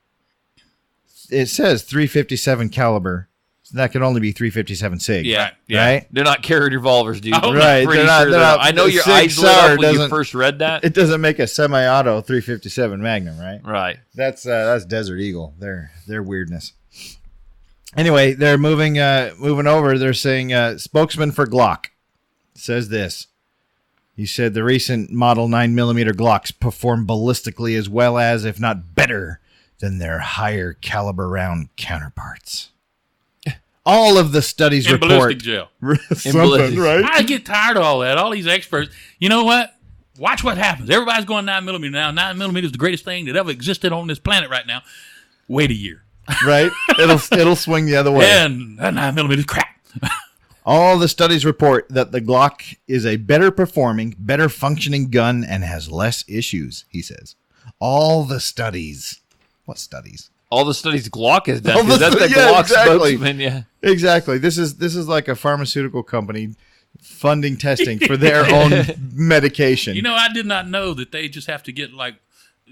Speaker 5: It says 357 caliber. So that can only be 357 Sig.
Speaker 2: Yeah,
Speaker 5: right.
Speaker 2: They're not carrier revolvers, dude.
Speaker 6: Oh,
Speaker 5: right.
Speaker 2: Pretty
Speaker 5: They're not,
Speaker 2: sure
Speaker 5: they're not,
Speaker 2: I know your
Speaker 5: Sig
Speaker 2: eyes lit
Speaker 5: Sauer
Speaker 2: up when you
Speaker 5: doesn't-
Speaker 2: first read that.
Speaker 5: It doesn't make a semi-auto 357 Magnum, right?
Speaker 2: Right.
Speaker 5: That's Desert Eagle. Their weirdness. Anyway, they're moving over. They're saying spokesman for Glock says this. He said the recent Model 9mm Glocks perform ballistically as well as, if not better, than their higher caliber round counterparts. All of the studies
Speaker 6: In
Speaker 5: report
Speaker 6: ballistic gel.
Speaker 5: something,
Speaker 2: ballistic.
Speaker 5: right?
Speaker 6: I get tired of all that. All these experts. You know what? Watch what happens. Everybody's going 9mm now. 9mm is the greatest thing that ever existed on this planet right now. Wait a year.
Speaker 5: Right? It'll swing the other way.
Speaker 6: And that 9mm is crap.
Speaker 5: All the studies report that the Glock is a better performing, better functioning gun and has less issues, he says. All the studies. What studies?
Speaker 2: All the studies Glock has done.
Speaker 5: All
Speaker 2: 'Cause
Speaker 5: the-
Speaker 2: that's the
Speaker 5: yeah,
Speaker 2: Glock
Speaker 5: exactly.
Speaker 2: spokesman. Yeah.
Speaker 5: Exactly. This is like a pharmaceutical company funding testing for their own medication.
Speaker 6: You know, I did not know that they just have to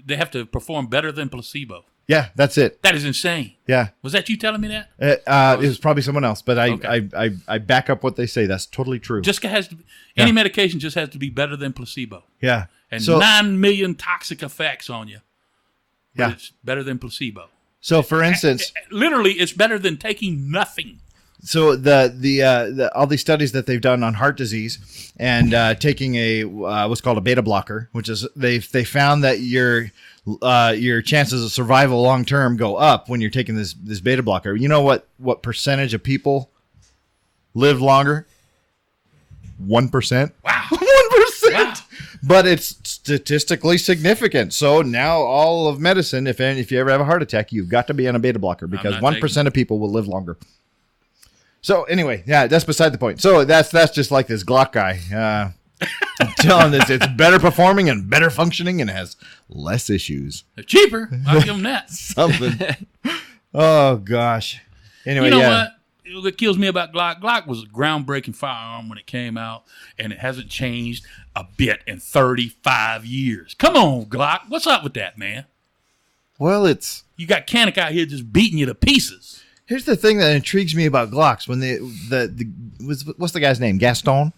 Speaker 6: they have to perform better than placebo.
Speaker 5: Yeah, that's it.
Speaker 6: That is insane.
Speaker 5: Yeah.
Speaker 6: Was that you telling me that?
Speaker 5: It was probably someone else, but
Speaker 6: Okay.
Speaker 5: I back up what they say. That's totally true.
Speaker 6: Just has to be, any medication just has to be better than placebo.
Speaker 5: Yeah.
Speaker 6: And
Speaker 5: So
Speaker 6: 9 million toxic effects on you. But
Speaker 5: Yeah.
Speaker 6: it's better than placebo.
Speaker 5: So for instance,
Speaker 6: Literally, it's better than taking nothing.
Speaker 5: so the all these studies that they've done on heart disease and taking a what's called a beta blocker, which is they found that your chances of survival long term go up when you're taking this beta blocker. You know what percentage of people live longer? 1%.
Speaker 6: Wow.
Speaker 5: 1%.
Speaker 6: Wow.
Speaker 5: But it's statistically significant. So now all of medicine, if you ever have a heart attack, you've got to be on a beta blocker because
Speaker 6: not
Speaker 5: 1% of people will live longer. So anyway, yeah, that's beside the point. So that's just like this Glock guy. I'm telling this, it's better performing and better functioning and has less issues.
Speaker 6: They're cheaper. I'll give them that.
Speaker 5: Something. Oh gosh. Anyway,
Speaker 6: You know
Speaker 5: yeah.
Speaker 6: what? What kills me about Glock? Glock was a groundbreaking firearm when it came out, and it hasn't changed a bit in 35 years. Come on, Glock. What's up with that, man?
Speaker 5: Well,
Speaker 6: You got Canik out here just beating you to pieces.
Speaker 5: here's the thing that intrigues me about Glocks. When what's the guy's name? Gaston?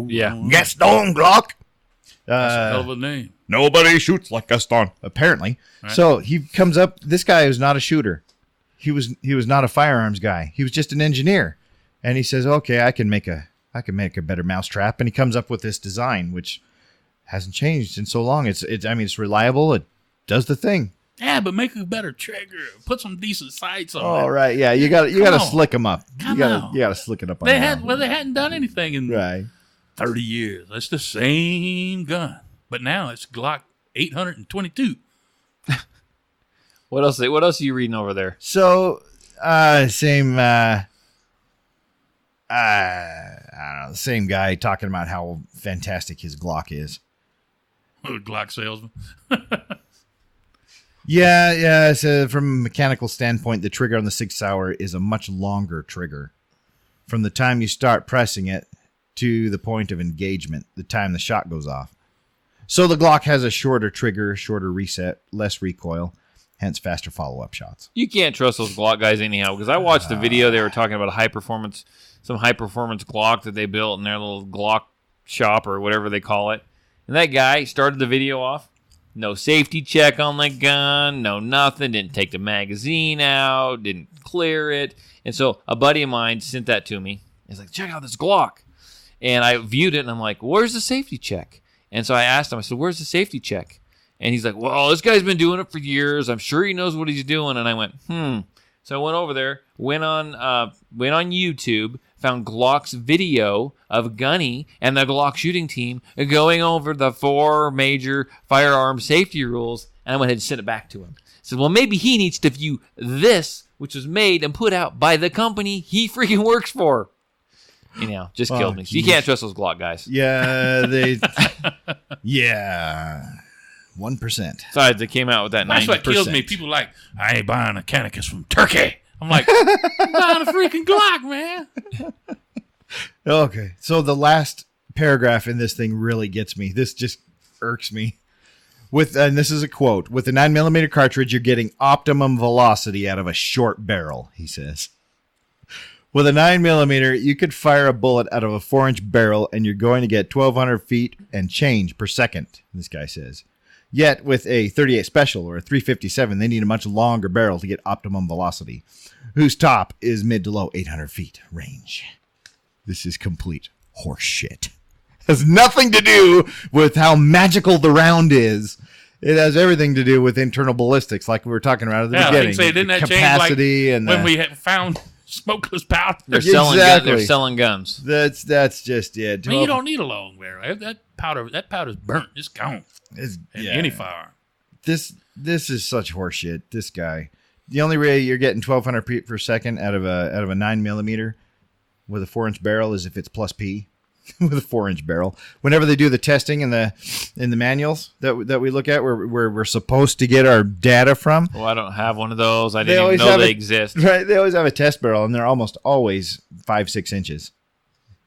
Speaker 2: Yeah.
Speaker 5: Gaston Glock.
Speaker 6: That's a hell of a name.
Speaker 5: Nobody shoots like Gaston, apparently.
Speaker 6: Right.
Speaker 5: So he comes up. This guy is not a shooter. He was not a firearms guy. He was just an engineer. And he says, "Okay, I can make a better mousetrap." And he comes up with this design, which hasn't changed in so long. It's reliable. It does the thing.
Speaker 6: Yeah, but make a better trigger. Put some decent sights on
Speaker 5: All
Speaker 6: it.
Speaker 5: right, yeah, you got to
Speaker 6: on.
Speaker 5: slick them up.
Speaker 6: Come
Speaker 5: you
Speaker 6: on.
Speaker 5: got to slick it up. On
Speaker 6: They
Speaker 5: your arm.
Speaker 6: hadn't done anything in
Speaker 5: Right.
Speaker 6: 30 years. It's the same gun, but now it's Glock 822.
Speaker 2: What else are you reading over there?
Speaker 5: So, same. I don't know. Same guy talking about how fantastic his Glock is.
Speaker 6: Glock salesman.
Speaker 5: Yeah. So from a mechanical standpoint, the trigger on the Sig Sauer is a much longer trigger. From the time you start pressing it to the point of engagement, the time the shot goes off. So the Glock has a shorter trigger, shorter reset, less recoil, hence faster follow-up shots.
Speaker 2: You can't trust those Glock guys anyhow, because I watched a video. They were talking about some high performance Glock that they built in their little Glock shop or whatever they call it. And that guy started the video off. No safety check on the gun, no nothing, didn't take the magazine out, didn't clear it. And so a buddy of mine sent that to me. He's like, check out this Glock. And I viewed it and I'm like, where's the safety check? And so I asked him, I said, where's the safety check? And he's like, well, this guy's been doing it for years. I'm sure he knows what he's doing. And I went, So I went over there, went on YouTube, found Glock's video of Gunny and the Glock shooting team going over the 4 major firearm safety rules. And I went ahead and sent it back to him. I said, well, maybe he needs to view this, which was made and put out by the company he freaking works for. You know, just killed me. So you can't trust those Glock guys.
Speaker 5: Yeah, yeah, 1%.
Speaker 2: Besides, they came out with that 90%.
Speaker 6: That's what kills me. People like, I ain't buying a Canik, it's from Turkey. I'm like, I'm buying a freaking Glock, man.
Speaker 5: Okay, so the last paragraph in this thing really gets me. This just irks me. And this is a quote, with the 9mm cartridge, you're getting optimum velocity out of a short barrel, he says. With a 9mm, you could fire a bullet out of a 4-inch barrel, and you're going to get 1,200 feet and change per second, this guy says. Yet, with a 38 Special or a 357, they need a much longer barrel to get optimum velocity, whose top is mid to low 800 feet range. This is complete horseshit. Has nothing to do with how magical the round is. It has everything to do with internal ballistics, like we were talking about at the beginning.
Speaker 6: Didn't that
Speaker 5: capacity
Speaker 6: change, like,
Speaker 5: and
Speaker 6: when we had found smokeless powder?
Speaker 2: They're selling guns.
Speaker 5: That's just it.
Speaker 6: I mean, you don't need a long barrel. That powder's burnt. It's gone. Any firearm.
Speaker 5: This is such horseshit. This guy. The only way you're getting 1,200 feet per second out of a 9mm with a 4-inch barrel is if it's plus P. With a 4-inch barrel. Whenever they do the testing in the manuals that we look at, where we're supposed to get our data from.
Speaker 2: Well, I don't have one of those. I didn't even know they exist.
Speaker 5: Right? They always have a test barrel, and they're almost always 5-6 inches.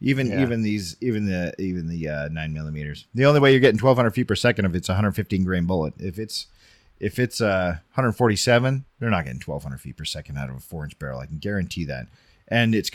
Speaker 5: Even the 9mm. The only way you're getting 1,200 feet per second if it's a 115 grain bullet. If it's 147, they're not getting 1,200 feet per second out of a 4-inch barrel. I can guarantee that. And it's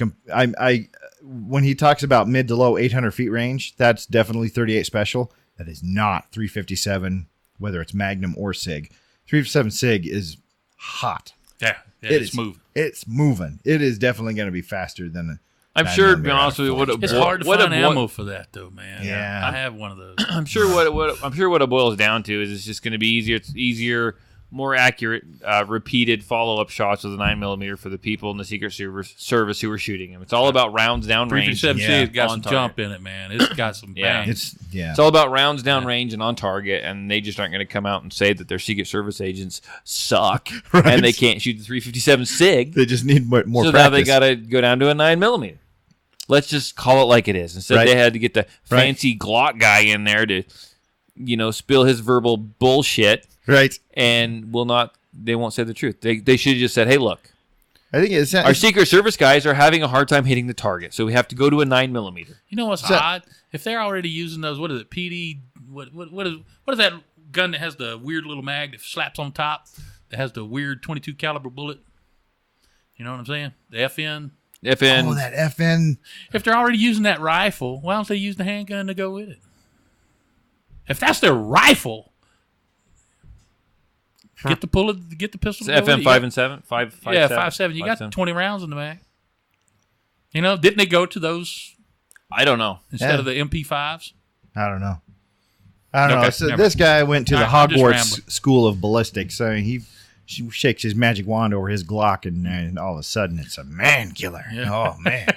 Speaker 5: when he talks about mid to low 800 feet range, that's definitely 38 Special. That is not 357, whether it's Magnum or SIG. 357 SIG is hot.
Speaker 6: Yeah, it's moving.
Speaker 5: It's moving. It is definitely going to be faster than.
Speaker 2: I'm sure, to be honest with you,
Speaker 6: it's hard to find ammo for that, though, man.
Speaker 5: Yeah,
Speaker 6: I have one of those.
Speaker 2: I'm sure what it boils down to is it's just going to be easier. It's easier, more accurate, repeated follow-up shots with a 9mm for the people in the Secret Service who are shooting them. It's all about rounds down range.
Speaker 6: 357C has got some jump in it, man. It's got some bang.
Speaker 2: It's all about rounds down range and on target, and they just aren't going to come out and say that their Secret Service agents suck
Speaker 5: right.
Speaker 2: and they can't shoot the 357 SIG.
Speaker 5: They just need more
Speaker 2: so
Speaker 5: practice.
Speaker 2: Now they got to go down to a 9mm. Let's just call it like it is. Instead, they had to get the fancy Glock guy in there to, spill his verbal bullshit.
Speaker 5: Right.
Speaker 2: And they won't say the truth. They should have just said, hey, look,
Speaker 5: I think
Speaker 2: our Secret Service guys are having a hard time hitting the target, so we have to go to a 9mm.
Speaker 6: You know what's odd? If they're already using those, what is it, PD? What is that gun that has the weird little mag that slaps on top, that has the weird 22 caliber bullet? You know what I'm saying? The FN.
Speaker 5: Oh, that FN.
Speaker 6: If they're already using that rifle, why don't they use the handgun to go with it? If that's their rifle, get the pistol.
Speaker 2: It's FN 5 and 7,
Speaker 6: 5.7. You got 20 rounds in the mag. Didn't they go to those?
Speaker 2: I don't know.
Speaker 6: Instead of the MP5s.
Speaker 5: I don't know. So this guy went to the Hogwarts School of Ballistics. So he shakes his magic wand over his Glock, and all of a sudden it's a man killer. Yeah. Oh, man.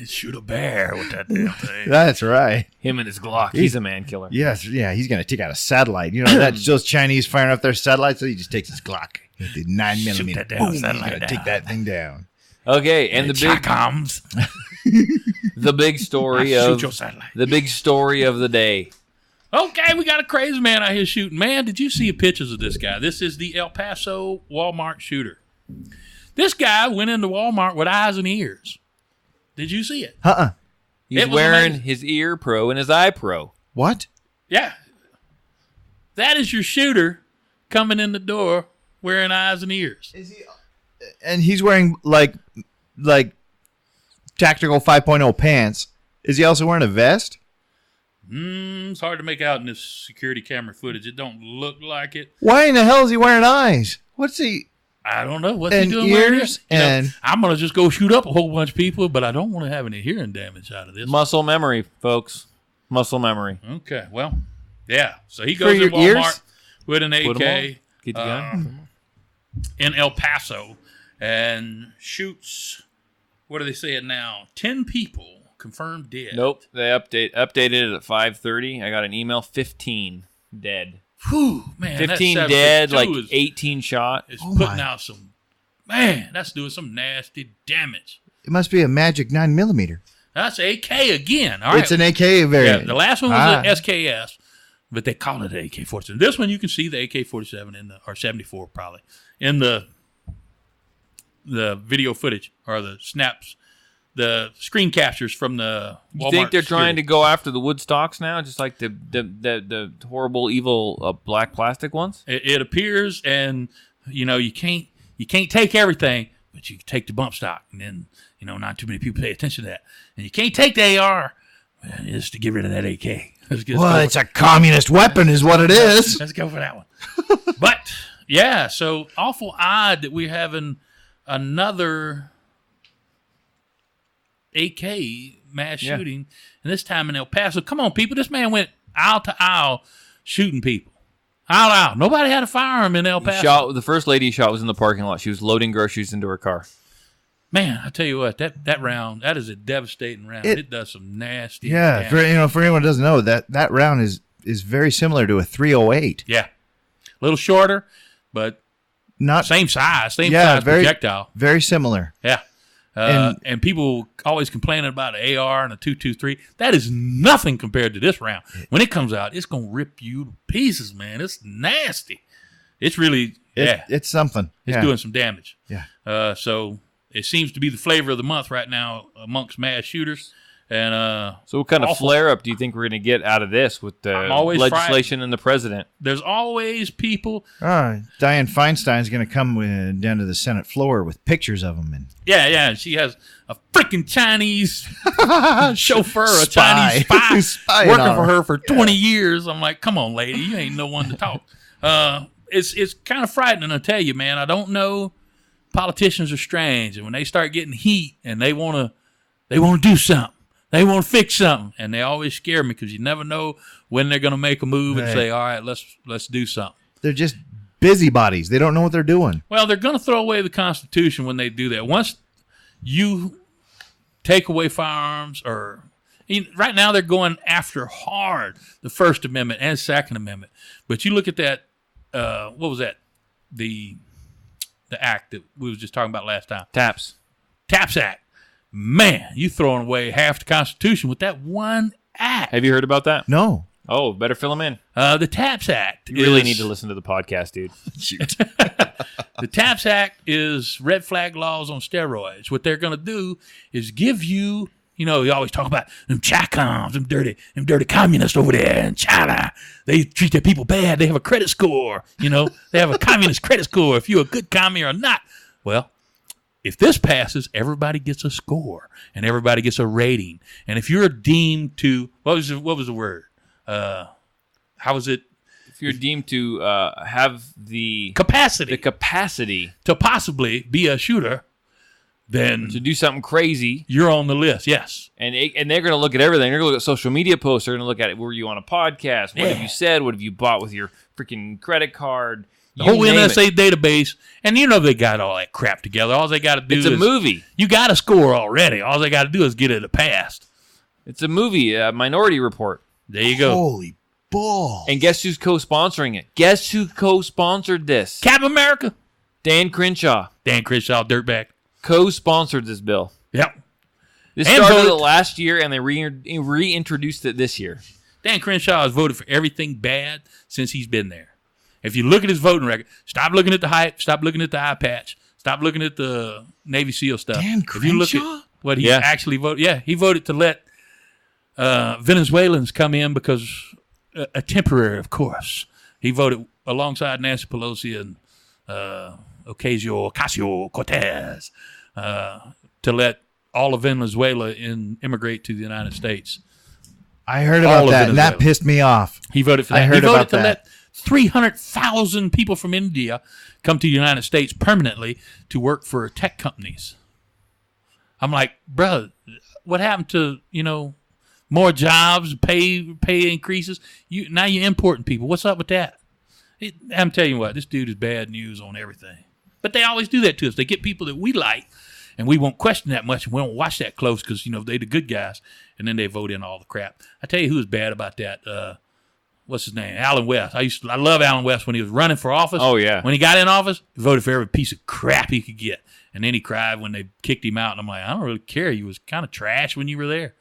Speaker 6: Shoot a bear with that damn thing.
Speaker 5: That's right.
Speaker 2: Him and his Glock. He's a man killer.
Speaker 5: Yes, yeah. He's going to take out a satellite. That's those Chinese firing up their satellites, so he just takes his Glock. The 9mm.
Speaker 6: Shoot that damn
Speaker 5: Boom,
Speaker 6: satellite
Speaker 5: he's going to take that thing down.
Speaker 2: Okay, and the big story of the day.
Speaker 6: Okay, we got a crazy man out here shooting. Man, did you see pictures of this guy? This is the El Paso Walmart shooter. This guy went into Walmart with eyes and ears. Did you see it?
Speaker 2: He's wearing his ear pro and his eye pro.
Speaker 5: What?
Speaker 6: Yeah. That is your shooter coming in the door wearing eyes and ears.
Speaker 5: And he's wearing like tactical 5.0 pants. Is he also wearing a vest?
Speaker 6: It's hard to make out in this security camera footage. It don't look like it.
Speaker 5: Why in the hell is he wearing eyes? What's he?
Speaker 6: I don't know. What's
Speaker 5: and
Speaker 6: he doing?
Speaker 5: Ears and
Speaker 6: I'm going to just go shoot up a whole bunch of people, but I don't want to have any hearing damage out of this.
Speaker 2: Muscle memory, folks. Muscle memory.
Speaker 6: Okay, well, yeah. So he goes to Walmart with an AK
Speaker 2: Get the gun.
Speaker 6: In El Paso and shoots, what do they say it now? 10 people confirmed dead.
Speaker 2: Nope. They updated it at 5:30. I got an email, 15 dead.
Speaker 6: Whew, man.
Speaker 2: 15 dead, like 18 shot.
Speaker 6: It's putting out some, man, that's doing some nasty damage.
Speaker 5: It must be a magic 9mm.
Speaker 6: That's AK again. All right.
Speaker 5: It's an AK variant.
Speaker 6: Yeah, the last one was an SKS, but they call it an AK-47. This one you can see the AK-47 or 74 probably, in the video footage or the snaps the screen captures from the Walmart.
Speaker 2: You think they're trying
Speaker 6: security.
Speaker 2: to go after the wood stocks now, just like the horrible, evil black plastic ones?
Speaker 6: It appears, and you can't take everything, but you can take the bump stock, and then not too many people pay attention to that. And you can't take the AR, just to get rid of that AK.
Speaker 5: Well, it's a communist weapon, is what it is.
Speaker 6: Let's go for that one. But yeah, so awful odd that we're having another AK mass shooting, and this time in El Paso. Come on, people! This man went aisle to aisle shooting people. Aisle to aisle. Nobody had a firearm in El Paso.
Speaker 2: The first lady he shot was in the parking lot. She was loading groceries into her car.
Speaker 6: Man, I tell you what, that round, that is a devastating round. It does some nasty.
Speaker 5: Yeah,
Speaker 6: damage.
Speaker 5: for anyone who doesn't know, that round is very similar to a .308.
Speaker 6: Yeah, a little shorter, but
Speaker 5: Not
Speaker 6: same size, size projectile.
Speaker 5: Very similar.
Speaker 6: Yeah. And people always complaining about an AR and a .223. That is nothing compared to this round. When it comes out, it's going to rip you to pieces, man. It's nasty. It's really,
Speaker 5: It's something.
Speaker 6: It's doing some damage.
Speaker 5: Yeah.
Speaker 6: So it seems to be the flavor of the month right now amongst mass shooters. And
Speaker 2: so what kind of flare-up do you think we're going to get out of this with the legislation and the president?
Speaker 6: There's always people.
Speaker 5: Dianne Feinstein's going to come down to the Senate floor with pictures of them. And
Speaker 6: Yeah. She has a freaking Chinese chauffeur, a
Speaker 5: Spy.
Speaker 6: Chinese spy working for her for 20
Speaker 5: Yeah.
Speaker 6: years. I'm like, come on, lady, you ain't no one to talk. It's kind of frightening, I tell you, man. I don't know. Politicians are strange, and when they start getting heat and they want to do something. They want to fix something, and they always scare me because you never know when they're going to make a move and say, all right, let's do something.
Speaker 5: They're just busybodies. They don't know what they're doing.
Speaker 6: Well, they're going to throw away the Constitution when they do that. Once you take away firearms right now they're going after hard the First Amendment and Second Amendment. But you look at that, what was that? The act that we was just talking about last time.
Speaker 2: TAPS
Speaker 6: Act. Man, you throwing away half the Constitution with that one act.
Speaker 2: Have you heard about that?
Speaker 5: No.
Speaker 2: Oh, better fill them in.
Speaker 6: The TAPS Act.
Speaker 2: You really need to listen to the podcast, dude.
Speaker 6: The TAPS Act is red flag laws on steroids. What they're going to do is give you, you always talk about them Chi-Coms, them dirty communists over there in China. They treat their people bad. They have a credit score. They have a communist credit score if you're a good commie or not. Well, if this passes, everybody gets a score and everybody gets a rating. And if you're deemed to, what was the word? How was it?
Speaker 2: If you're deemed to have the
Speaker 6: capacity
Speaker 2: to
Speaker 6: possibly be a shooter, then
Speaker 2: to do something crazy,
Speaker 6: you're on the list. Yes.
Speaker 2: And they're going to look at everything. They're going to look at social media posts. They're going to look at it. Were you on a podcast? What have you said? What have you bought with your freaking credit card?
Speaker 6: The whole NSA database, and they got all that crap together. All they got to do
Speaker 2: is... It's a movie.
Speaker 6: You got a score already. All they got to do is get it passed.
Speaker 2: It's a movie, Minority Report.
Speaker 6: There you go.
Speaker 5: Holy balls.
Speaker 2: And guess who's co-sponsoring it? Guess who co-sponsored this?
Speaker 6: Cap America.
Speaker 2: Dan Crenshaw.
Speaker 6: Dirtbag.
Speaker 2: Co-sponsored this bill.
Speaker 6: Yep.
Speaker 2: This started last year, and they reintroduced it this year.
Speaker 6: Dan Crenshaw has voted for everything bad since he's been there. If you look at his voting record, stop looking at the hype, stop looking at the eye patch, stop looking at the Navy SEAL stuff.
Speaker 5: Dan
Speaker 6: If you look
Speaker 5: Crenshaw?
Speaker 6: at what he actually voted, he voted to let Venezuelans come in because a temporary, of course. He voted alongside Nancy Pelosi and Ocasio-Cortez to let all of Venezuela immigrate to the United States.
Speaker 5: I heard about that, and that
Speaker 6: Venezuela.
Speaker 5: pissed me off.
Speaker 6: He voted for that.
Speaker 5: I heard
Speaker 6: he voted
Speaker 5: about
Speaker 6: to
Speaker 5: that.
Speaker 6: let 300,000 people from India come to the United States permanently to work for tech companies. I'm like, brother, what happened to, more jobs, pay increases? Now you're importing people. What's up with that? I'm telling you what, this dude is bad news on everything. But they always do that to us. They get people that we like, and we won't question that much, and we won't watch that close because, they the good guys, and then they vote in all the crap. I tell you who was bad about that. What's his name? Alan West. I love Alan West when he was running for office.
Speaker 2: Oh, yeah.
Speaker 6: When he got in office, he voted for every piece of crap he could get. And then he cried when they kicked him out. And I'm like, I don't really care. You was kind of trash when you were there.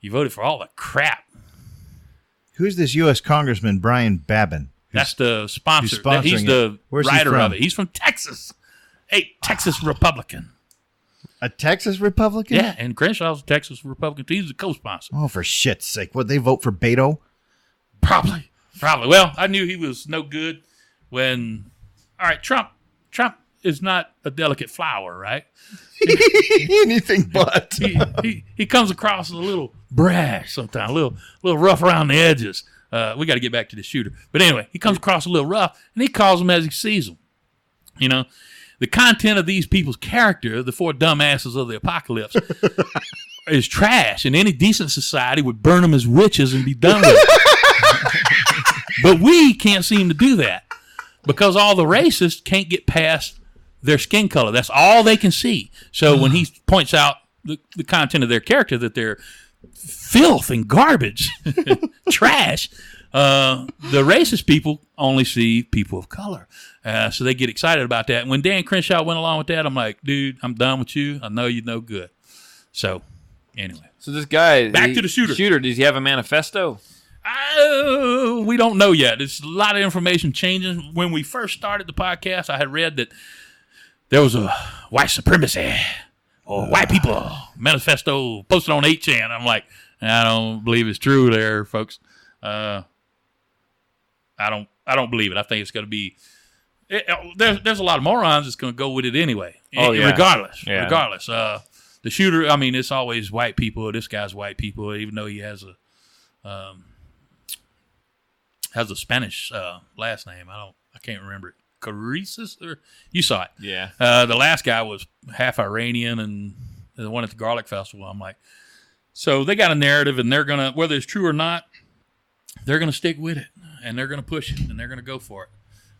Speaker 6: You voted for all the crap.
Speaker 5: Who's this U.S. Congressman, Brian Babin?
Speaker 6: That's the sponsor.
Speaker 5: Who's sponsoring
Speaker 6: He's the
Speaker 5: it? Where's he
Speaker 6: writer
Speaker 5: from?
Speaker 6: of it. He's from Texas. Hey, Texas Republican.
Speaker 5: A Texas Republican?
Speaker 6: Yeah, and Crenshaw's a Texas Republican. He's a co-sponsor.
Speaker 5: Oh, for shit's sake. Would they vote for Beto?
Speaker 6: Probably. Well, I knew he was no good when, all right, Trump is not a delicate flower, right?
Speaker 5: Anything but.
Speaker 6: He comes across a little brash sometimes, a little rough around the edges. We got to get back to the shooter. But anyway, he comes across a little rough, and he calls them as he sees them. You know, the content of these people's character, the four dumbasses of the apocalypse, is trash, and any decent society would burn them as witches and be done with it. But we can't seem to do that because all the racists can't get past their skin color. That's all they can see. So when he points out the content of their character, that they're filth and garbage, trash, the racist people only see people of color. So they get excited about that. And when Dan Crenshaw went along with that, I'm like, dude, I'm done with you. I know you're no good. So, anyway.
Speaker 2: So this guy...
Speaker 6: Back to the shooter.
Speaker 2: Does he have a manifesto?
Speaker 6: We don't know yet. There's a lot of information changing. When we first started the podcast, I had read that there was a white supremacy or white people manifesto posted on 8chan. I'm like, I don't believe it's true there, folks. I don't believe it. I think it's going to be... There's a lot of morons that's going to go with it anyway.
Speaker 2: Oh, yeah.
Speaker 6: Regardless.
Speaker 2: Yeah.
Speaker 6: Regardless. The shooter, I mean, it's always white people. This guy's white people, even though he has a Spanish last name. I can't remember it. Carices? Or you saw it.
Speaker 2: Yeah.
Speaker 6: The last guy was half Iranian, and the one at the Garlic Festival. I'm like, so they got a narrative, and they're going to, whether it's true or not, they're going to stick with it, and they're going to push it, and they're going to go for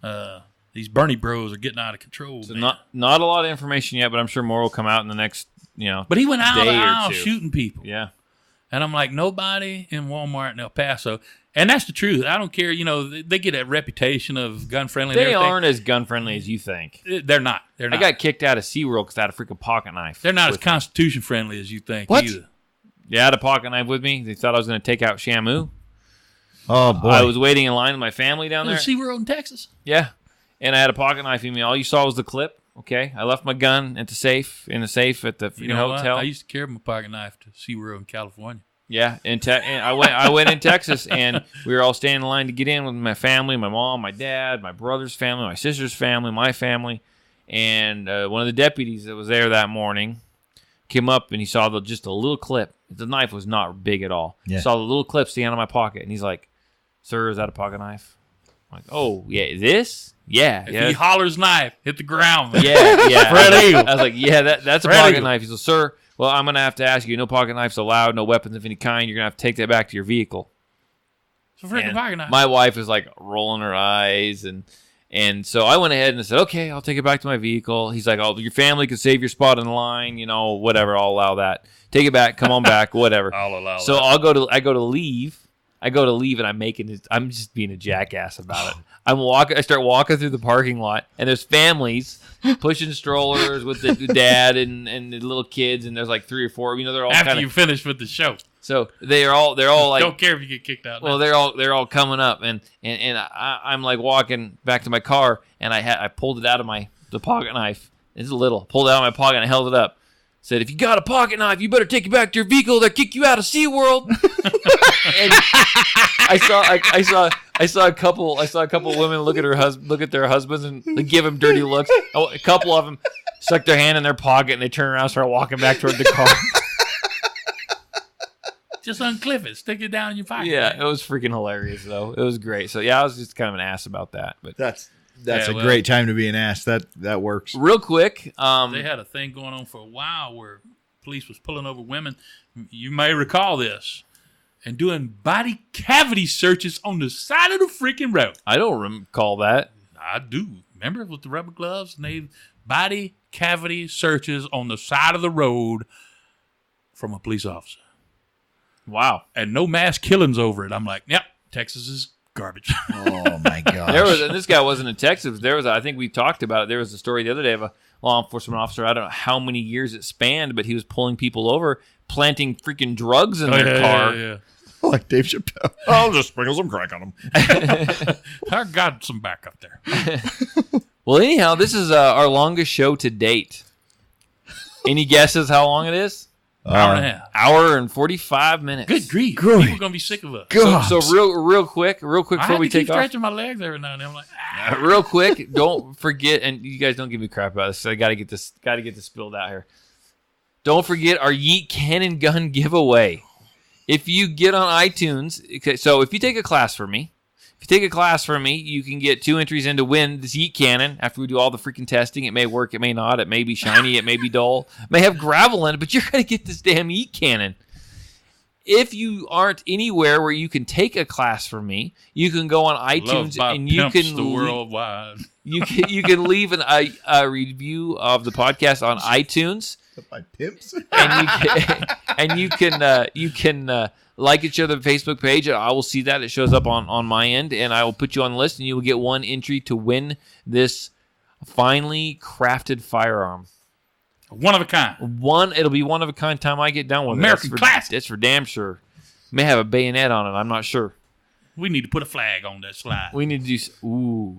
Speaker 6: it. These Bernie bros are getting out of control.
Speaker 2: So
Speaker 6: man.
Speaker 2: not a lot of information yet, but I'm sure more will come out in the next,
Speaker 6: But he went out
Speaker 2: day
Speaker 6: the
Speaker 2: or
Speaker 6: aisle
Speaker 2: two.
Speaker 6: shooting people.
Speaker 2: Yeah.
Speaker 6: And I'm like, nobody in Walmart in El Paso. And that's the truth. I don't care. They get a reputation of gun friendly.
Speaker 2: They aren't as gun friendly as you think.
Speaker 6: They're not.
Speaker 2: I got kicked out of SeaWorld because I had a freaking pocket knife.
Speaker 6: They're not as
Speaker 2: with me.
Speaker 6: Constitution friendly as you think
Speaker 2: What?
Speaker 6: either.
Speaker 2: Yeah, I had a pocket knife with me. They thought I was going to take out Shamu.
Speaker 5: Oh, boy.
Speaker 2: I was waiting in line with my family down there.
Speaker 6: SeaWorld in Texas.
Speaker 2: Yeah. And I had a pocket knife in me. All you saw was the clip. Okay. I left my gun in the safe at the hotel.
Speaker 6: I used to carry my pocket knife to SeaWorld in California.
Speaker 2: Yeah. And I went in Texas, and we were all standing in line to get in with my family, my mom, my dad, my brother's family, my sister's family, my family. And one of the deputies that was there that morning came up, and he saw just a little clip. The knife was not big at all.
Speaker 5: Yeah.
Speaker 2: He saw the little clip sticking out of my pocket, and he's like, "Sir, is that a pocket knife?" I'm like, "Oh, yeah, this? Yeah."
Speaker 6: If he hollers knife, hit the ground. Man.
Speaker 2: Yeah.
Speaker 6: Fred Eagle.
Speaker 2: I was like, "Yeah, that's a
Speaker 6: Fred
Speaker 2: pocket
Speaker 6: Eagle.
Speaker 2: knife." He said, "Sir, well, I'm going to have to ask you, no pocket knives allowed, no weapons of any kind. You're going to have to take that back to your vehicle."
Speaker 6: It's a freaking
Speaker 2: And
Speaker 6: pocket knife.
Speaker 2: my wife is like rolling her eyes, and so I went ahead and said, "Okay, I'll take it back to my vehicle." He's like, "Oh, your family could save your spot in line, whatever. I'll allow that. Take it back. Come on back. Whatever."
Speaker 6: I'll allow
Speaker 2: so
Speaker 6: that.
Speaker 2: I go to leave, and I'm just being a jackass about it. I start walking through the parking lot, and there's families pushing strollers with the dad and the little kids, and there's like 3 or 4. They're all
Speaker 6: After
Speaker 2: kind
Speaker 6: you
Speaker 2: of.
Speaker 6: finish with the show.
Speaker 2: So they're all like.
Speaker 6: Don't care if you get kicked out.
Speaker 2: Well, they're all coming up, and I'm like walking back to my car, and I pulled it out of the pocket knife. It's little. Pulled it out of my pocket and I held it up. Said, "If you got a pocket knife, you better take it back to your vehicle. They'll kick you out of SeaWorld." And I saw a couple women look at their husbands and they give them dirty looks. A couple of them stuck their hand in their pocket and they turn around and start walking back toward the car.
Speaker 6: Just unclip it. Stick it down in your pocket.
Speaker 2: Yeah, it was freaking hilarious though. It was great. So yeah, I was just kind of an ass about that. But
Speaker 5: That's
Speaker 6: Yeah,
Speaker 5: a
Speaker 6: well-
Speaker 5: great time to be an ass. That works.
Speaker 2: real quick,
Speaker 6: They had a thing going on for a while where police was pulling over women. You may recall this. And doing body cavity searches on the side of the freaking road.
Speaker 2: I don't recall that.
Speaker 6: I do. Remember with the rubber gloves? And they body cavity searches on the side of the road from a police officer.
Speaker 2: Wow.
Speaker 6: And no mass killings over it. I'm like, yep, Texas is garbage.
Speaker 5: Oh my gosh.
Speaker 2: And this guy wasn't in Texas. I think we talked about it. There was a story the other day of a law enforcement officer. I don't know how many years it spanned, but he was pulling people over, planting freaking drugs in their car.
Speaker 6: Yeah.
Speaker 5: Like Dave Chappelle. I'll just sprinkle some crack on them.
Speaker 6: I got some backup there.
Speaker 2: Well, anyhow, this is our longest show to date. Any guesses how long it is?
Speaker 6: Hour and a half.
Speaker 2: Hour and 45 minutes.
Speaker 6: Good grief. People are going to be sick of us.
Speaker 2: So real quick before we take off.
Speaker 6: I stretching my legs every now and then. I'm like,
Speaker 2: Real quick, don't forget, and you guys don't give me crap about this. So I got to get this spilled out here. Don't forget our Yeet Cannon gun giveaway. If you get on iTunes, okay, so if you take a class from me, you can get 2 entries in to win this Yeet Cannon after we do all the freaking testing. It may work, it may not. It may be shiny, it may be dull. It may have gravel in it, but you're going to get this damn Yeet Cannon. If you aren't anywhere where you can take a class from me, you can go on iTunes and you can
Speaker 6: the worldwide.
Speaker 2: You can leave a review of the podcast on iTunes.
Speaker 5: My pimps.
Speaker 2: And you can like each other's Facebook page, and I will see that. It shows up on my end, and I will put you on the list, and you will get 1 entry to win this finely crafted firearm.
Speaker 6: One of a kind.
Speaker 2: It'll be one of a kind time I get done with
Speaker 6: American
Speaker 2: it.
Speaker 6: classic.
Speaker 2: That's for damn sure. May have a bayonet on it. I'm not sure.
Speaker 6: We need to put a flag on that slide.
Speaker 2: We need to do. Ooh.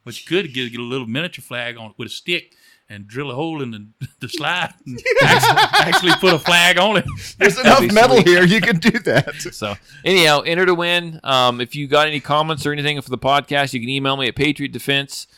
Speaker 6: But you could get a little miniature flag on it with a stick and drill a hole in the slide and actually put a flag on it.
Speaker 5: There's enough metal here. You can do that.
Speaker 2: So, anyhow, enter to win. If you got any comments or anything for the podcast, you can email me at Patriot Defense.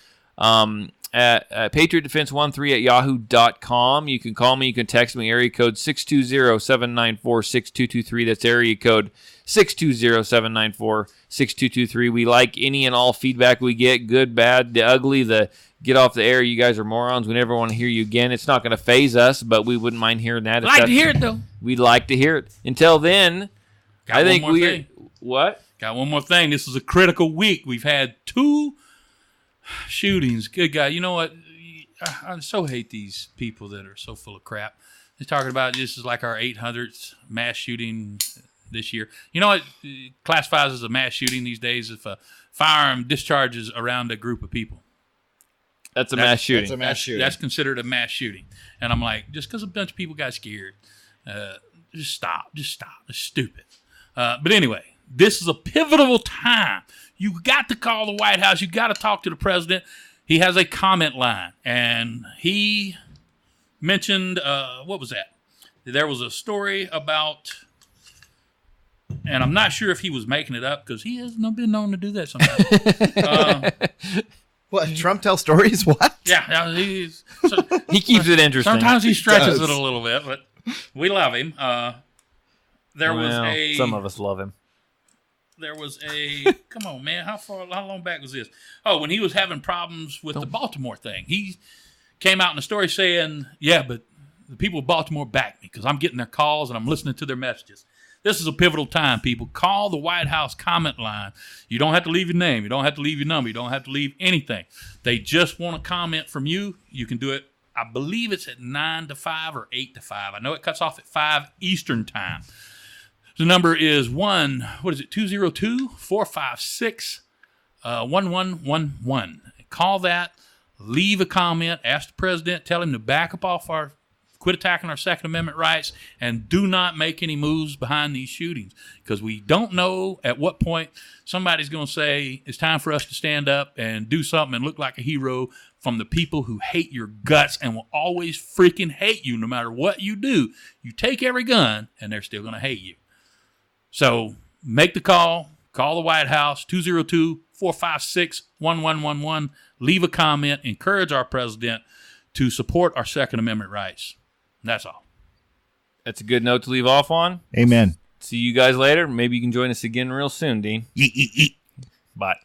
Speaker 2: At patriotdefense13@yahoo.com. You can call me. You can text me. Area code 620-794-6223. That's area code 620-794-6223. We like any and all feedback we get, good, bad, the ugly, the get off the air, you guys are morons. We never want to hear you again. It's not going to phase us, but we wouldn't mind hearing that.
Speaker 6: I'd like to hear it, though.
Speaker 2: We'd like to hear it. Until then,
Speaker 6: I think
Speaker 2: What?
Speaker 6: Got one more thing. This is a critical week. We've had 2 shootings. Good God. You know what? I so hate these people that are so full of crap. They're talking about this is like our 800th mass shooting this year. You know what classifies as a mass shooting these days? If a firearm discharges around a group of people.
Speaker 2: That's a mass shooting.
Speaker 5: That's a mass shooting.
Speaker 6: That's considered a mass shooting. And I'm like, just because a bunch of people got scared, just stop. It's stupid. But anyway, this is a pivotal time. You got to call the White House. You got to talk to the president. He has a comment line, and he mentioned, what was that? There was a story about, and I'm not sure if he was making it up because he has been known to do that sometimes.
Speaker 5: What, Trump tells stories? What?
Speaker 6: Yeah,
Speaker 2: he keeps it interesting.
Speaker 6: Sometimes he stretches it a little bit, but we love him.
Speaker 2: Some of us love him.
Speaker 6: There was a come on, man. How long back was this? Oh, when he was having problems with the Baltimore thing. He came out in a story saying, yeah, but the people of Baltimore back me because I'm getting their calls and I'm listening to their messages. This is a pivotal time, people. Call the White House comment line. You don't have to leave your name. You don't have to leave your number. You don't have to leave anything. They just want a comment from you. You can do it. I believe it's at 9 to 5 or 8 to 5. I know it cuts off at 5 Eastern time. The number is 202-456-1111. Call that, leave a comment, ask the president, tell him to back up off quit attacking our Second Amendment rights, and do not make any moves behind these shootings because we don't know at what point somebody's going to say it's time for us to stand up and do something and look like a hero from the people who hate your guts and will always freaking hate you no matter what you do. You take every gun, and they're still going to hate you. So make the call the White House, 202-456-1111. Leave a comment. Encourage our president to support our Second Amendment rights. That's all.
Speaker 2: That's a good note to leave off on.
Speaker 5: Amen.
Speaker 2: See you guys later. Maybe you can join us again real soon, Dean.
Speaker 6: Yeet, yeet, yeet.
Speaker 2: Bye.